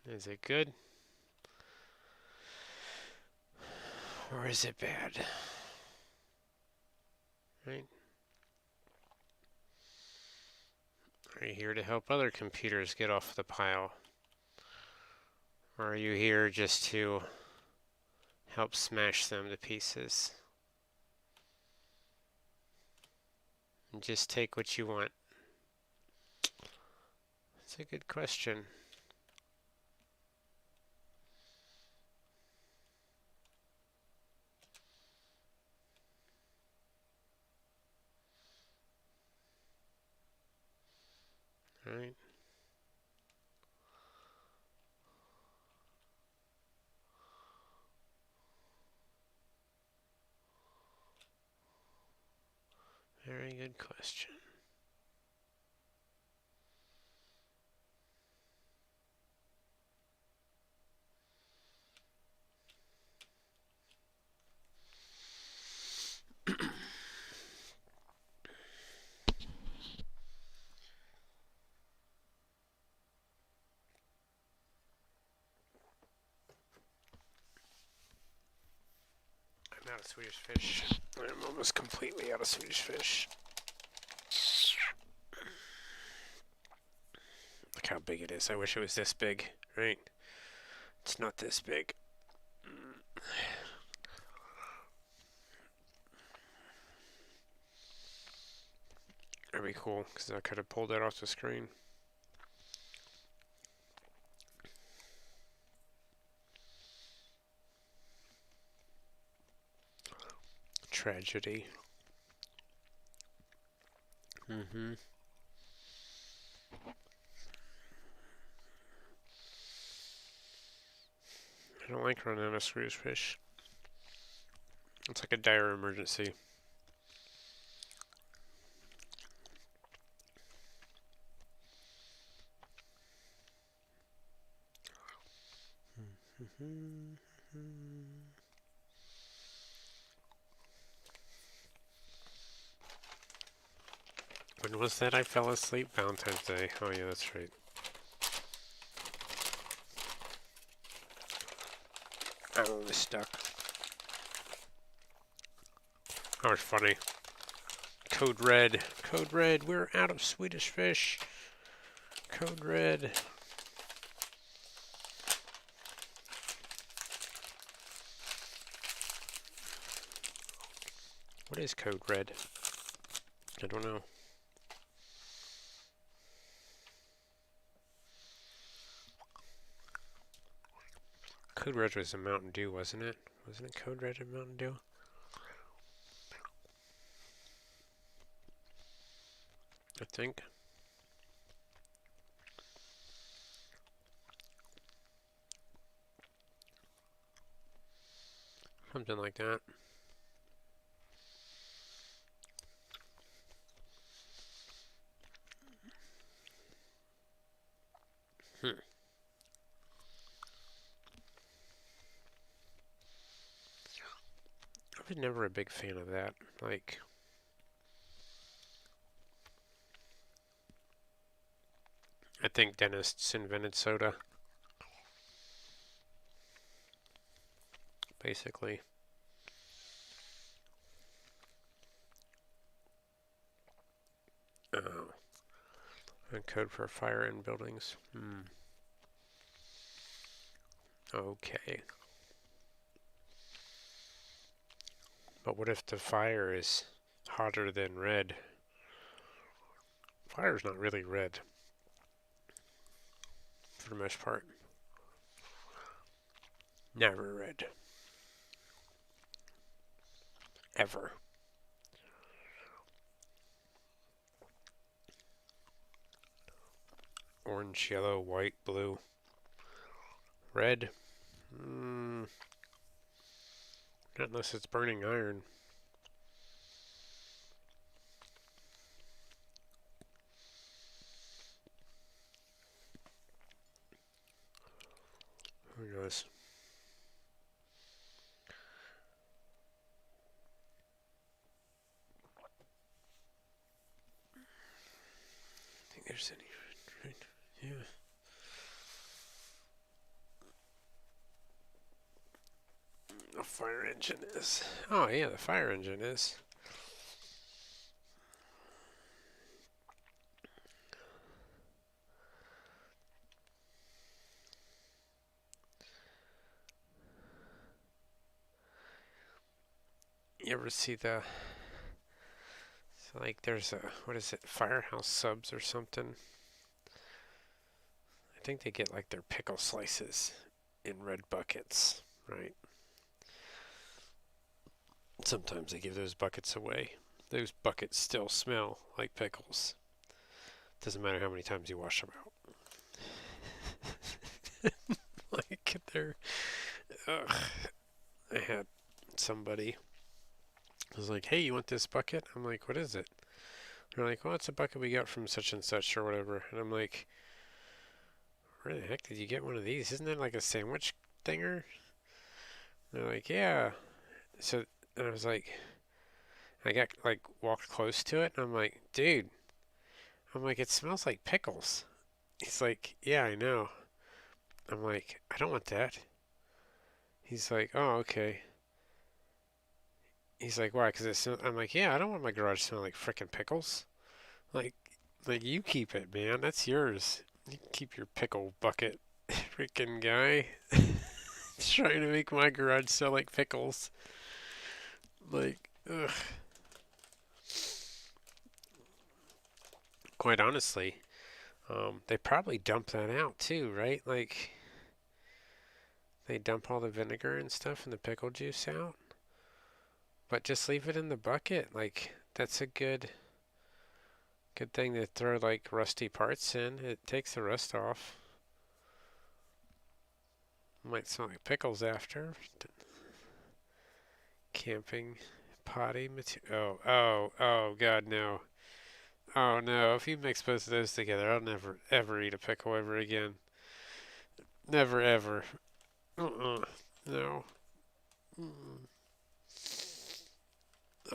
Is it good? Or is it bad? Right? Are you here to help other computers get off the pile? Or are you here just to help smash them to pieces? And just take what you want? It's a good question. Right? Very good question. I'm out of Swedish fish. I'm almost completely out of Swedish fish. Look how big it is. I wish it was this big, right? It's not this big. That'd be cool, because I could have pulled that off the screen. Tragedy. Mm-hmm. I don't like running out of Swedish fish. It's like a dire emergency. When was that I fell asleep? Valentine's Day. Oh yeah, that's right. I was stuck. That was funny. Code red. Code red. We're out of Swedish fish. Code red. What is code red? I don't know. Code red was a Mountain Dew, wasn't it? Wasn't it Code red in Mountain Dew? I think. Something like that. I was never a big fan of that. Like, I think dentists invented soda. Basically. Oh. And code for fire in buildings. Okay. But what if the fire is hotter than red? Fire's not really red. For the most part. Never red. Ever. Orange, yellow, white, blue. Red? Not unless it's burning iron. Who knows? I think there's any. Right? Yeah. The fire engine is. Oh, yeah, the fire engine is. You ever see the. Like, there's a. What is it? Firehouse subs or something? I think they get like their pickle slices in red buckets, right? Sometimes they give those buckets away. Those buckets still smell like pickles. Doesn't matter how many times you wash them out. Like they're. Ugh. I had somebody was like, "Hey, you want this bucket?" I'm like, "What is it?" They're like, "Well, it's a bucket we got from such and such or whatever." And I'm like, "Where the heck did you get one of these? Isn't that like a sandwich thinger?" And they're like, "Yeah." So, and I was like, I got like walked close to it, and I'm like, "Dude," I'm like, "It smells like pickles." He's like, "Yeah, I know." I'm like, "I don't want that." He's like, "Oh, okay." He's like, "Why?" Because I'm like, "Yeah, I don't want my garage to smell like frickin' pickles." Like, like you keep it, man. That's yours. You keep your pickle bucket, freaking guy. He's trying to make my garage smell like pickles. Like, ugh. Quite honestly, they probably dump that out too, right? Like, they dump all the vinegar and stuff and the pickle juice out, but just leave it in the bucket. Like, that's a good thing to throw like rusty parts in. It takes the rust off. Might smell like pickles after. Camping potty material. Oh, God, no. Oh, no. If you mix both of those together, I'll never, ever eat a pickle ever again. Never, ever. No. Mm.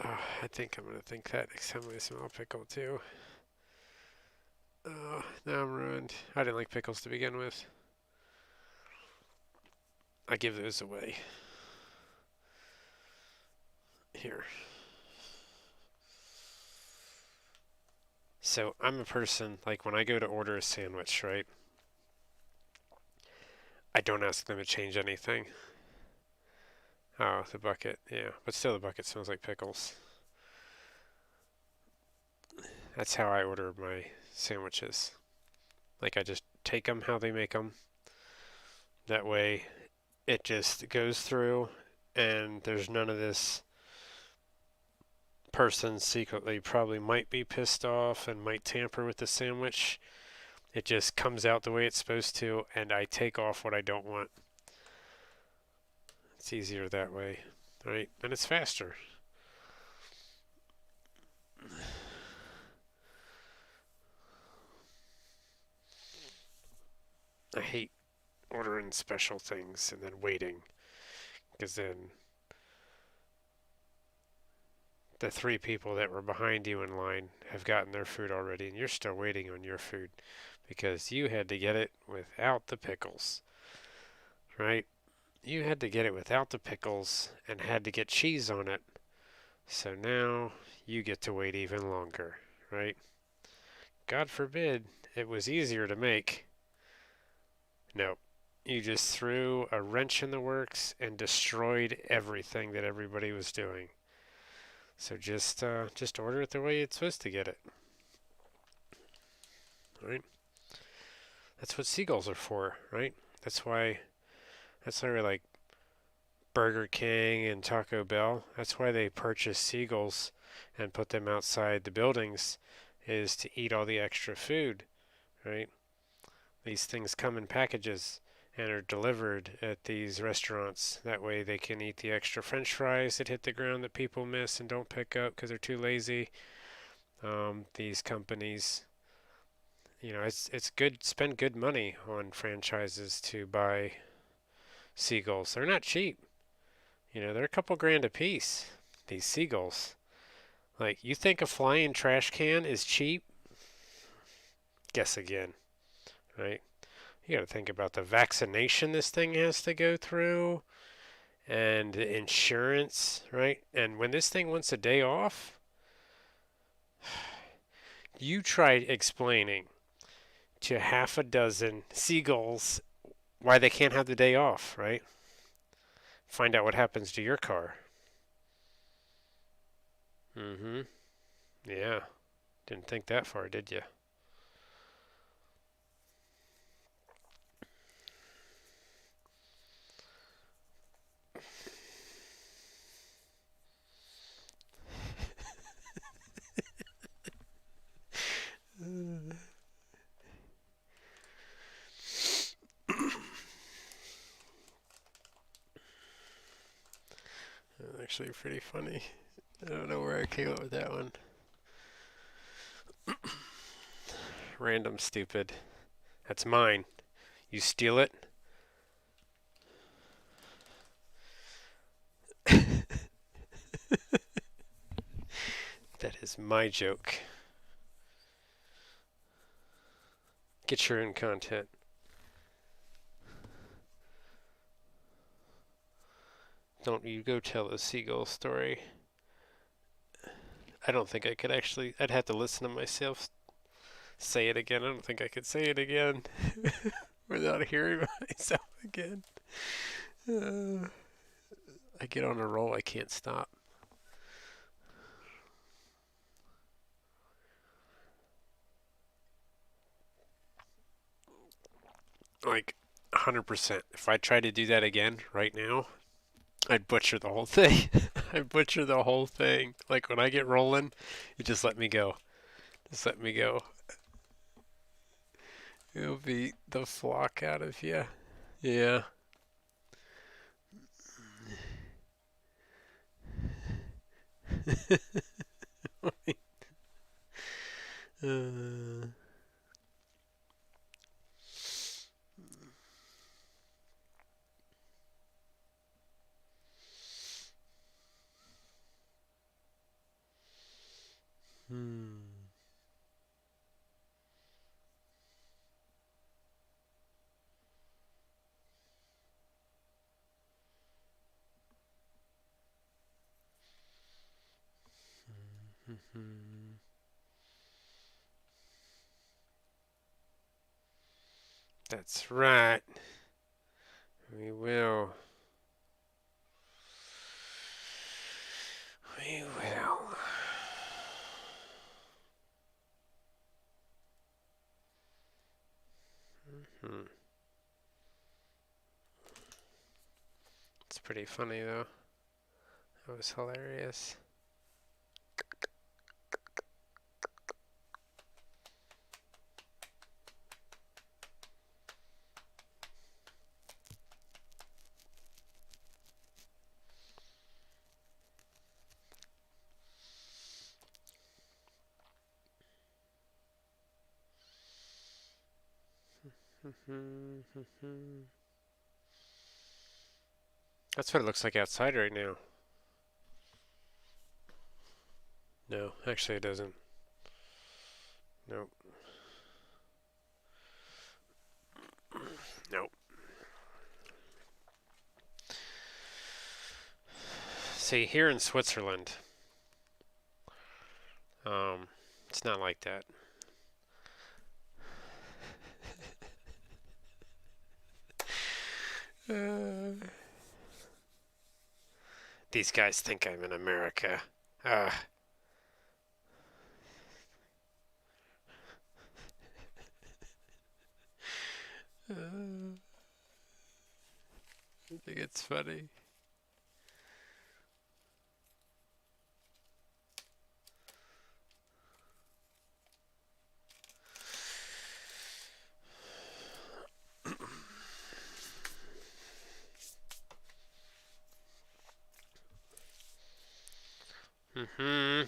Oh, I think I'm going to think that next time I smell a pickle, too. Oh, now I'm ruined. I didn't like pickles to begin with. I give those away. Here. So I'm a person, like when I go to order a sandwich, right? I don't ask them to change anything. Oh, the bucket, yeah. But still, the bucket smells like pickles. That's how I order my sandwiches. Like, I just take them how they make them. That way, it just goes through, and there's none of this person secretly probably might be pissed off and might tamper with the sandwich. It just comes out the way it's supposed to, and I take off what I don't want. It's easier that way, right? And it's faster. I hate ordering special things and then waiting, because then the three people that were behind you in line have gotten their food already, and you're still waiting on your food because you had to get it without the pickles, right? You had to get it without the pickles and had to get cheese on it. So now you get to wait even longer, right? God forbid it was easier to make. No, you just threw a wrench in the works and destroyed everything that everybody was doing. So just order it the way it's supposed to get it. Right? That's what seagulls are for, right? That's why we like Burger King and Taco Bell. That's why they purchase seagulls and put them outside the buildings, is to eat all the extra food, right? These things come in packages and are delivered at these restaurants. That way they can eat the extra french fries that hit the ground that people miss and don't pick up because they're too lazy. These companies, it's good, spend good money on franchises to buy seagulls. They're not cheap. They're a couple grand a piece, these seagulls. Like, you think a flying trash can is cheap? Guess again, right? You got to think about the vaccination this thing has to go through and the insurance, right? And when this thing wants a day off, you try explaining to half a dozen seagulls why they can't have the day off, right? Find out what happens to your car. Mm-hmm. Yeah. Didn't think that far, did you? Actually pretty funny. I don't know where I came up with that one. Random stupid. That's mine. You steal it? That is my joke. Get your own content. Don't you go tell a seagull story. I don't think I could actually. I'd have to listen to myself say it again. I don't think I could say it again without hearing myself again. I get on a roll. I can't stop. Like 100%. If I tried to do that again right now, I'd butcher the whole thing. I'd butcher the whole thing. Like when I get rolling, you just let me go. Just let me go. It'll beat the flock out of you. Yeah. uh, hmm. That's right. We will. We will. Hmm. It's pretty funny though. That was hilarious. That's what it looks like outside right now. No, actually it doesn't. Nope. Nope. See, here in Switzerland, um, it's not like that. These guys think I'm in America. Uh, I think it's funny. Mm-hmm.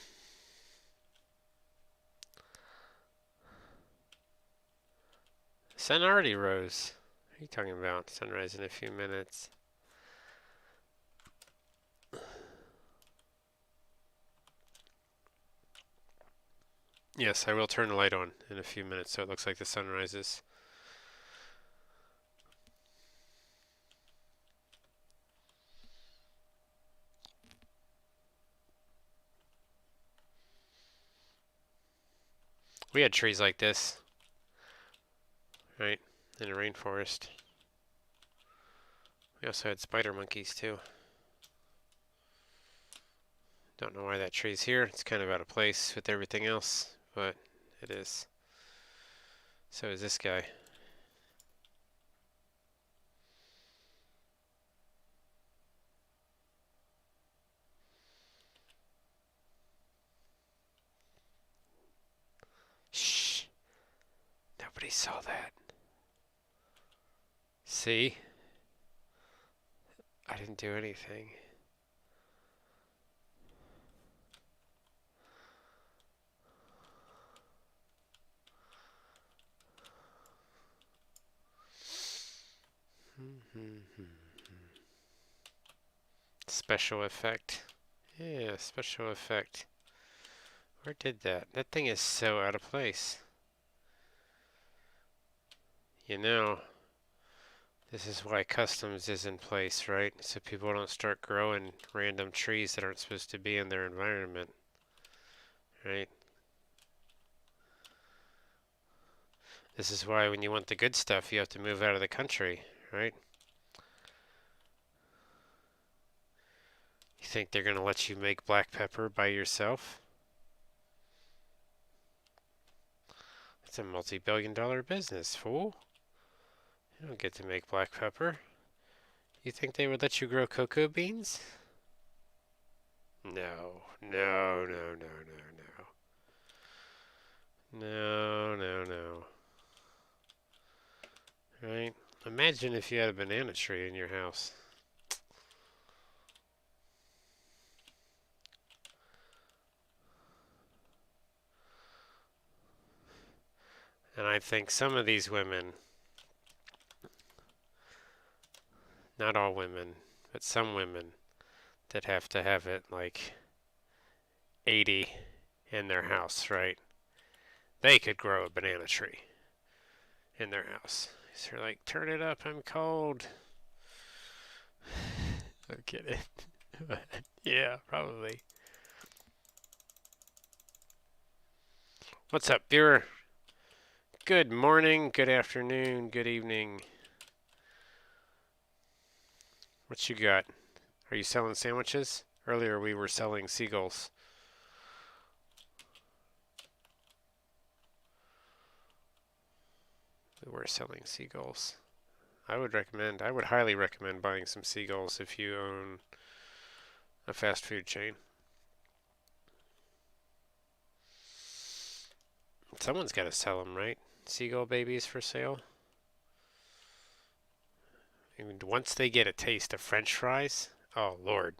Sun already rose. What are you talking about? Sunrise in a few minutes. Yes, I will turn the light on in a few minutes so it looks like the sun rises. We had trees like this, right, in a rainforest. We also had spider monkeys too. Don't know why that tree's here. It's kind of out of place with everything else, but it is. So is this guy. Shh. Nobody saw that. See? I didn't do anything. Special effect. Yeah, special effect. Where did that? That thing is so out of place. You know, this is why customs is in place, right? So people don't start growing random trees that aren't supposed to be in their environment, right? This is why when you want the good stuff, you have to move out of the country, right? You think they're going to let you make black pepper by yourself? It's a multi-billion-dollar business, fool. You don't get to make black pepper. You think they would let you grow cocoa beans? No, no, no, no, no, no. No, no, no. Right? Imagine if you had a banana tree in your house. And I think some of these women, not all women, but some women that have to have it like 80 in their house, right? They could grow a banana tree in their house. So they're like, turn it up, I'm cold. I'm kidding. Yeah, probably. What's up, viewer? Good morning, good afternoon, good evening. What you got? Are you selling sandwiches? Earlier we were selling seagulls. We were selling seagulls. I would highly recommend buying some seagulls if you own a fast food chain. Someone's got to sell them, right? Seagull babies for sale. And once they get a taste of French fries, oh Lord,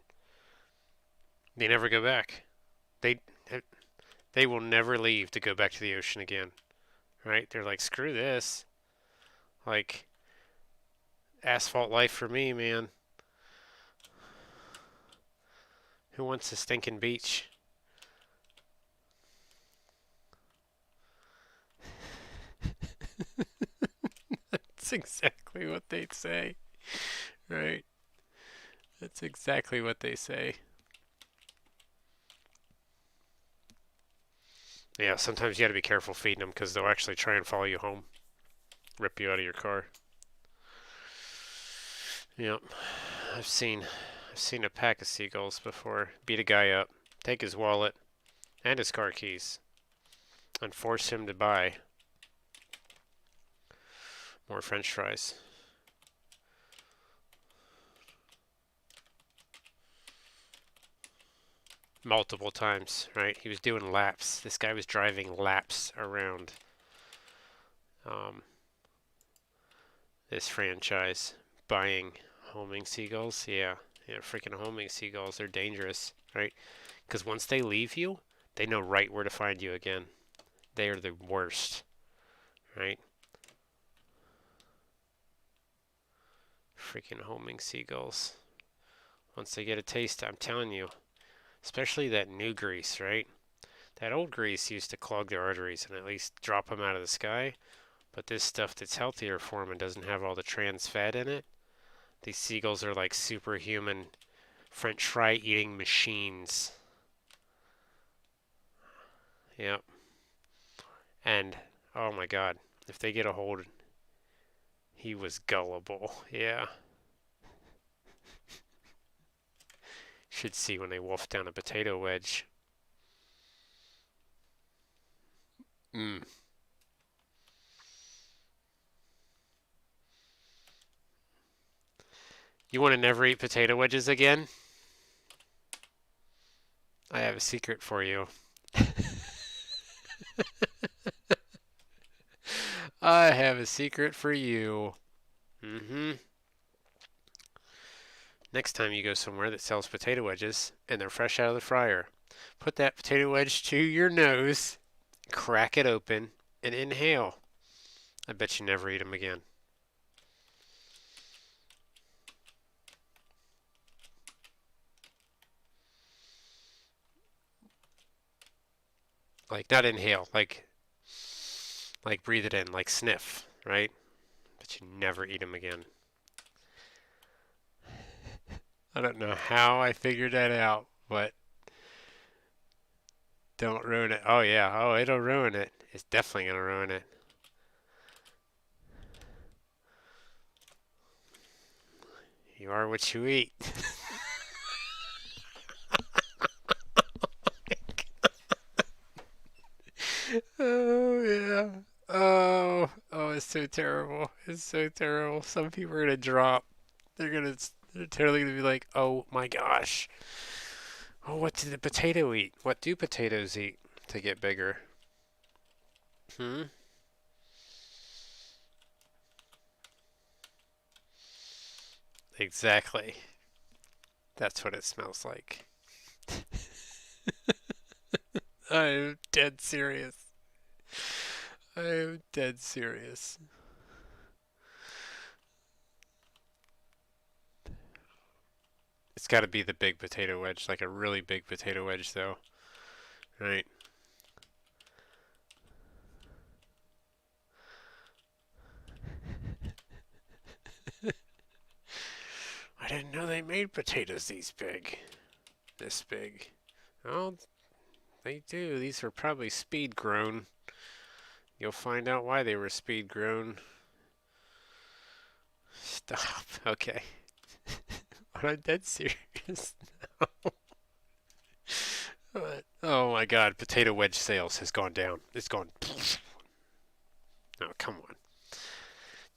they never go back. They they will never leave to go back to the ocean again, right? They're like, screw this, like asphalt life for me, man. Who wants a stinking beach? That's exactly what they'd say, right? That's exactly what they say. Yeah, sometimes you got to be careful feeding them because they'll actually try and follow you home, rip you out of your car. Yep, I've seen a pack of seagulls before. Beat a guy up, take his wallet and his car keys, and force him to buy more French fries. Multiple times, right? He was doing laps. This guy was driving laps around um, this franchise, buying homing seagulls. Yeah, freaking homing seagulls. They're dangerous, right? Because once they leave you, they know right where to find you again. They are the worst, right? Freaking homing seagulls. Once they get a taste, I'm telling you, especially that new grease, right? That old grease used to clog their arteries and at least drop them out of the sky. But this stuff that's healthier for them and doesn't have all the trans fat in it, these seagulls are like superhuman French fry eating machines. Yep. And, oh my god, if they get a hold, he was gullible. Yeah. Should see when they wolf down a potato wedge. Mmm. You want to never eat potato wedges again? I have a secret for you. I have a secret for you. Mm-hmm. Next time you go somewhere that sells potato wedges and they're fresh out of the fryer, put that potato wedge to your nose, crack it open, and inhale. I bet you never eat them again. Like not inhale, like breathe it in, like sniff, right? But you never eat them again. I don't know how I figured that out, but don't ruin it. Oh yeah, oh it'll ruin it. It's definitely gonna ruin it. You are what you eat. Oh yeah. Oh, it's so terrible. It's so terrible. Some people are gonna drop. They're totally gonna be like, oh my gosh. Oh, what did the potato eat? What do potatoes eat to get bigger? Hmm? Exactly. That's what it smells like. I'm dead serious. I am dead serious. It's got to be the big potato wedge, like a really big potato wedge, though. Right? I didn't know they made potatoes these big. This big. Oh, they do. These are probably speed grown. You'll find out why they were speed grown. Stop. Okay. I'm dead serious. Oh my god, potato wedge sales has gone down. It's gone. Oh, come on.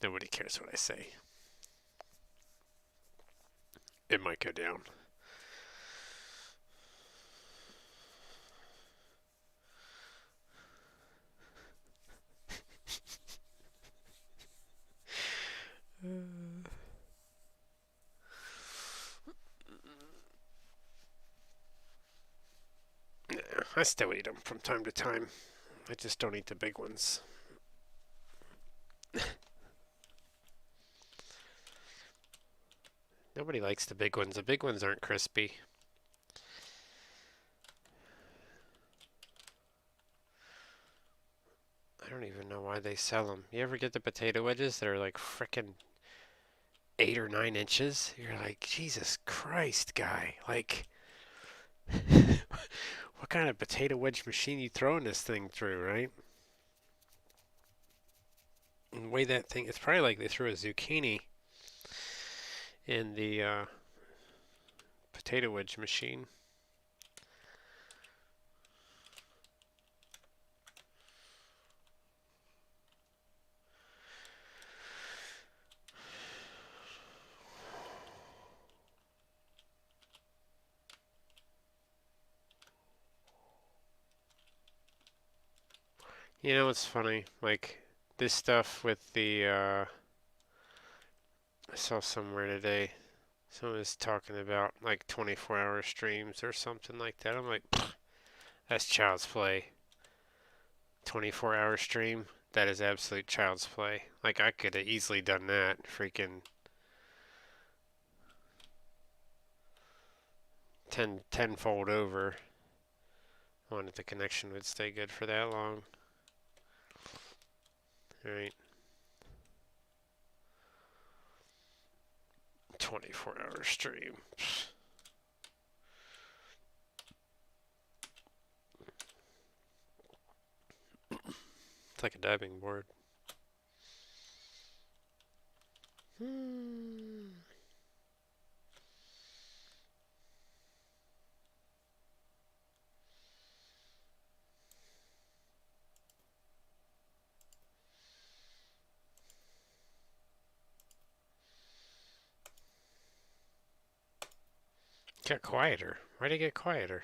Nobody cares what I say. It might go down. Yeah, I still eat them from time to time. I just don't eat the big ones. Nobody likes the big ones. The big ones aren't crispy. I don't even know why they sell them. You ever get the potato wedges that are like frickin' 8 or 9 inches? You're like, Jesus Christ, guy. Like, what kind of potato wedge machine you throwing this thing through, right? And the way that thing, it's probably like they threw a zucchini in the potato wedge machine. You know what's funny? Like, this stuff with the, I saw somewhere today, someone was talking about like 24-hour streams or something like that. I'm like, that's child's play. 24-hour stream? That is absolute child's play. Like, I could have easily done that. Freaking tenfold over. I wanted the connection would stay good for that long. Alright. 24-hour stream. It's like a diving board. Got quieter. Why'd it get quieter?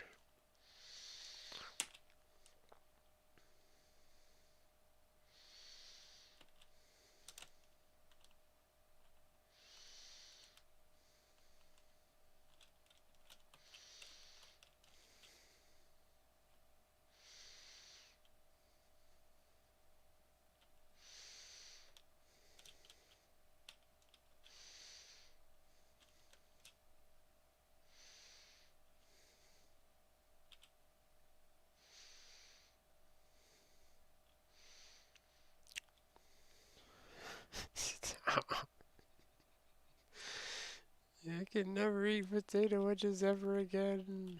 I can never eat potato wedges ever again.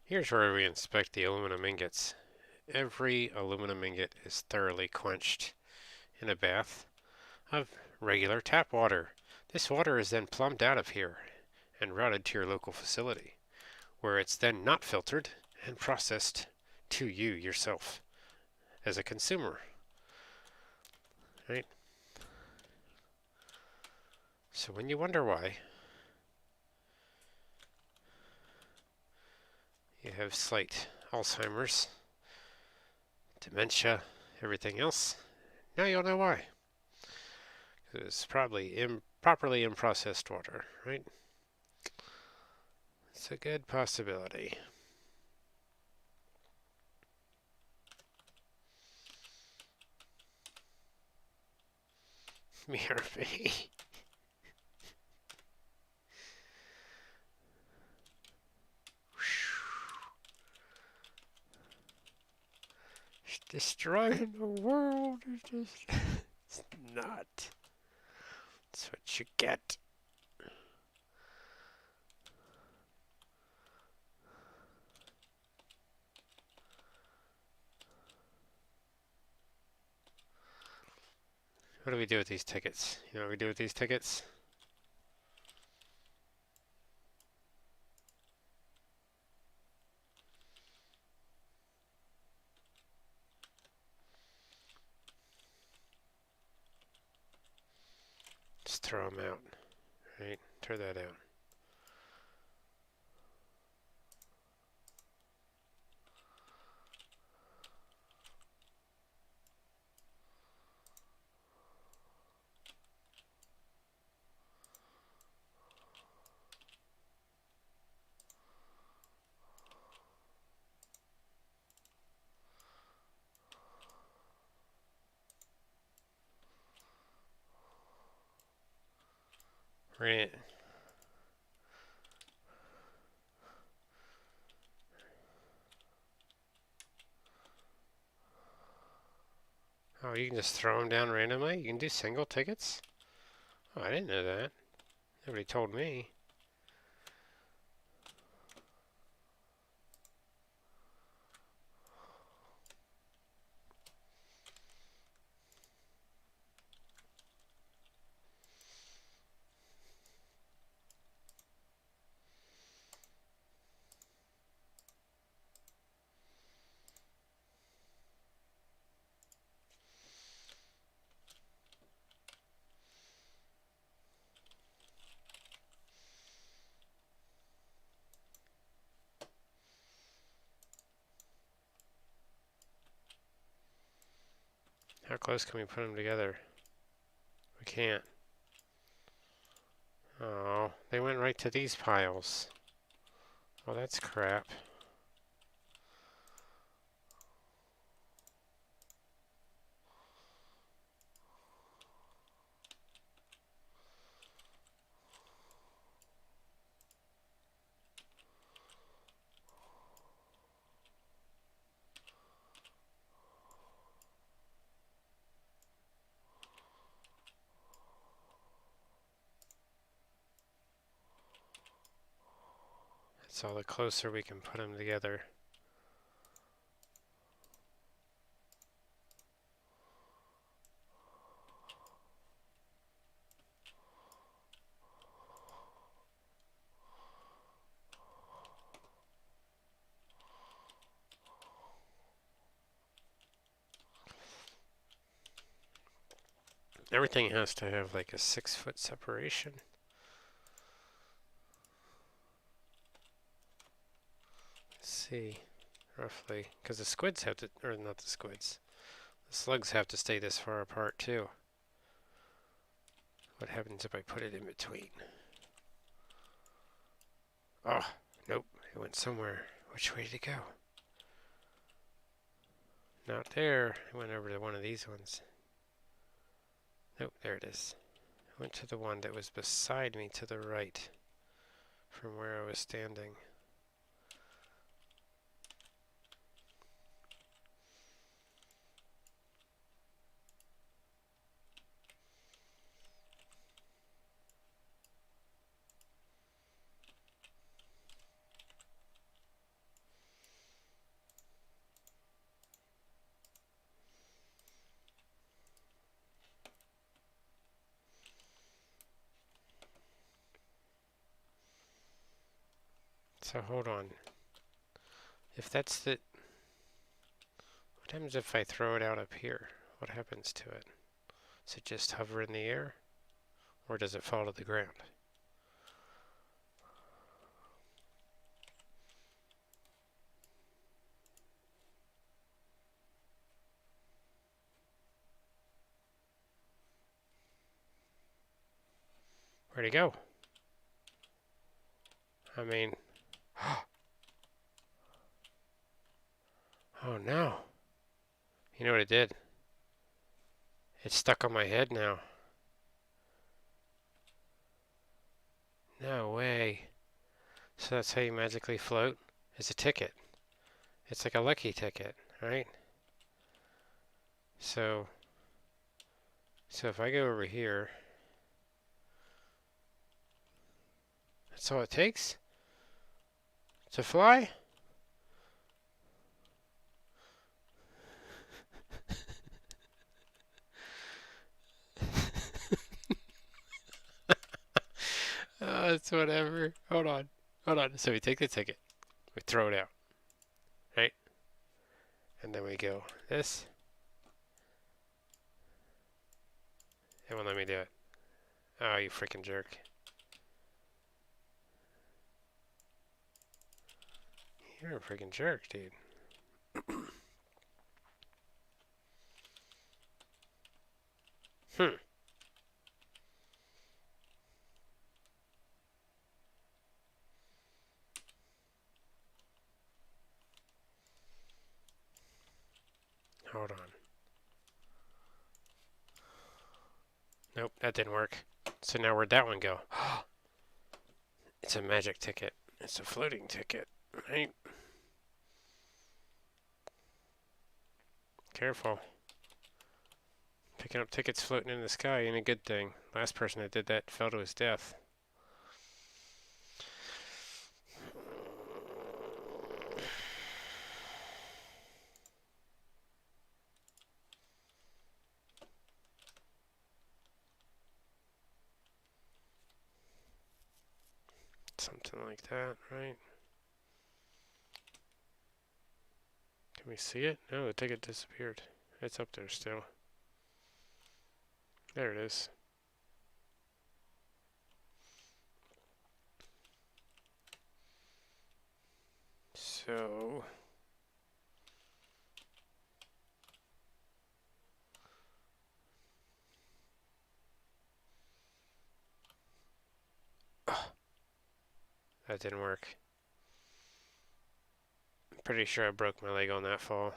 Here's where we inspect the aluminum ingots. Every aluminum ingot is thoroughly quenched in a bath of regular tap water. This water is then plumbed out of here and routed to your local facility, where it's then not filtered and processed to you yourself as a consumer. Right? So when you wonder why you have slight Alzheimer's, dementia, everything else, now you'll know why. It's probably improperly unprocessed water, right? It's a good possibility. BRB. Destroying the world is just it's not. That's what you get. What do we do with these tickets? You know what we do with these tickets? Just throw them out. Right? Throw that out. Right. Oh, you can just throw them down randomly? You can do single tickets? Oh, I didn't know that. Nobody told me. How close can we put them together? We can't. Oh, they went right to these piles. Oh, that's crap. That's all the closer we can put them together. Everything has to have like a 6-foot separation. Let's see, roughly, because the squids have to, or not the squids, the slugs have to stay this far apart too. What happens if I put it in between? Oh, nope, it went somewhere. Which way did it go? Not there. It went over to one of these ones. Nope, there it is. It went to the one that was beside me to the right from where I was standing. So hold on. If that's the... What happens if I throw it out up here? What happens to it? Does it just hover in the air? Or does it fall to the ground? Where'd it go? I mean... Oh no. You know what it did? It's stuck on my head now. No way. So that's how you magically float? It's a ticket. It's like a lucky ticket, right? So if I go over here, that's all it takes to fly? It's whatever. Hold on. Hold on. So we take the ticket. We throw it out, right? And then we go this. It won't let me do it. Oh, you freaking jerk. You're a freaking jerk, dude. Hmm. Hold on. Nope, that didn't work. So now where'd that one go? It's a magic ticket. It's a floating ticket, right? Careful. Picking up tickets floating in the sky ain't a good thing. Last person that did that fell to his death. Something like that, right? Can we see it? No, the ticket disappeared. It's up there still. There it is. So... that didn't work. I'm pretty sure I broke my leg on that fall.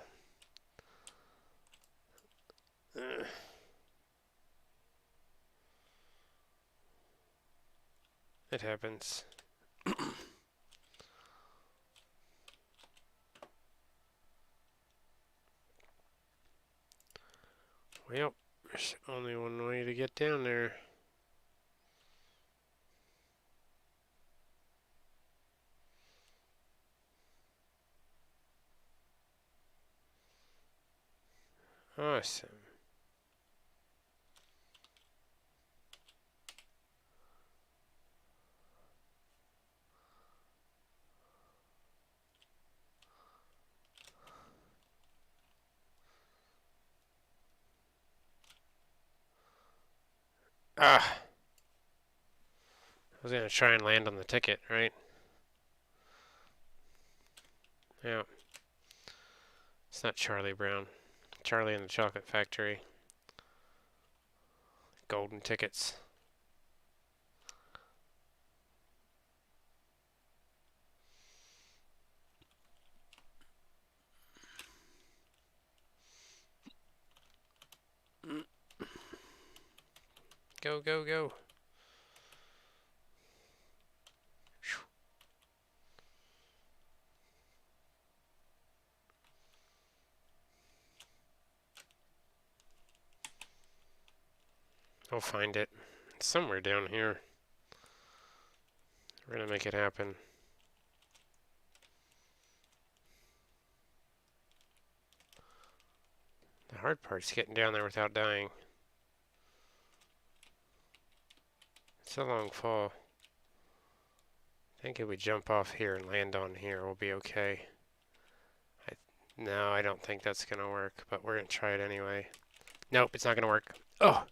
It happens. Well, there's only one way to get down there. Awesome. Ah! I was gonna try and land on the ticket, right? Yeah. It's not Charlie Brown. Charlie and the Chocolate Factory. Golden tickets. Go, go, go. I'll find it. It's somewhere down here. We're gonna make it happen. The hard part's getting down there without dying. It's a long fall. I think if we jump off here and land on here, we'll be okay. No, I don't think that's gonna work, but we're gonna try it anyway. Nope, it's not gonna work. Oh!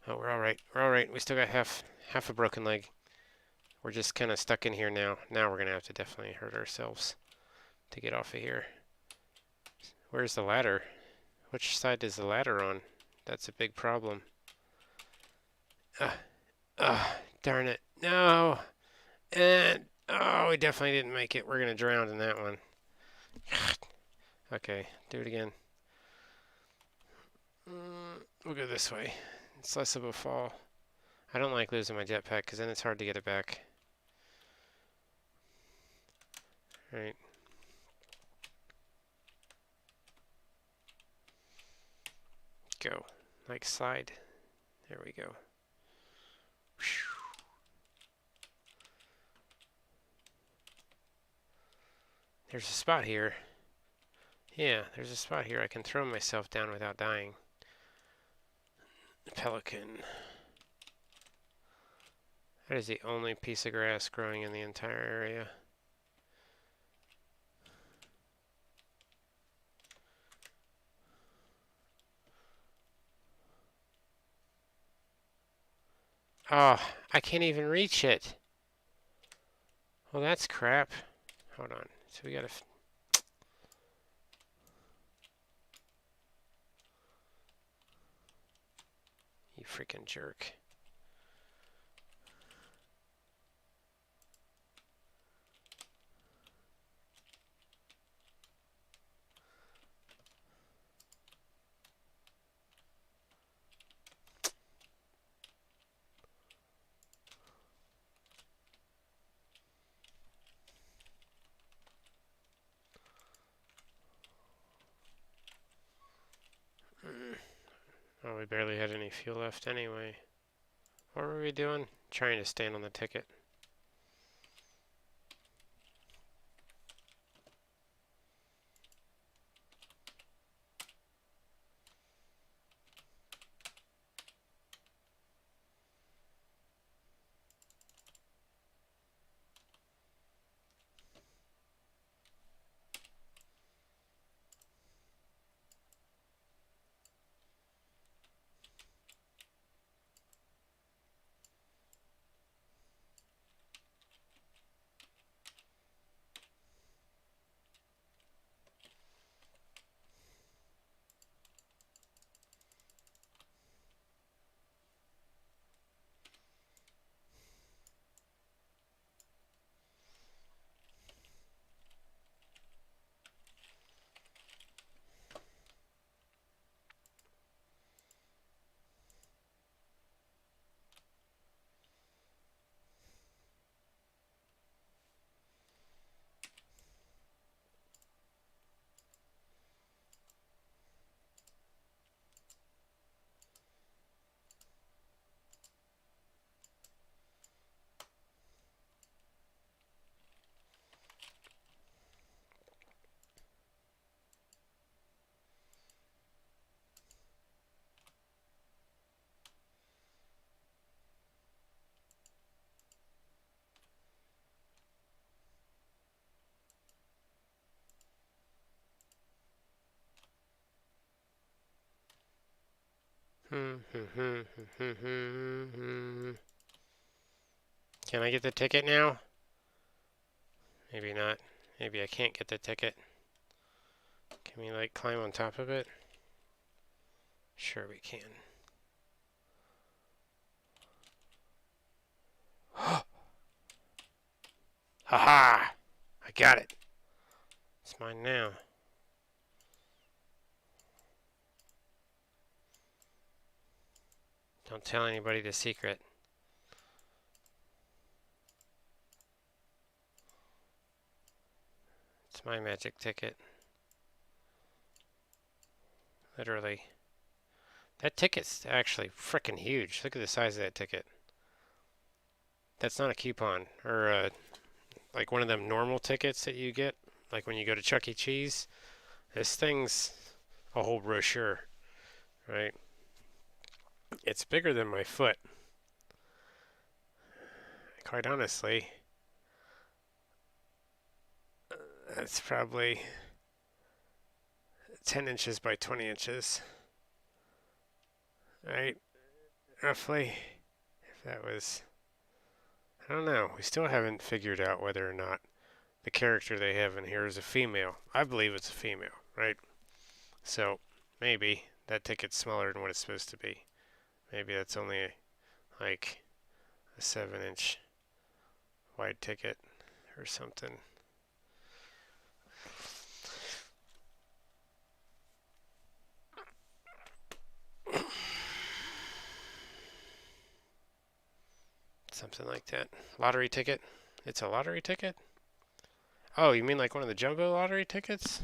Oh, we're alright. We're alright. We still got half a broken leg. We're just kind of stuck in here now. Now we're gonna have to definitely hurt ourselves to get off of here. Where's the ladder? Which side is the ladder on? That's a big problem. Darn it. No! And, oh, we definitely didn't make it. We're gonna drown in that one. Okay, do it again. We'll go this way. It's less of a fall. I don't like losing my jetpack because then it's hard to get it back. Right. Go. Like slide. There we go. There's a spot here. Yeah, there's a spot here I can throw myself down without dying. Pelican. That is the only piece of grass growing in the entire area. Oh, I can't even reach it. Well, that's crap. Hold on. So we gotta... You freaking jerk. Oh, we barely had any fuel left anyway. What were we doing? Trying to stand on the ticket. Can I get the ticket now? Maybe not. Maybe I can't get the ticket. Can we like climb on top of it? Sure we can. Haha! I got it. It's mine now. Don't tell anybody the secret. It's my magic ticket. Literally. That ticket's actually frickin' huge. Look at the size of that ticket. That's not a coupon or like one of them normal tickets that you get, like when you go to Chuck E. Cheese. This thing's a whole brochure, right? It's bigger than my foot. Quite honestly, that's probably 10 inches by 20 inches, right? Roughly. If that was, I don't know. We still haven't figured out whether or not the character they have in here is a female. I believe it's a female, right? So maybe that ticket's smaller than what it's supposed to be. Maybe that's only like a 7-inch wide ticket or something. Something like that. Lottery ticket. It's a lottery ticket? Oh, you mean like one of the jumbo lottery tickets?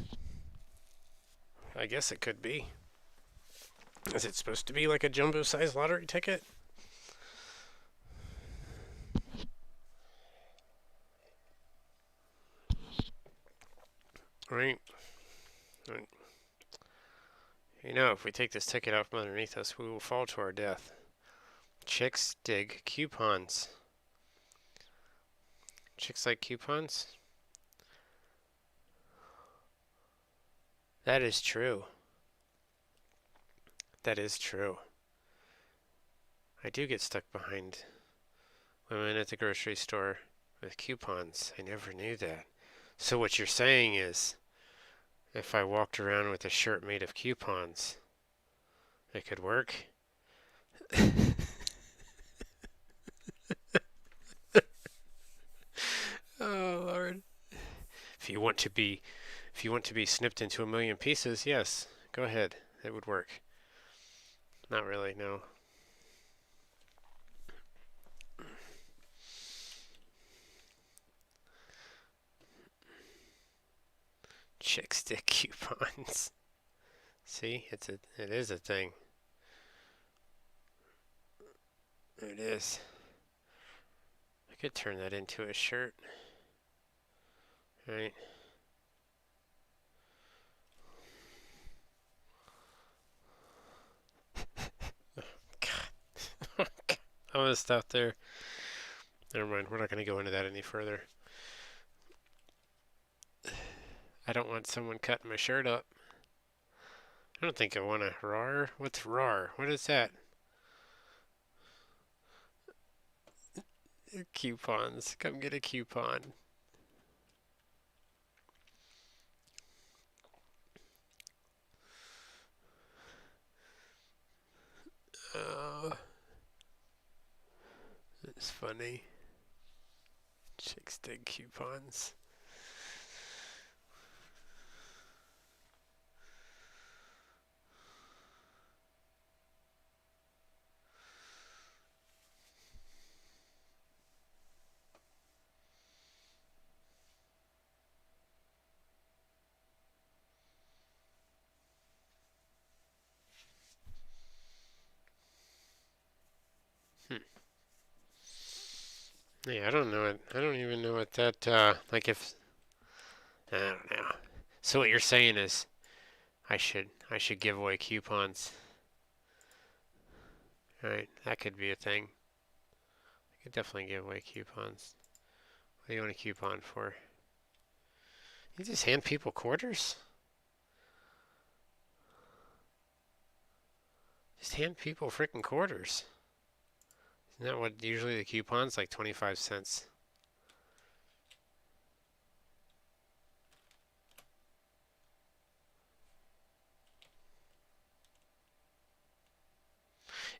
I guess it could be. Is it supposed to be like a jumbo-sized lottery ticket? Right. Right. You know, if we take this ticket out from underneath us, we will fall to our death. Chicks dig coupons. Chicks like coupons? That is true. That is true. I do get stuck behind women at the grocery store with coupons. I never knew that. So what you're saying is, if I walked around with a shirt made of coupons, it could work? Oh Lord. If you want to be snipped into a million pieces, yes, go ahead. It would work. Not really, no. Chick stick coupons. See, it is a thing. It is. I could turn that into a shirt. Right? God. I'm gonna stop there. Never mind, we're not gonna go into that any further. I don't want someone cutting my shirt up. I don't think I want a RAR. What's RAR? What is that? Coupons. Come get a coupon. Oh, it's funny. Chicks dig coupons. Hmm. Yeah, I don't know it. I don't even know what that, like if, I don't know. So what you're saying is I should give away coupons. Right? That could be a thing. I could definitely give away coupons. What do you want a coupon for? You just hand people quarters? Just hand people freaking quarters. Isn't that what usually the coupon's like 25 cents?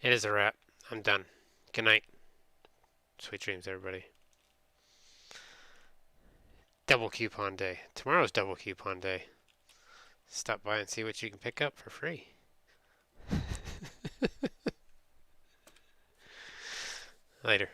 It is a wrap. I'm done. Good night. Sweet dreams, everybody. Double coupon day. Tomorrow's double coupon day. Stop by and see what you can pick up for free. Later.